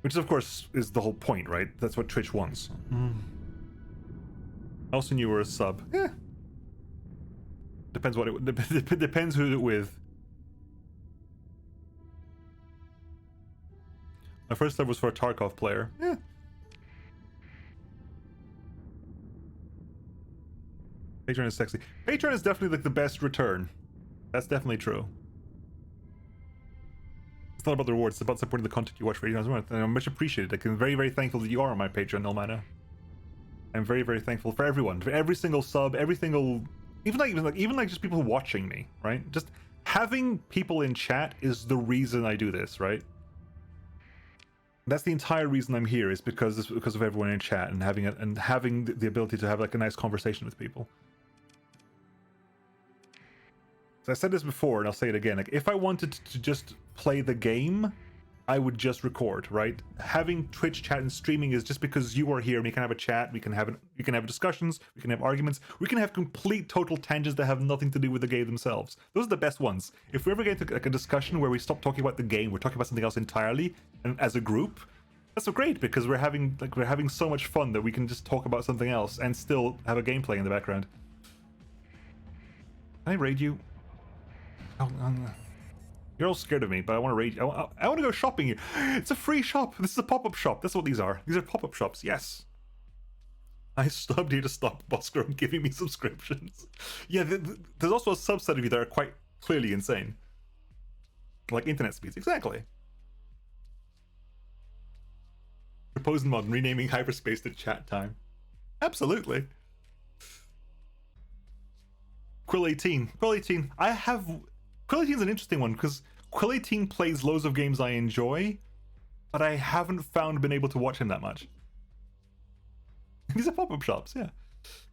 A: Which, of course, is the whole point, right? That's what Twitch wants. I also knew you were a sub. Yeah. Depends what it depends who's it with. My first sub was for a Tarkov player. Yeah. Patreon is sexy. Patreon is definitely like the best return. That's definitely true. It's not about the rewards, it's about supporting the content you watch for 8 hours a month. And I'm much appreciated. I'm very, very thankful that you are on my Patreon, Ilmana. I'm very, very thankful for everyone, for every single sub, every single, even like just people watching me, right? Just having people in chat is the reason I do this, right? That's the entire reason I'm here, is because of everyone in chat and having the ability to have like a nice conversation with people. So I said this before, and I'll say it again. Like, if I wanted to just play the game, I would just record, right? Having Twitch chat and streaming is just because you are here and we can have a chat, we can have discussions, we can have arguments, we can have complete total tangents that have nothing to do with the game themselves. Those are the best ones. If we ever get into like a discussion where we stop talking about the game, we're talking about something else entirely, and as a group, that's so great because we're having so much fun that we can just talk about something else and still have a gameplay in the background. Can I raid you? Oh, you're all scared of me, but I want to raid you. I want to go shopping here. It's a free shop. This is a pop-up shop. That's what these are. These are pop-up shops. Yes. I stopped here to stop Busker from giving me subscriptions. Yeah, there's also a subset of you that are quite clearly insane. Like internet speeds. Exactly. Proposed mod, renaming hyperspace to chat time. Absolutely. Quill 18. Quill 18. Quill 18 is an interesting one because Quill 18 plays loads of games I enjoy, but I haven't been able to watch him that much. These are pop-up shops, yeah.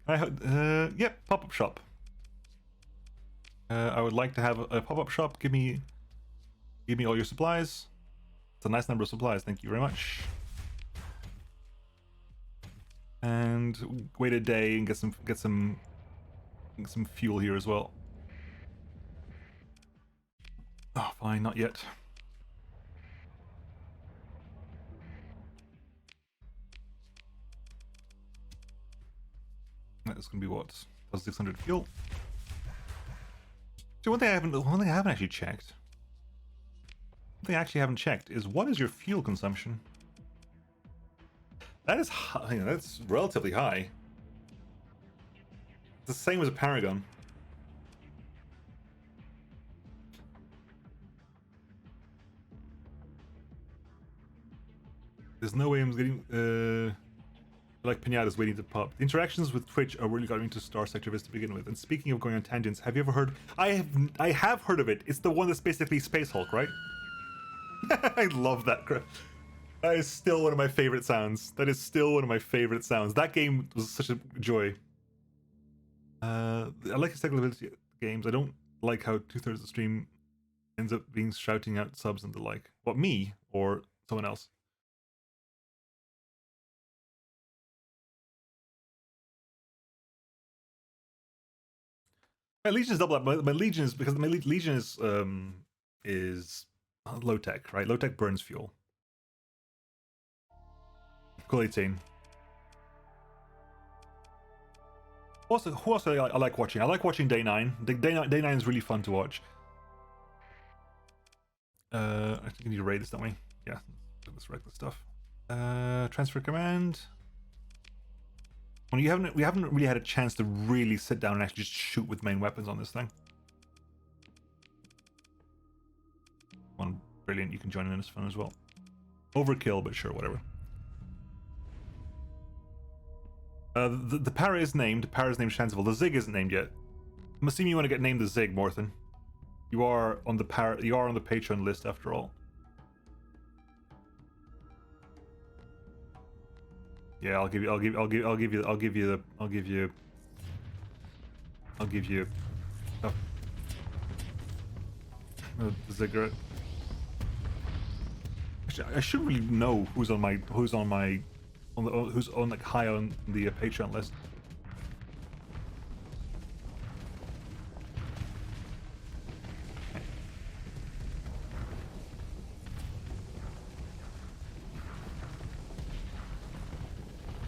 A: Yep, pop-up shop. I would like to have a pop-up shop. Give me all your supplies. It's a nice number of supplies. Thank you very much. And wait a day and get some fuel here as well. Oh, fine, not yet. That's gonna be what? Plus 600 fuel. So one thing I haven't actually checked. One thing I actually haven't checked is what is your fuel consumption? That is high. That's relatively high. It's the same as a Paragon. There's no way I'm getting, like Pinatas waiting to pop. The interactions with Twitch are really got me into Starsector to begin with. And speaking of going on tangents, have you ever heard? I have heard of it. It's the one that's basically Space Hulk, right? I love that crap. That is still one of my favorite sounds. That is still one of my favorite sounds. That game was such a joy. I like his technical ability games. I don't like how 2/3 of the stream ends up being shouting out subs and the like. What, me or someone else? My Legion is double up. My Legion is because my Legion is low tech, right? Low tech burns fuel. Cool 18. Who else I like watching? I like watching Day 9. Day 9 is really fun to watch. I think we need to raid this, don't we? Yeah, let's wreck this stuff. Transfer command. Well, we haven't really had a chance to really sit down and actually just shoot with main weapons on this thing. One brilliant. You can join in this fun as well. Overkill, but sure, whatever. The para is named. Para's named Shanziville. The Zig isn't named yet. I'm assuming you want to get named the Zig, Morthen. You are on the Patreon list after all. Yeah, I'll give you the Ziggurat. Actually, I should really know who's on like high on the Patreon list.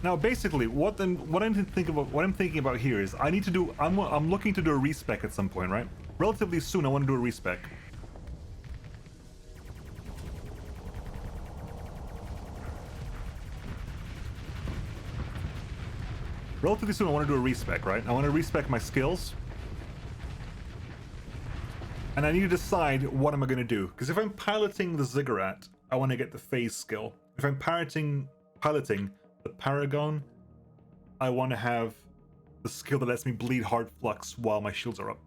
A: Now, basically, what I'm thinking about here is I need to do. I'm looking to do a respec at some point, right? Relatively soon, I want to do a respec. relatively soon I want to do a respec, right? I want to respec my skills. And I need to decide what am I going to do. Because if I'm piloting the Ziggurat, I want to get the phase skill. If I'm piloting the Paragon, I want to have the skill that lets me bleed hard flux while my shields are up.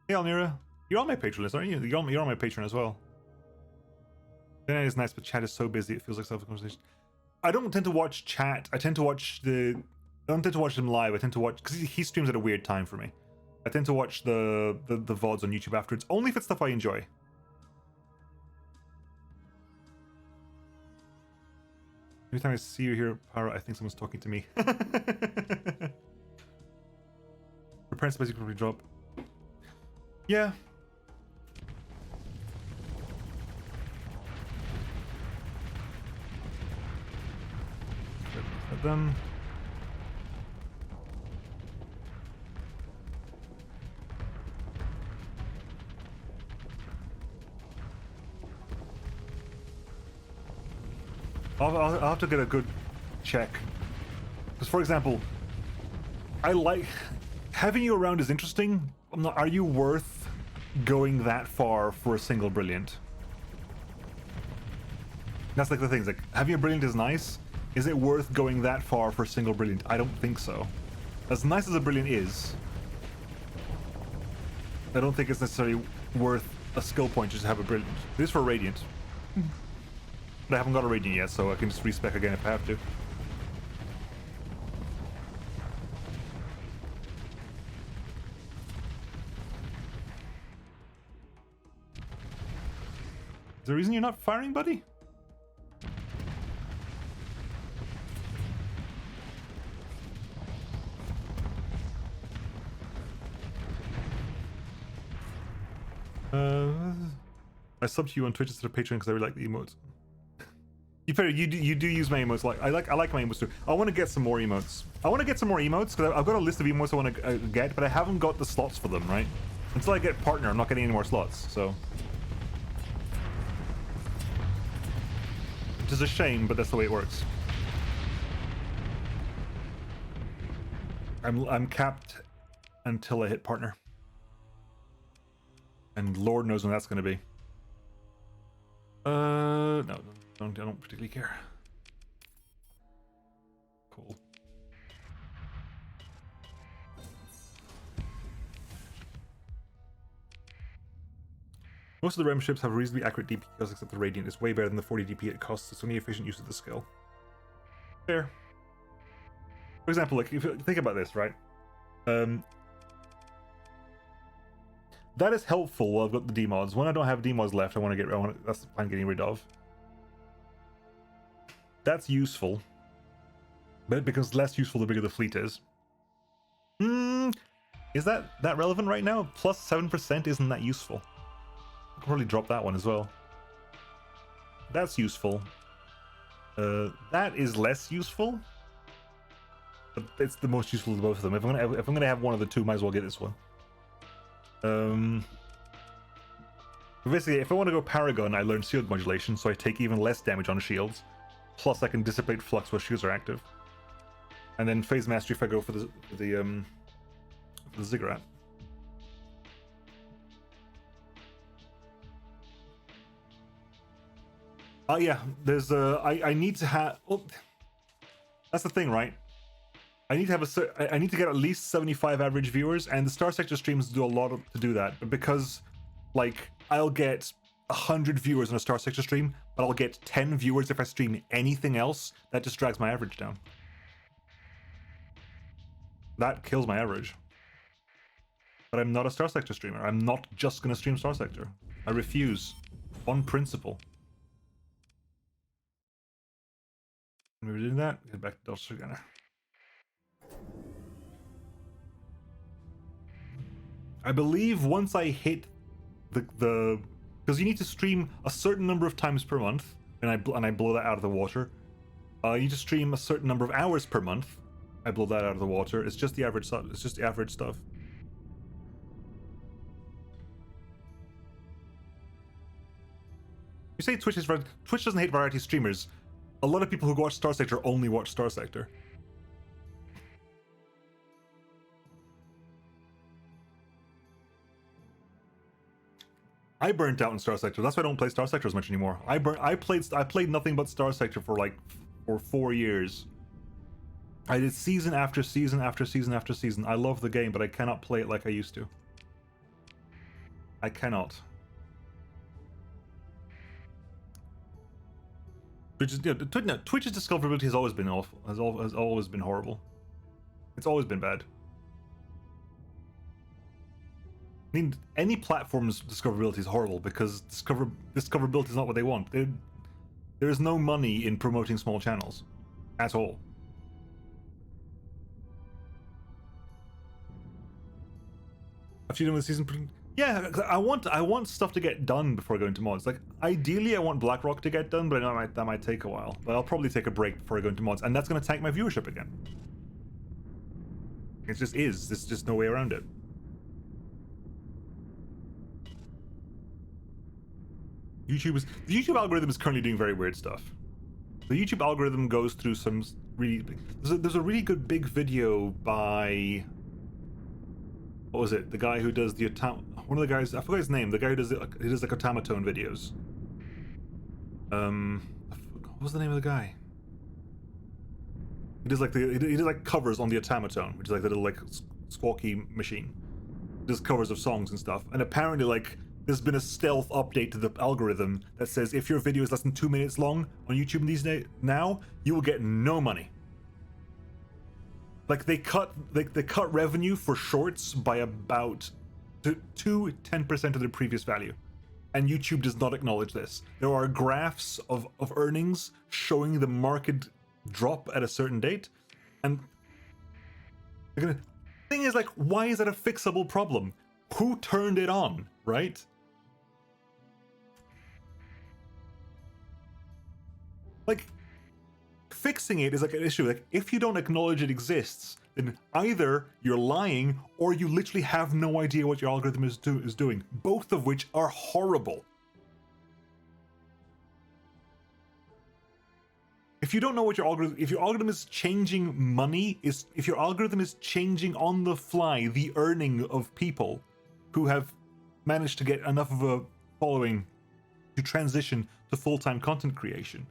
A: Hey Almira, you're on my Patreon list, aren't you? You're on my Patreon as well. Internet is nice, but chat is so busy it feels like self-conversation. I don't tend to watch chat. I don't tend to watch them live. I tend to watch because he streams at a weird time for me. I tend to watch the VODs on YouTube afterwards, only if it's stuff I enjoy. Every time I see you here, Para, I think someone's talking to me. Repair space you can probably drop. Yeah. Them. I'll have to get a good check. Because, for example, I like having you around is interesting. Are you worth going that far for a single brilliant? That's like the things. Like having a brilliant is nice. Is it worth going that far for a single brilliant? I don't think so. As nice as a brilliant is, I don't think it's necessarily worth a skill point just to have a brilliant. It is for a radiant. But I haven't got a radiant yet, so I can just respec again if I have to. Is there a reason you're not firing, buddy? I subbed to you on Twitch instead of Patreon because I really like the emotes. You do use my emotes. Like I like my emotes too. I want to get some more emotes. Because I've got a list of emotes I want to get, but I haven't got the slots for them. Right? Until I get partner, I'm not getting any more slots. So, which is a shame, but that's the way it works. I'm capped until I hit partner. And Lord knows when that's going to be. No, I don't particularly care. Cool. Most of the REM ships have reasonably accurate DP kills, except the Radiant is way better than the 40 DP it costs. It's only efficient use of the skill. Fair. For example, like if you think about this, right? That is helpful while I've got the demods. When I don't have demods left, that's the plan getting rid of. That's useful. But it becomes less useful the bigger the fleet is. Is that relevant right now? Plus 7% isn't that useful. I could probably drop that one as well. That's useful. That is less useful. But it's the most useful of both of them. If I'm gonna have one of the two, might as well get this one. Basically, if I want to go Paragon, I learn shield modulation, so I take even less damage on shields. Plus, I can dissipate flux while shields are active. And then phase mastery if I go for the Ziggurat. Yeah, there's I need to have. Well, that's the thing, right? I need to have I need to get at least 75 average viewers, and the Starsector streams do a lot to do that. But because, like, I'll get 100 viewers on a Starsector stream, but I'll get 10 viewers if I stream anything else, that just drags my average down. That kills my average. But I'm not a Starsector streamer. I'm not just gonna stream Starsector. I refuse, on principle. When we were doing that, get back to Starsector. I believe once I hit the because you need to stream a certain number of times per month, and I blow that out of the water. You need to stream a certain number of hours per month. I blow that out of the water. It's just the average stuff. It's just the average stuff. You say Twitch is Twitch doesn't hate variety streamers. A lot of people who watch Starsector only watch Starsector. I burnt out in Starsector. That's why I don't play Starsector as much anymore. I played nothing but Starsector for 4 years. I did season after season after season after season. I love the game, but I cannot play it like I used to. I cannot. Twitch's discoverability has always been awful. Has always been horrible. It's always been bad. I mean, any platform's discoverability is horrible because discoverability is not what they want. There is no money in promoting small channels at all. After you done with season, yeah, I want stuff to get done before I go into mods. Like ideally, I want BlackRock to get done, but I know that might take a while. But I'll probably take a break before I go into mods, and that's going to tank my viewership again. It just is. There's just no way around it. The YouTube algorithm is currently doing very weird stuff. The YouTube algorithm goes through some really big... There's a really good big video by... What was it? The guy who does the one of the guys, I forgot his name. The guy who does like automaton videos. What was the name of the guy? He does like covers on the automaton, which is like the little like squawky machine. He does covers of songs and stuff. And apparently like there's been a stealth update to the algorithm that says if your video is less than 2 minutes long on YouTube these days now, you will get no money. Like they cut revenue for shorts by about 10% of their previous value, and YouTube does not acknowledge this. There are graphs of earnings showing the market drop at a certain date, and the thing is like, why is that a fixable problem? Who turned it on, right? Like, fixing it is like an issue. Like, if you don't acknowledge it exists, then either you're lying or you literally have no idea what your algorithm is doing. Both of which are horrible. If you don't know what your algorithm, if your algorithm is changing money, if your algorithm is changing on the fly the earning of people who have managed to get enough of a following to transition to full-time content creation,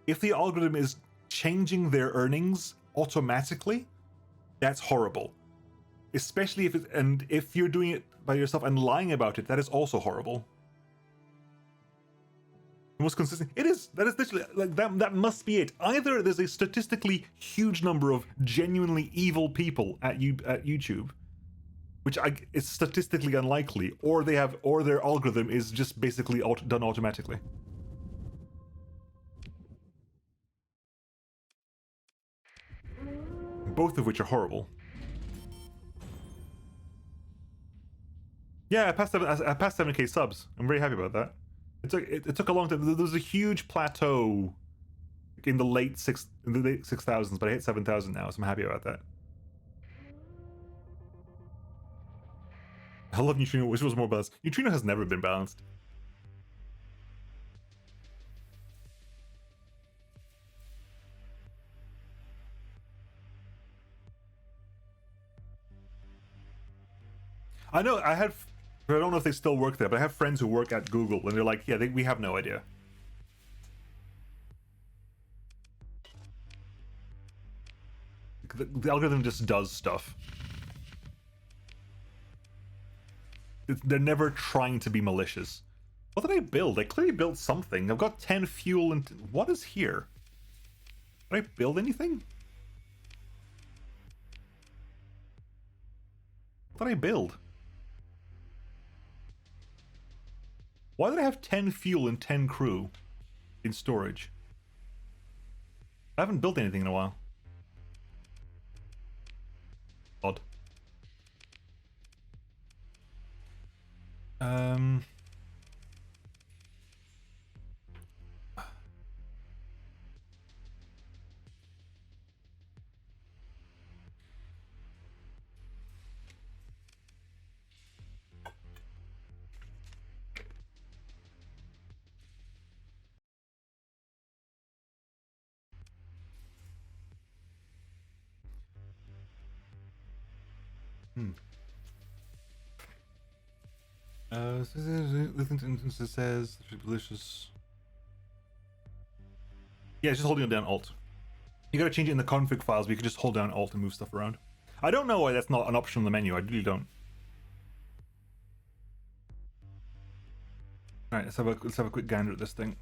A: if the algorithm is changing their earnings automatically, that's horrible. Especially if you're doing it by yourself and lying about it, that is also horrible. The most consistent, that is literally like that must be it. Either there's a statistically huge number of genuinely evil people at YouTube, which is statistically unlikely, or their algorithm is just basically done automatically. Both of which are horrible. Yeah, I passed 7K subs. I'm very happy about that. It took a long time. There was a huge plateau in the late 6,000s, but I hit 7,000 now, so I'm happy about that. I love Neutrino. Wish it was more balanced. Neutrino has never been balanced. I know, I don't know if they still work there, but I have friends who work at Google, and they're like, yeah, we have no idea. The algorithm just does stuff. They're never trying to be malicious. What did I build? I clearly built something. I've got 10 fuel and... What is here? Did I build anything? What did I build? Why did I have 10 fuel and 10 crew in storage? I haven't built anything in a while. Odd. It says delicious. Yeah, it's just holding down Alt. You gotta change it in the config files, but you can just hold down Alt and move stuff around. I don't know why that's not an option on the menu. I really don't. All right, let's have a quick gander at this thing.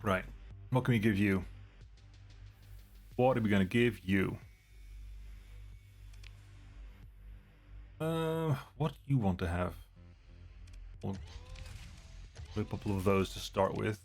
A: Right, what can we give you? What are we gonna give you? What do you want to have? We'll do a couple of those to start with.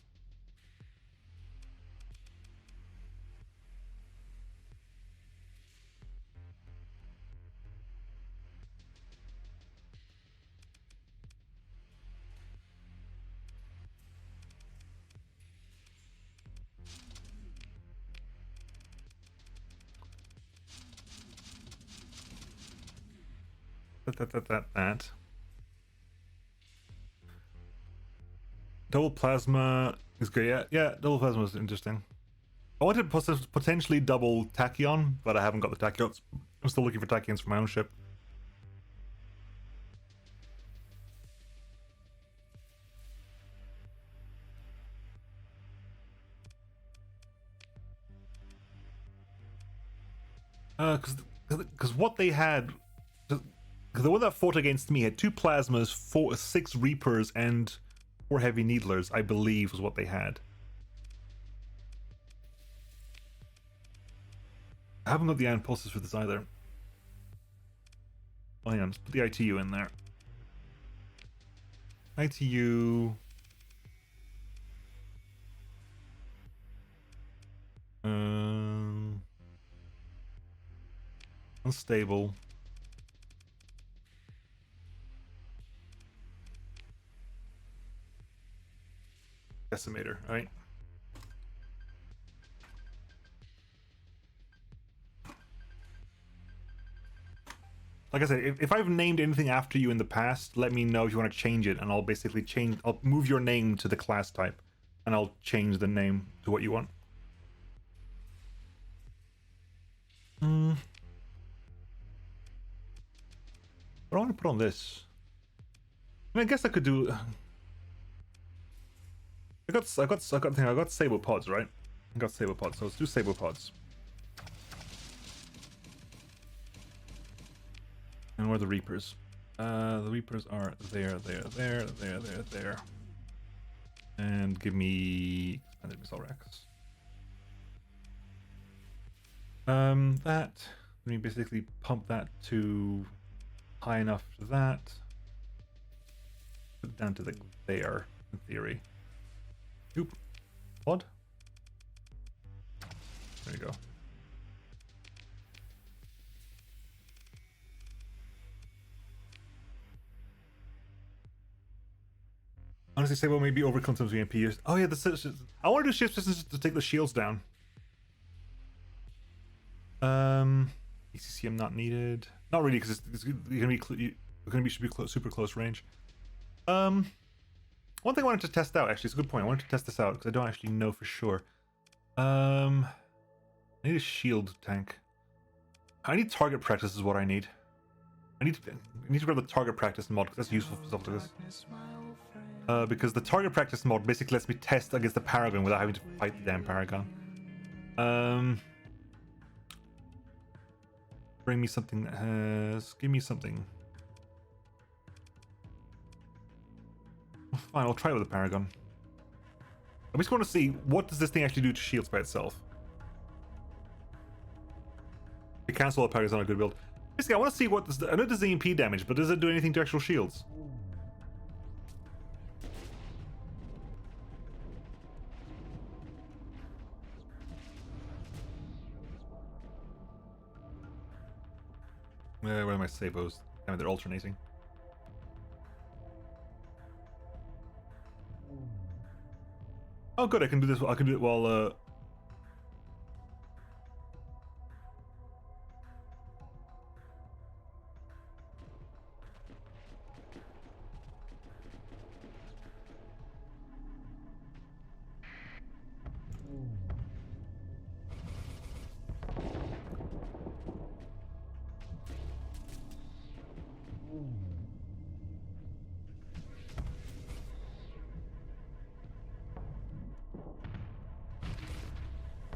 A: That. Double plasma is good. Yeah, double plasma is interesting. I wanted potentially double tachyon, but I haven't got the tachyons. I'm still looking for tachyons for my own ship. Because what they had, because the one that fought against me had 2 plasmas, 6 reapers, and 4 heavy needlers, I believe was what they had. I haven't got the ion pulses for this either. Oh, hang on, let's put the ITU in there. ITU. Unstable. Decimator, right? Like I said, if I've named anything after you in the past, let me know if you want to change it, and I'll basically I'll move your name to the class type, and I'll change the name to what you want. What do I want to put on this? I mean, I guess I could do. I got Sable Pods, right? I got Sable Pods, so let's do Sable Pods. And where are the Reapers? The Reapers are there. And give me expanded missile racks. Let me basically pump that to high enough for that. Put it down to there, in theory. Oop. What? There you go. Honestly, say well, maybe overcome some VMP. Oh yeah, I want to do shift systems to take the shields down. ECCM not needed. Not really, because it's gonna be super close range. One thing I wanted to test out, actually, it's a good point. I wanted to test this out because I don't actually know for sure. I need a shield tank. I need target practice is what I need. I need to grab the target practice mod because that's useful for stuff like this. Because the target practice mod basically lets me test against the Paragon without having to fight the damn Paragon. Bring me something that has... Give me something. Fine, I'll try it with the Paragon. I'm just going to see, what does this thing actually do to shields by itself? To cancel the Paragon is not a good build. Basically, I want to see what does... I know it does EMP damage, but does it do anything to actual shields? Where are my sabos? Damn it, they're alternating. Oh good, I can do this. I can do it while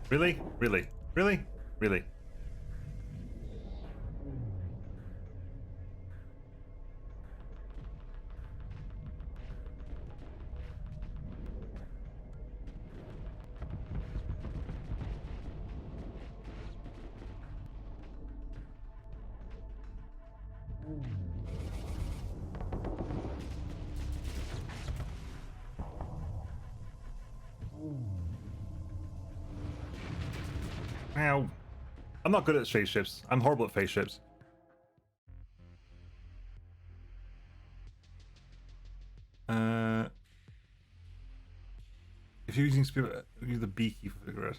A: Really? Really? Really? Really? Ow. I'm not good at spaceships. I'm horrible at spaceships. If you're using use the B key for figure out.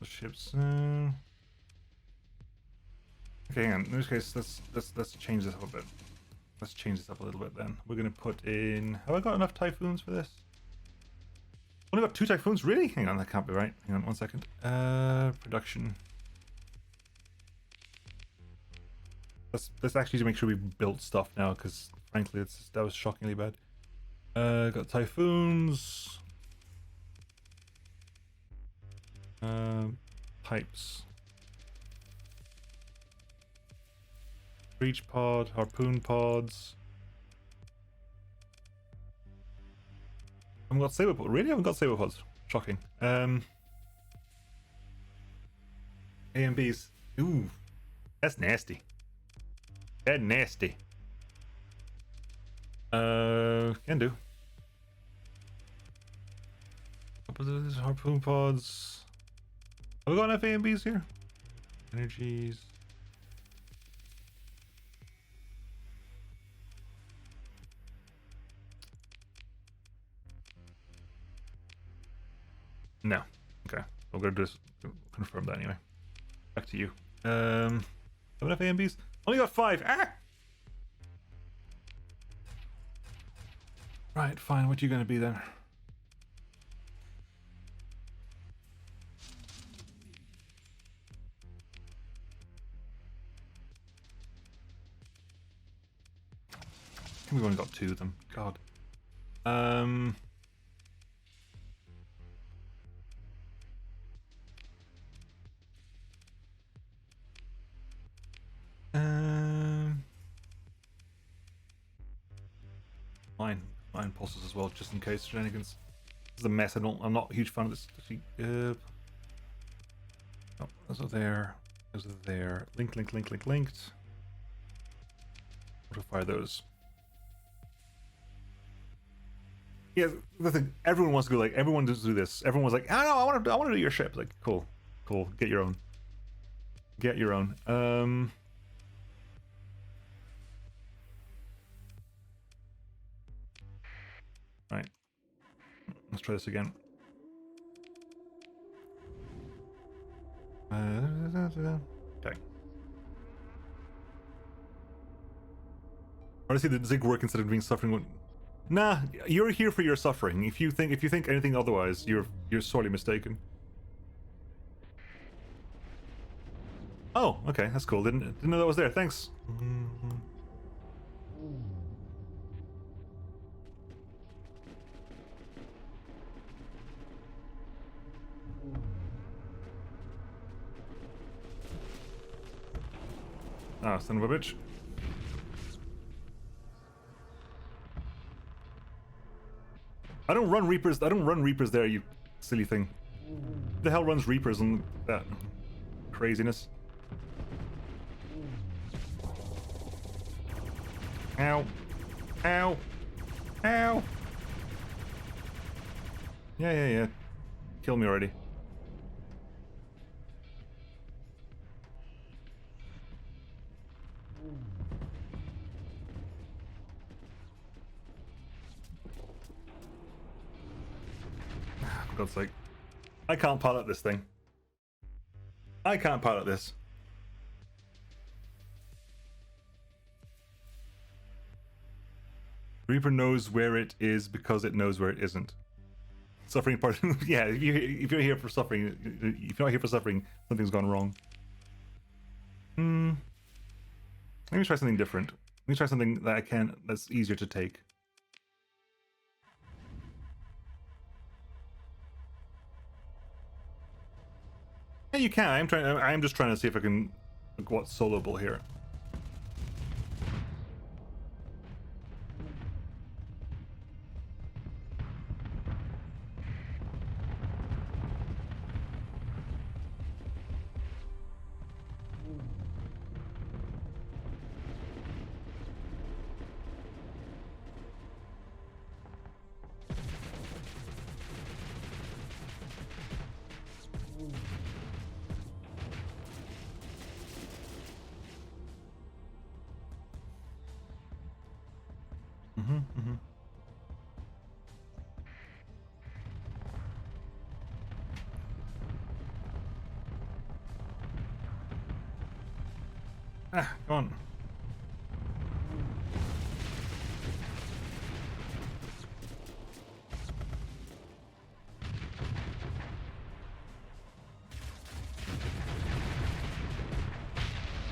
A: The ships. Okay, hang on. In this case, let's change this up a bit. Let's change this up a little bit then. We're gonna put in. Have I got enough typhoons for this? Only got 2 typhoons? Really? Hang on, that can't be right. Hang on 1 second. Production. Let's actually make sure we built stuff now, because frankly, that was shockingly bad. Got typhoons. Types. Breach pod, harpoon pods. I haven't got saber pods. Really? I haven't got saber pods. Shocking. A and Bs. Ooh. That's nasty. That's nasty. Can do. What was this? Harpoon pods. Have we got enough A and Bs here? Energies. No. Okay. We're gonna just confirm that anyway. Back to you. Have enough A and Bs? Only got 5. Ah! Right, fine. What are you gonna be then? We've only got 2 of them. God. Mine pulses as well, just in case shenanigans. This is a mess. I'm not a huge fan of this. Oh, those are there. Those are there. Linked. Auto fire those. Yeah, the thing. Everyone wants to go like. Everyone does do this. Everyone's like, I don't know. I want to do your ship. Like, cool. Get your own. Get your own. Right. Let's try this again. Okay. Honestly, the zig work instead of being suffering. Nah, you're here for your suffering. If you think anything otherwise, you're sorely mistaken. Oh, okay, that's cool. Didn't know that was there. Thanks. Ah, son of a bitch. I don't run Reapers there, you silly thing. Who the hell runs Reapers on that craziness? Ow. Ow. Ow. Yeah. Kill me already. For God's sake. I can't pilot this thing. I can't pilot this. Reaper knows where it is because it knows where it isn't. Suffering part. Yeah, if you're here for suffering, if you're not here for suffering, something's gone wrong. Let me try something different. Let me try something that's easier to take. Yeah, you can. I'm just trying to see if I can look what's soloable here. Ah, come on.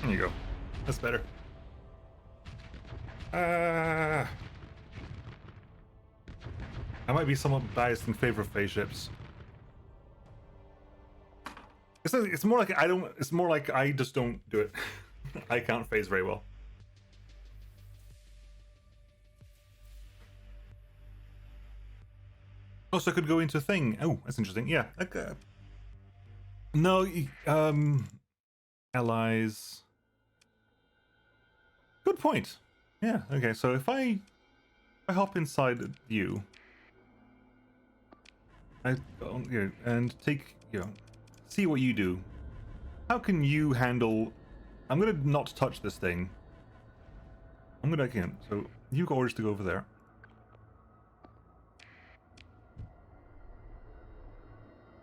A: There you go. That's better. I might be somewhat biased in favor of phase ships. It's more like I don't. It's more like I just don't do it. I can't phase very well. Oh, so I could go into a thing. Oh, that's interesting. Yeah. Like, no. Allies. Good point. Yeah. Okay. So if I hop inside you, I go here and take see what you do. How can you handle? I'm gonna not touch this thing. I'm gonna again. So you got orders to go over there.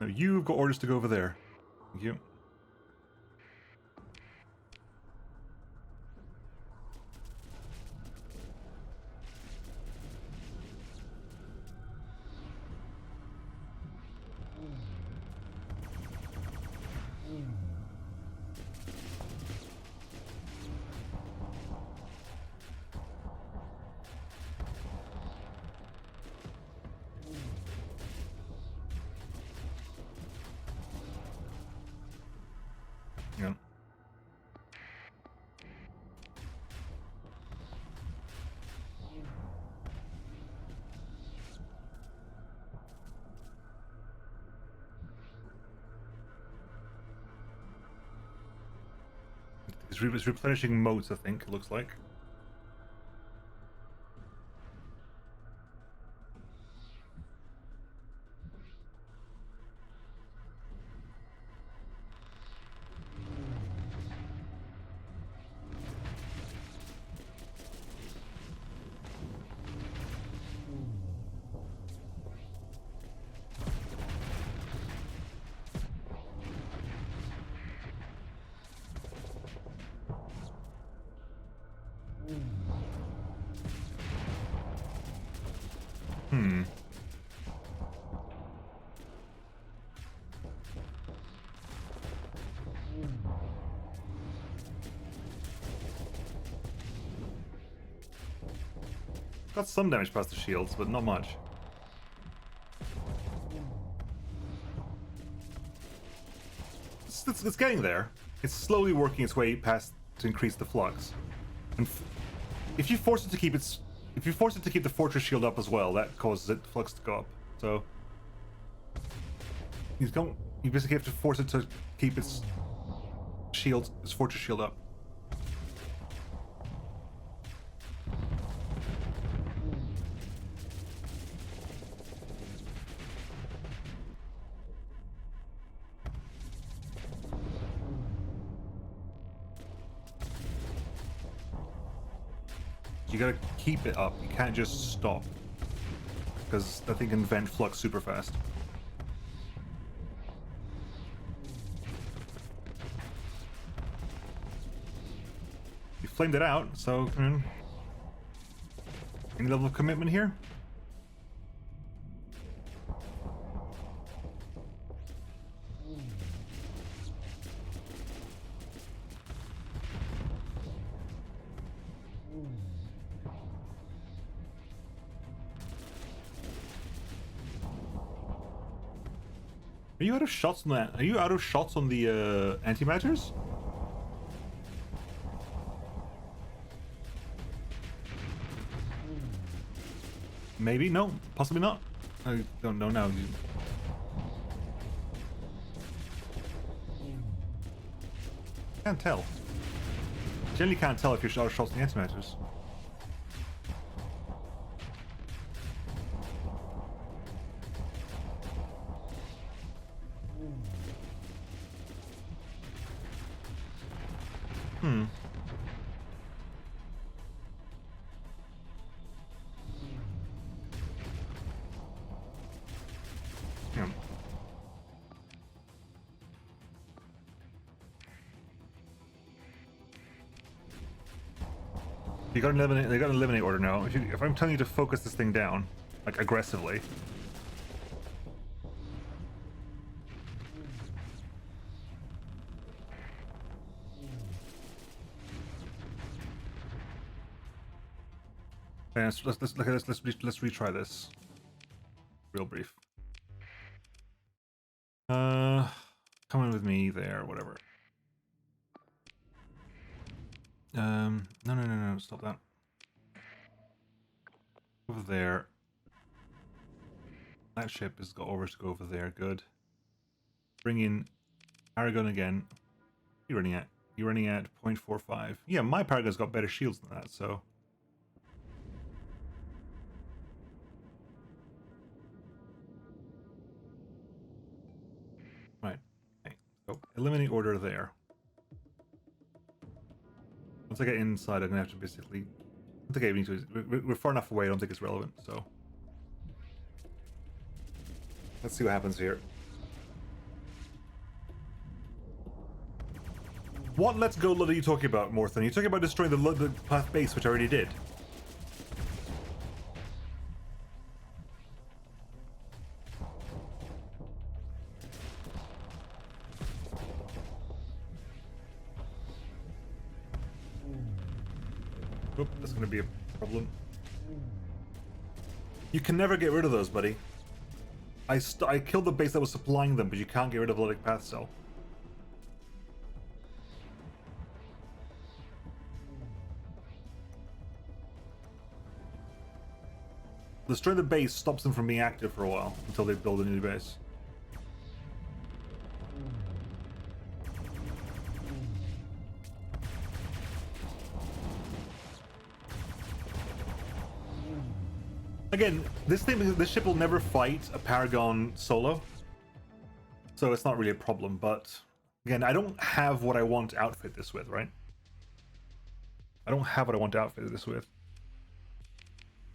A: No, you've got orders to go over there. Thank you. Yeah. It's replenishing modes, I think, it looks like. Got some damage past the shields, but not much. It's getting there. It's slowly working its way past to increase the flux. And if you force it to keep the fortress shield up as well, that causes it flux to go up. So you basically have to force it to keep its fortress shield up. You gotta keep it up. You can't just stop, because that thing can vent flux super fast. You flamed it out, so any level of commitment here? Are you out of shots on that? Are you out of shots on the antimatters? Maybe, no, possibly not. I don't know now. Can't tell. Generally can't tell if you're out of shots on the antimatters. Yeah. You got an eliminate. They got an eliminate order now. If I'm telling you to focus this thing down, like aggressively. Yeah, let's look at this. Let's retry this. Real brief. Come in with me there, whatever. No, stop that. Over there. That ship has got orders to go over there, good. Bring in Paragon again. What are you running at? You're running at 0.45. Yeah, my Paragon's got better shields than that, so... Right. Okay. So, eliminate order there. Once I get inside, I'm gonna have to basically... I don't think I need to... We're far enough away, I don't think it's relevant, so... Let's see what happens here. What let's go load are you talking about, Morthan? You're talking about destroying the path base, which I already did. Oop, that's gonna be a problem. You can never get rid of those, buddy. I killed the base that was supplying them, but you can't get rid of the Lytic Path Cell. Destroying the base stops them from being active for a while, until they build a new base. Again, this ship will never fight a Paragon solo, so it's not really a problem, but again, I don't have what I want to outfit this with, right? I don't have what I want to outfit this with.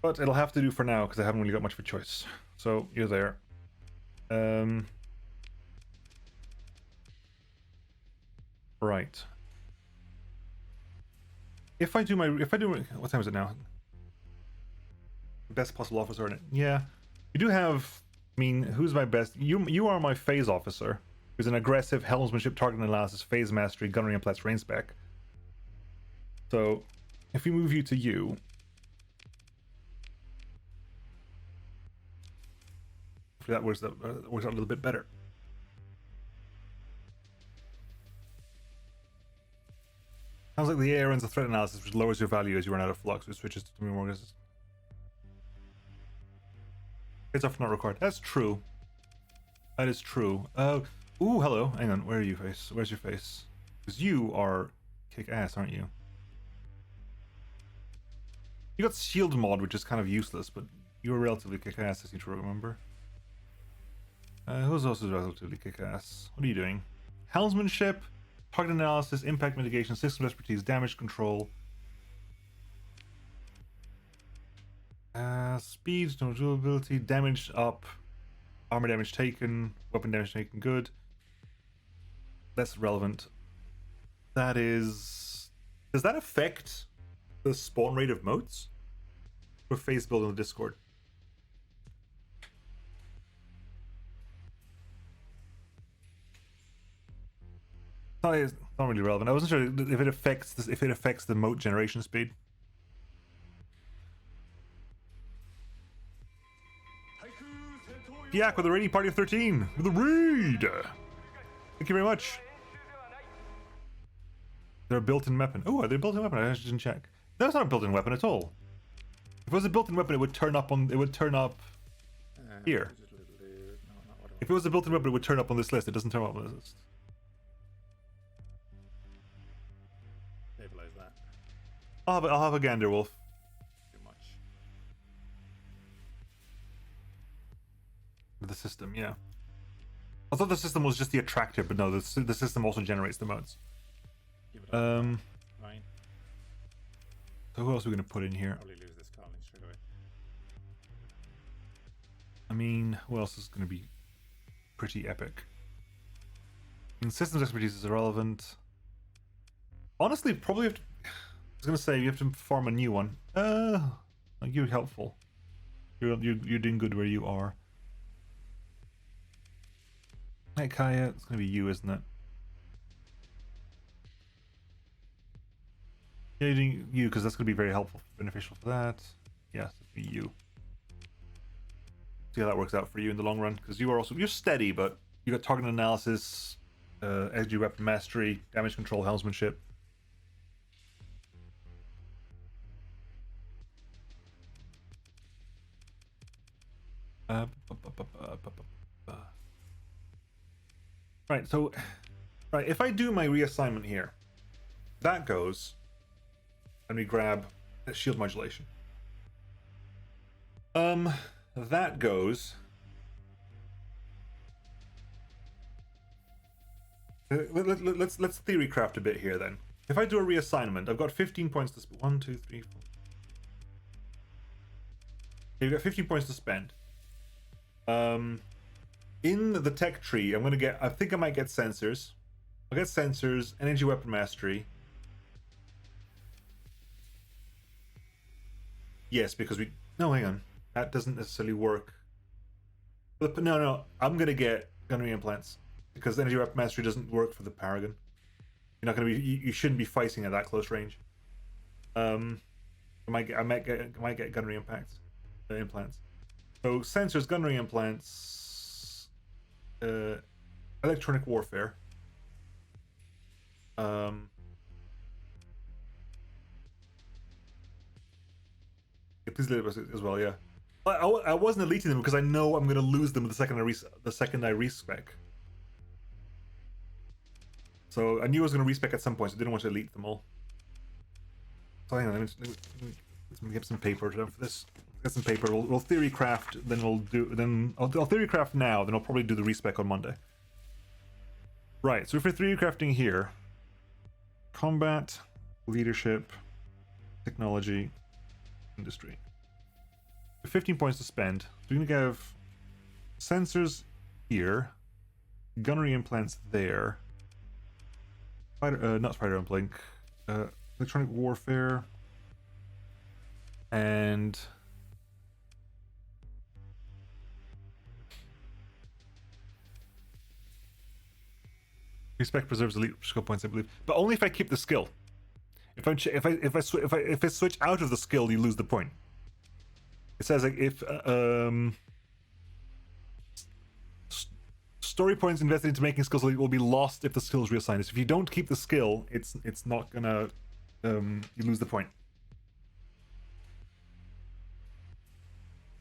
A: But it'll have to do for now, because I haven't really got much of a choice. So, you're there. Right. If I do what time is it now? Best possible officer in it. Yeah. You do have, I mean, who's my best? You are my phase officer, who's an aggressive helmsmanship, target analysis, phase mastery, gunnery, and plus range spec. So, if we move you to you, that works out a little bit better. Sounds like the AI runs a threat analysis, which lowers your value as you run out of flux, which switches to more resistance. It's off not required. That's true. That is true. Ooh, hello. Hang on. Where are you, face? Where's your face? Because you are kick-ass, aren't you? You got shield mod, which is kind of useless, but you were relatively kick-ass, I seem to remember. Who's also relatively kick-ass? What are you doing? Helmsmanship, target analysis, impact mitigation, system expertise, damage control. Speed, no durability, damage up, armor damage taken, weapon damage taken, good. That's relevant. That is... Does that affect the spawn rate of motes? For phase build on the Discord? It's not really relevant. I wasn't sure if it affects this, if it affects the mote generation speed. Piak with a raiding party of 13 with a raid. Thank you very much. They're a built-in weapon. Oh, are they a built-in weapon? I actually didn't check. That's not a built-in weapon at all. If it was a built-in weapon, it would turn up on. It would turn up here. If it was a built-in weapon, it would turn up on this list. It doesn't turn up on this list.
G: Stabilize that.
A: I'll have a gander, Wolf.
G: Too much.
A: The system, yeah. I thought the system was just the attractor, but no, the system also generates the modes.
G: Give it up. Fine.
A: So who else are we gonna put in here?
G: Probably lose this colony straight away.
A: I mean, who else is gonna be pretty epic? I mean, systems expertise is irrelevant. Honestly, probably have to, I was gonna say you have to farm a new one. You're helpful. You're doing good where you are. Hey Kaya, it's gonna be you, isn't it? Yeah, you're doing you because that's gonna be very helpful, beneficial for that. Yes, it'll be you. See how that works out for you in the long run, because you're steady, but you got target analysis, SG weapon mastery, damage control, helmsmanship. Right, so if I do my reassignment here, that goes, and we grab shield modulation. That goes. Let's theory craft a bit here then. If I do a reassignment, I've got 15 points to spend. 1, 2, 3, 4. You've got 15 points to spend. In the tech tree, I'm gonna get. I think I might get sensors. I'll get sensors, energy weapon mastery. Yes, because we. No, hang on. That doesn't necessarily work. But no. I'm gonna get gunnery implants because energy weapon mastery doesn't work for the Paragon. You're not gonna be. You shouldn't be fighting at that close range. I might get gunnery implants. So sensors, gunnery implants, electronic warfare. Yeah, please let us as well. Yeah, I wasn't deleting them because I know I'm going to lose them the second I respec. So I knew I was going to respec at some point, so I didn't want to delete them all. So hang on, let me get some paper for this. Get some paper. We'll theory craft. Then I'll theory craft now. Then I'll probably do the respec on Monday. Right. So if we're theory crafting here, combat, leadership, technology, industry. 15 points to spend. So we're gonna have sensors here, gunnery implants there. Not spider uplink. Electronic warfare, and respect preserves elite skill points, I believe, but only if I keep the skill. If I switch out of the skill, you lose the point. It says like if story points invested into making skills elite will be lost if the skill is reassigned. So if you don't keep the skill, it's not gonna you lose the point.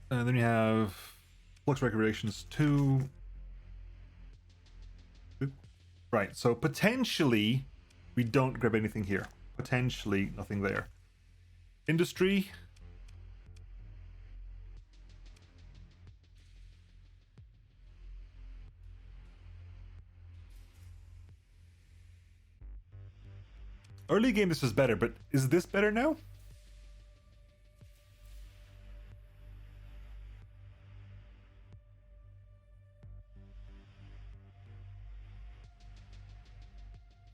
A: And then you have flux regulations 2. Right, so potentially we don't grab anything here. Potentially nothing there. Industry. Early game this was better, but is this better now?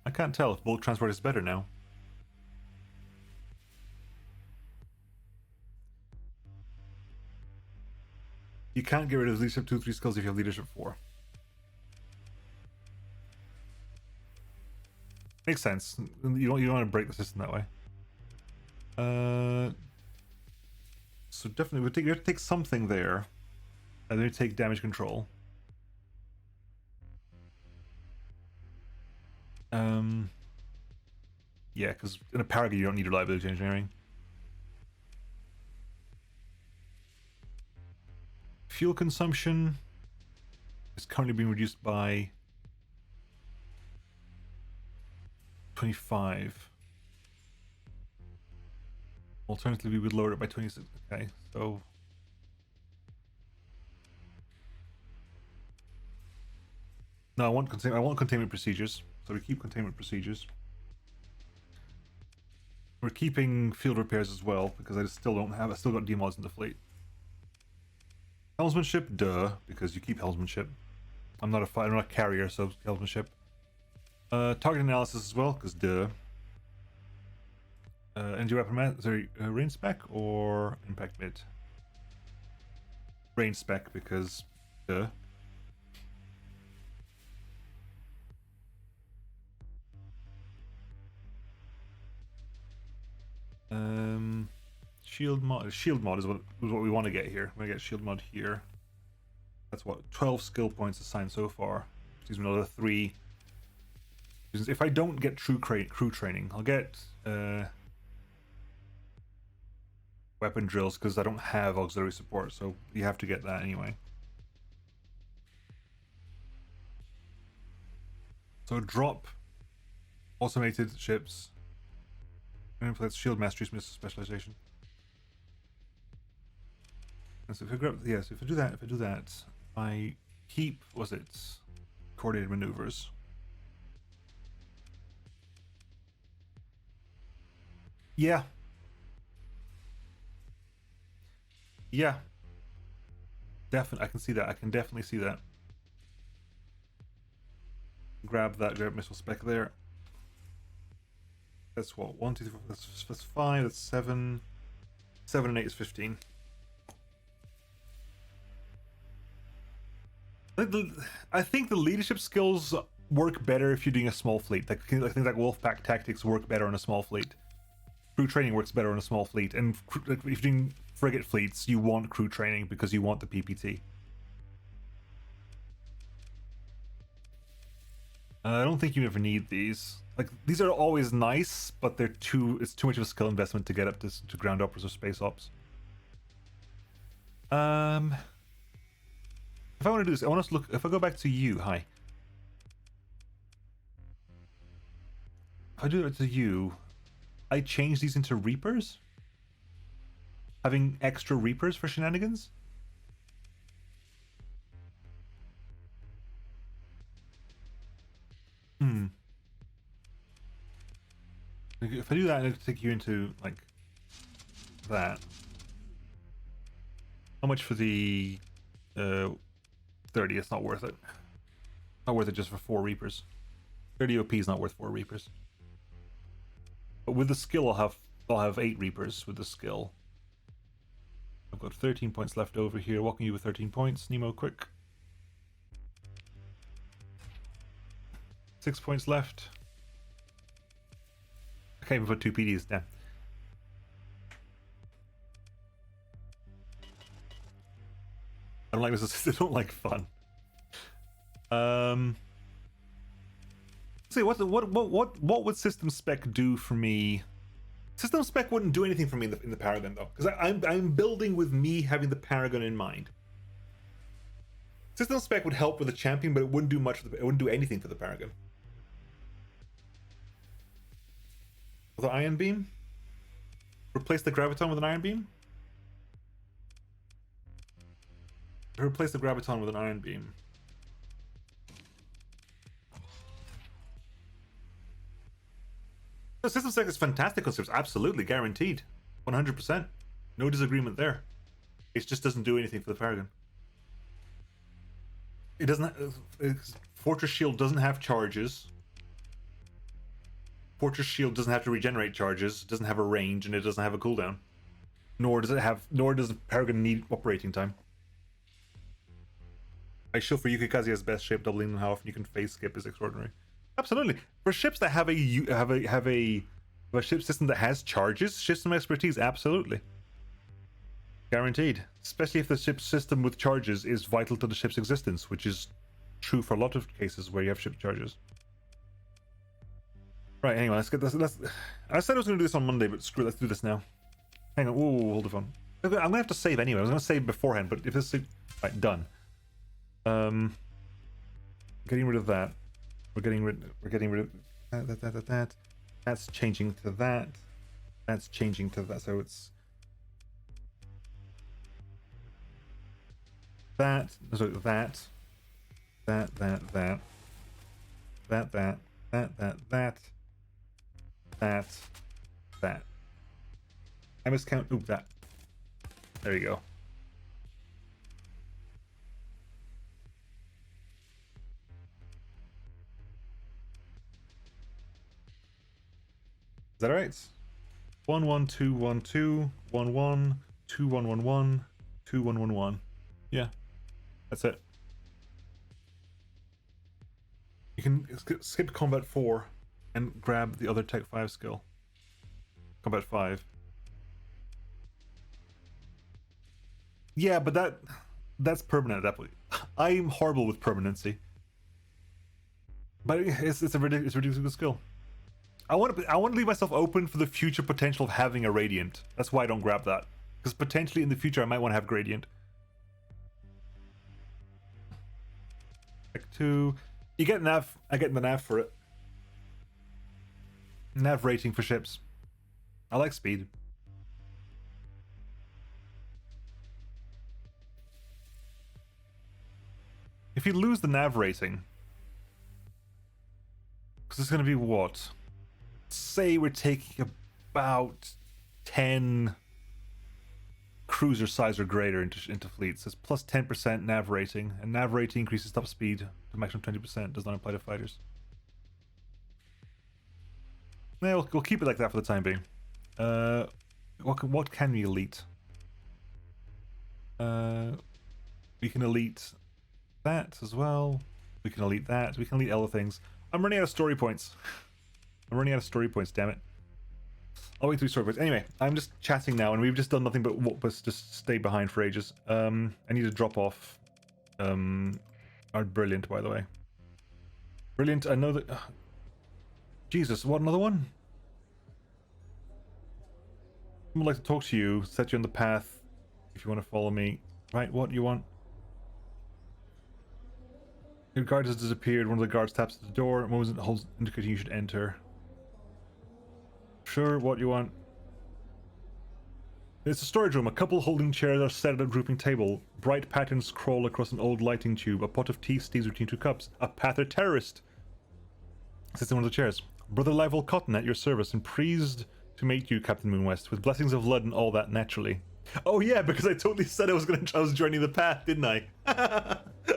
A: I can't tell if bulk transport is better now. You can't get rid of leadership 2, 3 skills if you have leadership 4. Makes sense. You don't want to break the system that way. So definitely we have to take something there. And they take damage control. Yeah, because in a Paragon you don't need reliability engineering. Fuel consumption is currently being reduced by 25. Alternatively, we would lower it by 26. Okay, so no, I want containment procedures. So we keep containment procedures. We're keeping field repairs as well because I still got demods in the fleet. Helmsmanship, duh, because you keep helmsmanship. I'm not a carrier, so helmsmanship. Target analysis as well, because duh. Energy weapon, range spec or impact mid? Range spec, because duh. Shield mod is what we want to get here. We're gonna get shield mod here. That's what 12 skill points assigned so far. Which gives me another 3. If I don't get crew training, I'll get weapon drills because I don't have auxiliary support, so you have to get that anyway. So drop automated ships. That's shield mastery, missile specialization. And so if I grab, yes, if I do that, I keep, coordinated maneuvers. Yeah. Yeah. Definitely, I can see that. I can definitely see that. Grab missile spec there. That's what, 1, 2, 3, 4, that's 5, that's 7. 7 and 8 is 15. I think the leadership skills work better if you're doing a small fleet. I think like Wolfpack tactics work better on a small fleet. Crew training works better on a small fleet, and if you're doing frigate fleets, you want crew training because you want the PPT. I don't think you ever need these. Like, these are always nice, but it's too much of a skill investment to get up to ground ops or space ops. If I want to do this, I want us to look. If I go back to you, hi. If I do it to you, I change these into Reapers? Having extra Reapers for shenanigans? If I do that, I'm going to take you into, like, that. How much for the 30? It's not worth it. Not worth it just for 4 Reapers. 30 OP is not worth 4 Reapers. But with the skill, I'll have 8 Reapers with the skill. I've got 13 points left over here. What can you with 13 points? Nemo, quick. 6 points left. I can't even put 2 PDs down. I don't like this. I don't like fun. See what would system spec do for me? System spec wouldn't do anything for me in the Paragon though, because I'm building with me having the Paragon in mind. System spec would help with the champion, but it wouldn't do much. It wouldn't do anything for the Paragon. With the ion beam, replace the graviton with an ion beam. Replace the graviton with an ion beam. The system spec is fantastic on ships, absolutely guaranteed, 100%. No disagreement there. It just doesn't do anything for the Paragon. It doesn't. Fortress Shield doesn't have charges. Fortress Shield doesn't have to regenerate charges. It doesn't have a range, and it doesn't have a cooldown. Nor does Paragon need operating time. I show for Yukikaze's best shape, doubling on how often you can phase skip is extraordinary. Absolutely. For ships that have a ship system that has charges, system expertise, absolutely. Guaranteed. Especially if the ship's system with charges is vital to the ship's existence, which is true for a lot of cases where you have ship charges. Right, anyway, let's get this. I said I was going to do this on Monday, but screw it, let's do this now. Hang on, whoa, hold the phone. I'm going to have to save anyway. I was going to save beforehand, but if this is... Right, done. Getting rid of that. We're getting rid of that. That's changing to that. That's changing to that. So it's that. So that. That. I must count. Oop, that. There you go. Is that right? 1 1 2 1 2 1 1 2 1 1 1 2 1 1 1. Yeah, that's it. You can skip combat 4 and grab the other tech 5 skill. Combat 5. Yeah, but that's permanent at that point. I'm horrible with permanency, but it's a ridiculous skill. I want to leave myself open for the future potential of having a radiant. That's why I don't grab that, because potentially in the future I might want to have gradient. Tech 2. You get nav. I get the nav for it. Nav rating for ships. I like speed. If you lose the nav rating, because it's going to be what? Say we're taking about 10 cruiser size or greater into fleets. It's plus 10% nav rating, and nav rating increases top speed to maximum 20%. Does not apply to fighters. Yeah, we'll keep it like that for the time being. What can we elite? We can elite that as well. We can elite that. We can elite other things. I'm running out of story points. I'm running out of story points, damn it. I'll wait 3 story points. Anyway, I'm just chatting now, and we've just done nothing but just stay behind for ages. I need to drop off our Brilliant, by the way. Brilliant, I know that... Jesus, what, another one? I would like to talk to you, set you on the path, if you want to follow me. Right, what you want? Your guard has disappeared. One of the guards taps at the door. What was it holds indicating you should enter? Sure, what you want? It's a storage room. A couple holding chairs are set at a drooping table. Bright patterns crawl across an old lighting tube. A pot of tea steams between 2 cups. A Pather terrorist sits in one of the chairs. Brother Livel Cotton at your service, and pleased to meet you, Captain Moonwest, with blessings of Lud and all that naturally. Oh yeah, because I totally said I was joining the path, didn't I?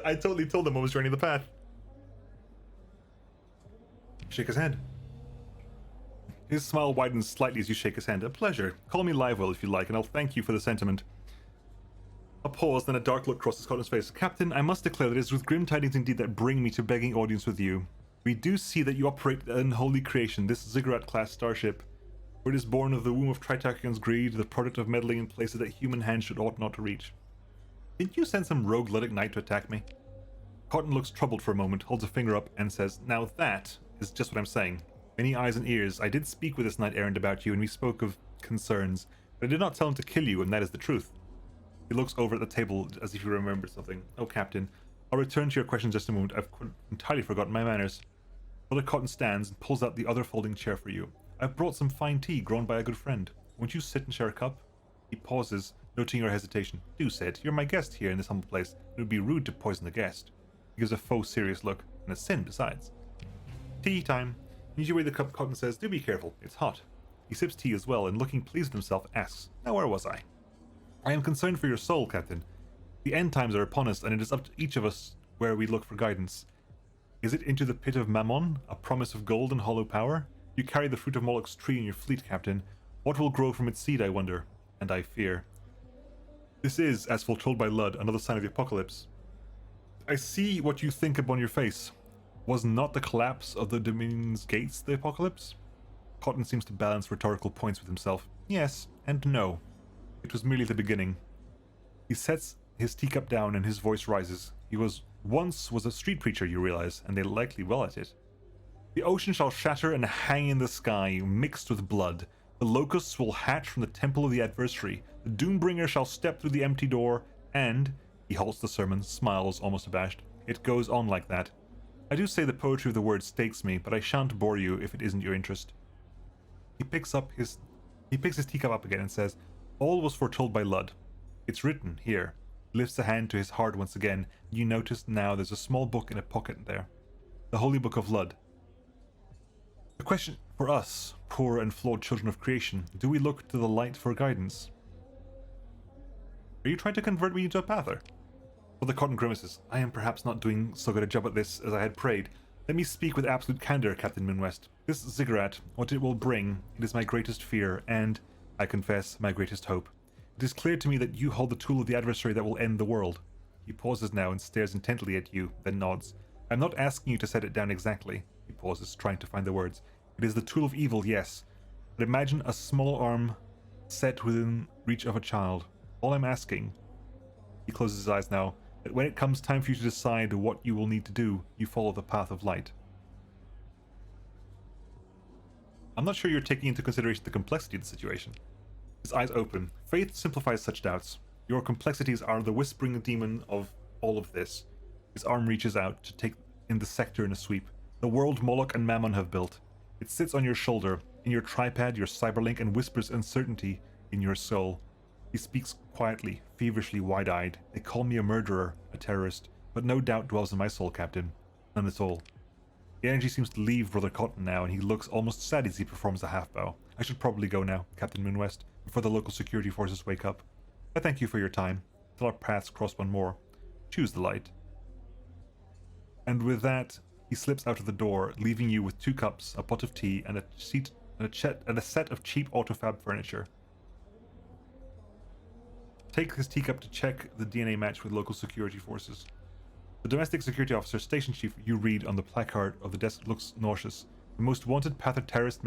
A: I totally told them I was joining the path. Shake his hand. His smile widens slightly as you shake his hand. A pleasure. Call me Livewell if you like, and I'll thank you for the sentiment. A pause, then a dark look crosses Cotton's face. Captain, I must declare that it is with grim tidings indeed that bring me to begging audience with you. We do see that you operate an unholy creation, this Ziggurat-class starship. For it is born of the womb of Tritarchion's greed, the product of meddling in places that human hands should ought not to reach. Didn't you send some rogue Luddic knight to attack me? Cotton looks troubled for a moment, holds a finger up, and says, Now that is just what I'm saying. Many eyes and ears. I did speak with this knight-errant about you, and we spoke of concerns, but I did not tell him to kill you, and that is the truth. He looks over at the table as if he remembers something. Oh, Captain, I'll return to your question in just a moment. I've entirely forgotten my manners. Brother Cotton stands and pulls out the other folding chair for you. I've brought some fine tea grown by a good friend. Won't you sit and share a cup? He pauses, noting your hesitation. Do sit. You're my guest here in this humble place. It would be rude to poison the guest. He gives a faux serious look, and a sin besides. Tea time. As you weigh the cup, Cotton says, Do be careful. It's hot. He sips tea as well, and looking pleased with himself, asks, Now where was I? I am concerned for your soul, Captain. The end times are upon us, and it is up to each of us where we look for guidance. Is it into the pit of Mammon, a promise of gold and hollow power? You carry the fruit of Moloch's tree in your fleet, Captain. What will grow from its seed, I wonder? And I fear. This is, as foretold by Lud, another sign of the apocalypse. I see what you think upon your face. Was not the collapse of the Dominion's gates the apocalypse? Cotton seems to balance rhetorical points with himself. Yes, and no. It was merely the beginning. He sets his teacup down and his voice rises. He once was a street preacher, you realize, and they likely well at it. The ocean shall shatter and hang in the sky, mixed with blood. The locusts will hatch from the temple of the adversary. The Doombringer shall step through the empty door, and... He halts the sermon, smiles, almost abashed. It goes on like that. I do say the poetry of the word stakes me, but I shan't bore you if it isn't your interest. He picks his teacup up again and says, all was foretold by Lud. It's written here. Lifts a hand to his heart once again. You notice now there's a small book in a pocket there. The Holy Book of Lud. The question for us, poor and flawed children of creation, do we look to the light for guidance? Are you trying to convert me into a pather? For the cotton grimaces, I am perhaps not doing so good a job at this as I had prayed. Let me speak with absolute candor, Captain Moonwest. This ziggurat, what it will bring, it is my greatest fear, and, I confess, my greatest hope. It is clear to me that you hold the tool of the adversary that will end the world. He pauses now and stares intently at you, then nods. I'm not asking you to set it down exactly. He pauses, trying to find the words. It is the tool of evil, yes. But imagine a small arm set within reach of a child. All I'm asking, he closes his eyes now, that when it comes time for you to decide what you will need to do, you follow the path of light. I'm not sure you're taking into consideration the complexity of the situation. His eyes open. Faith simplifies such doubts. Your complexities are the whispering demon of all of this. His arm reaches out to take in the sector in a sweep. The world Moloch and Mammon have built. It sits on your shoulder, in your tripod, your cyberlink, and whispers uncertainty in your soul. He speaks quietly, feverishly wide-eyed. They call me a murderer, a terrorist, but no doubt dwells in my soul, Captain. None at all. The energy seems to leave Brother Cotton now, and he looks almost sad as he performs a half-bow. I should probably go now, Captain Moonwest, before the local security forces wake up. I thank you for your time. Till our paths cross one more. Choose the light. And with that, he slips out of the door, leaving you with 2 cups, a pot of tea, and a set of cheap autofab furniture. Take his teacup to check the DNA match with local security forces. The domestic security officer, station chief, you read on the placard of the desk looks nauseous. The most wanted pather terrorist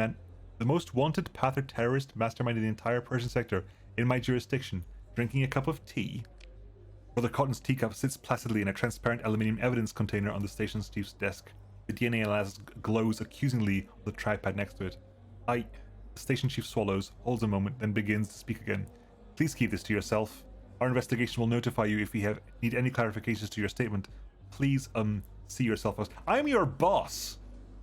A: mastermind in the entire Persian sector in my jurisdiction, drinking a cup of tea. Brother Cotton's teacup sits placidly in a transparent aluminium evidence container on the station chief's desk. The DNA analysis glows accusingly on the tripod next to it. The station chief swallows, holds a moment, then begins to speak again. Please keep this to yourself. Our investigation will notify you if we need any clarifications to your statement. Please, see yourself as... I'm your boss!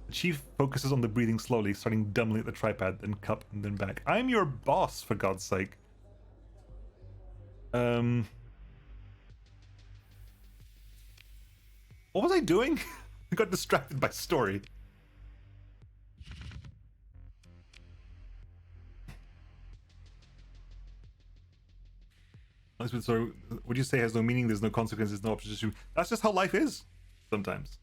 A: The chief focuses on the breathing slowly, starting dumbly at the tripod, then cup, and then back. I'm your boss, for God's sake. What was I doing? I got distracted by story. So, would you say has no meaning, there's no consequences, no opposition? That's just how life is, sometimes.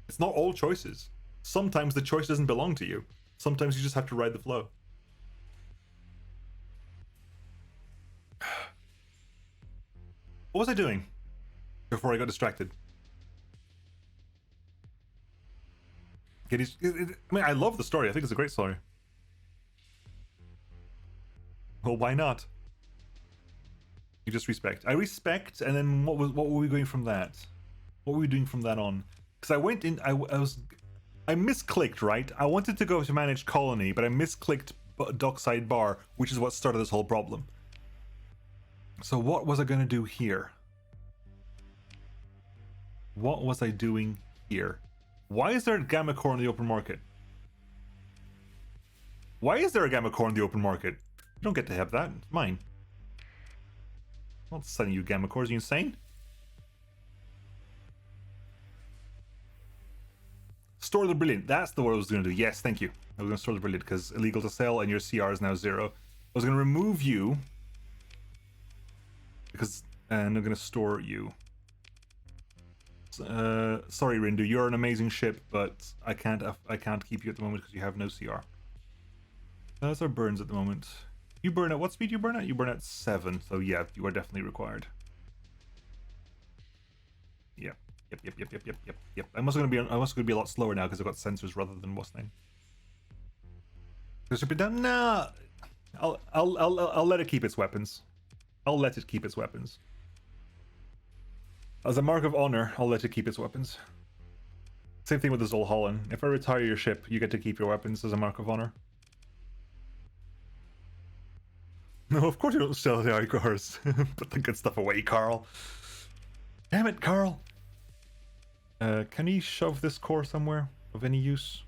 A: It's not all choices. Sometimes the choice doesn't belong to you. Sometimes you just have to ride the flow. What was I doing before I got distracted? I mean, I love the story. I think it's a great story. Well, why not? You just respect. I respect, and then what were we going from that? What were we doing from that on? Because I went in, I misclicked, right? I wanted to go to manage colony, but I misclicked dockside bar, which is what started this whole problem. So what was I going to do here? What was I doing here? Why is there a gamma core in the open market? Why is there a gamma core in the open market? You don't get to have that. It's mine. I'm not selling you gamma cores. Are you insane? Store the Brilliant. That's the what I was going to do. Yes, thank you. I was going to store the Brilliant because illegal to sell and your CR is now 0. I was going to remove you because and I'm going to store you. Sorry, Rindu. You're an amazing ship, but I can't keep you at the moment because you have no CR. Those are burns at the moment. You burn at what speed you burn at? You burn at 7, so yeah, you are definitely required. Yep. I'm also gonna be a lot slower now because I've got sensors rather than what's name. Should be done. Nah, I'll let it keep its weapons. I'll let it keep its weapons. As a mark of honor, I'll let it keep its weapons. Same thing with the Zolhollen. If I retire your ship, you get to keep your weapons as a mark of honor. No, of course you don't sell the Igors. Put the good stuff away, Carl. Damn it, Carl. Can he shove this core somewhere of any use?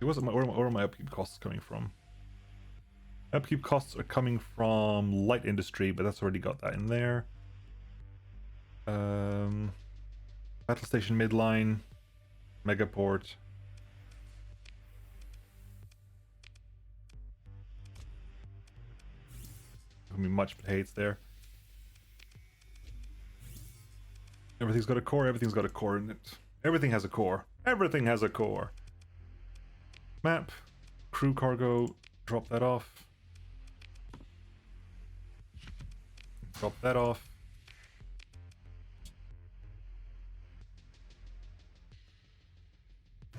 A: It wasn't where are my upkeep costs coming from? Upkeep costs are coming from light industry, but that's already got that in there. Battle station midline, megaport. I mean, much hates there. Everything's got a core. Everything's got a core in it. Everything has a core. Everything has a core. Map, crew cargo. Drop that off. Drop that off.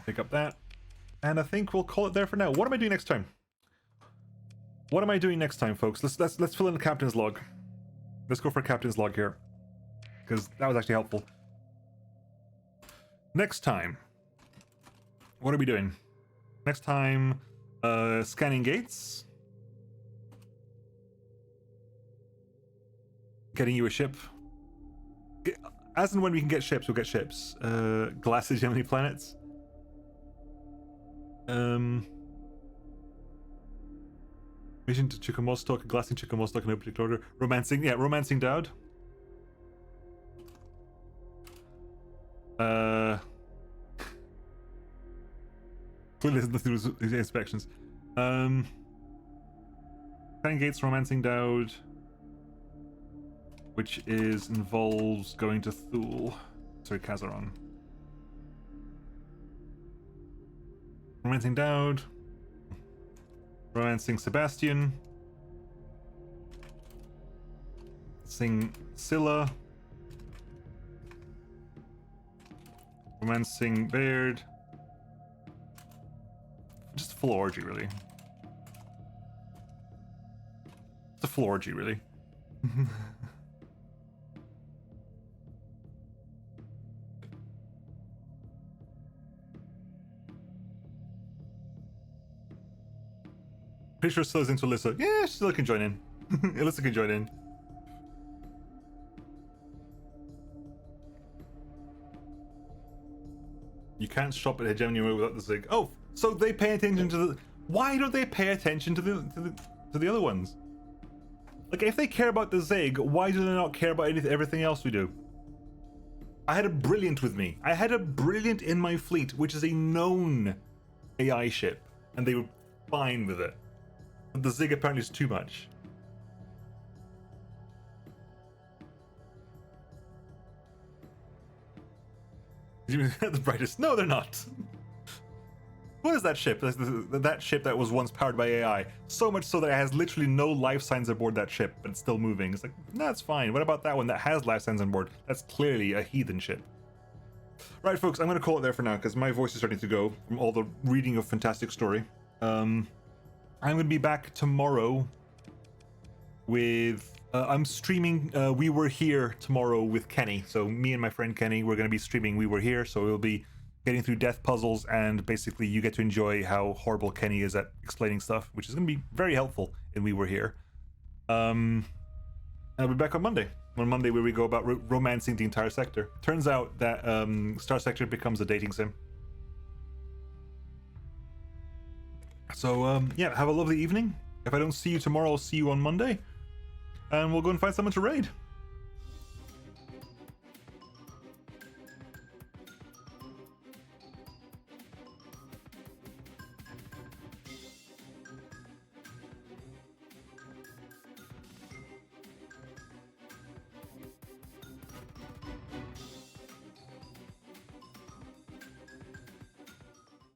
A: Pick up that. And I think we'll call it there for now. What am I doing next time? What am I doing next time, folks? Let's fill in the captain's log. Let's go for a captain's log here, because that was actually helpful. Next time, what are we doing? Next time, scanning gates. Getting you a ship. As and when we can get ships, we'll get ships. Glass hegemony planets. Mission to Chickamostok, glassing Chickamostok in no particular order. Romancing, yeah, romancing Dowd. Clearly there's nothing to do with inspections. Scanning gates, romancing Dowd. Which involves going to Thule. Sorry, Kazaron. Romancing Dowd. Romancing Sebastian. Sing Scylla. Romancing Baird. Just a full orgy, really. It's a full orgy, really. Pretty sure Scylla's into Alyssa. Yeah, Scylla can join in. Alyssa can join in. You can't shop at Hegemony without the Zig. Oh, so they pay attention to the... Why don't they pay attention to the other ones? Like, if they care about the Zig, why do they not care about everything else we do? I had a Brilliant with me. I had a Brilliant in my fleet, which is a known AI ship, and they were fine with it. But the Zig apparently is too much. The brightest. No, they're not. What is that ship? That ship that was once powered by AI. So much so that it has literally no life signs aboard that ship, but it's still moving. It's like, no, that's fine. What about that one that has life signs on board? That's clearly a heathen ship. Right, folks, I'm going to call it there for now, because my voice is starting to go from all the reading of Fantastic Story. I'm going to be back tomorrow with... I'm streaming We Were Here tomorrow with Kenny. So me and my friend Kenny, we're going to be streaming We Were Here. So we'll be getting through death puzzles, and basically you get to enjoy how horrible Kenny is at explaining stuff, which is going to be very helpful in We Were Here. And I'll be back on Monday. On Monday, where we go about romancing the entire sector. Turns out that Starsector becomes a dating sim. So, yeah, have a lovely evening. If I don't see you tomorrow, I'll see you on Monday. And we'll go and find someone to raid.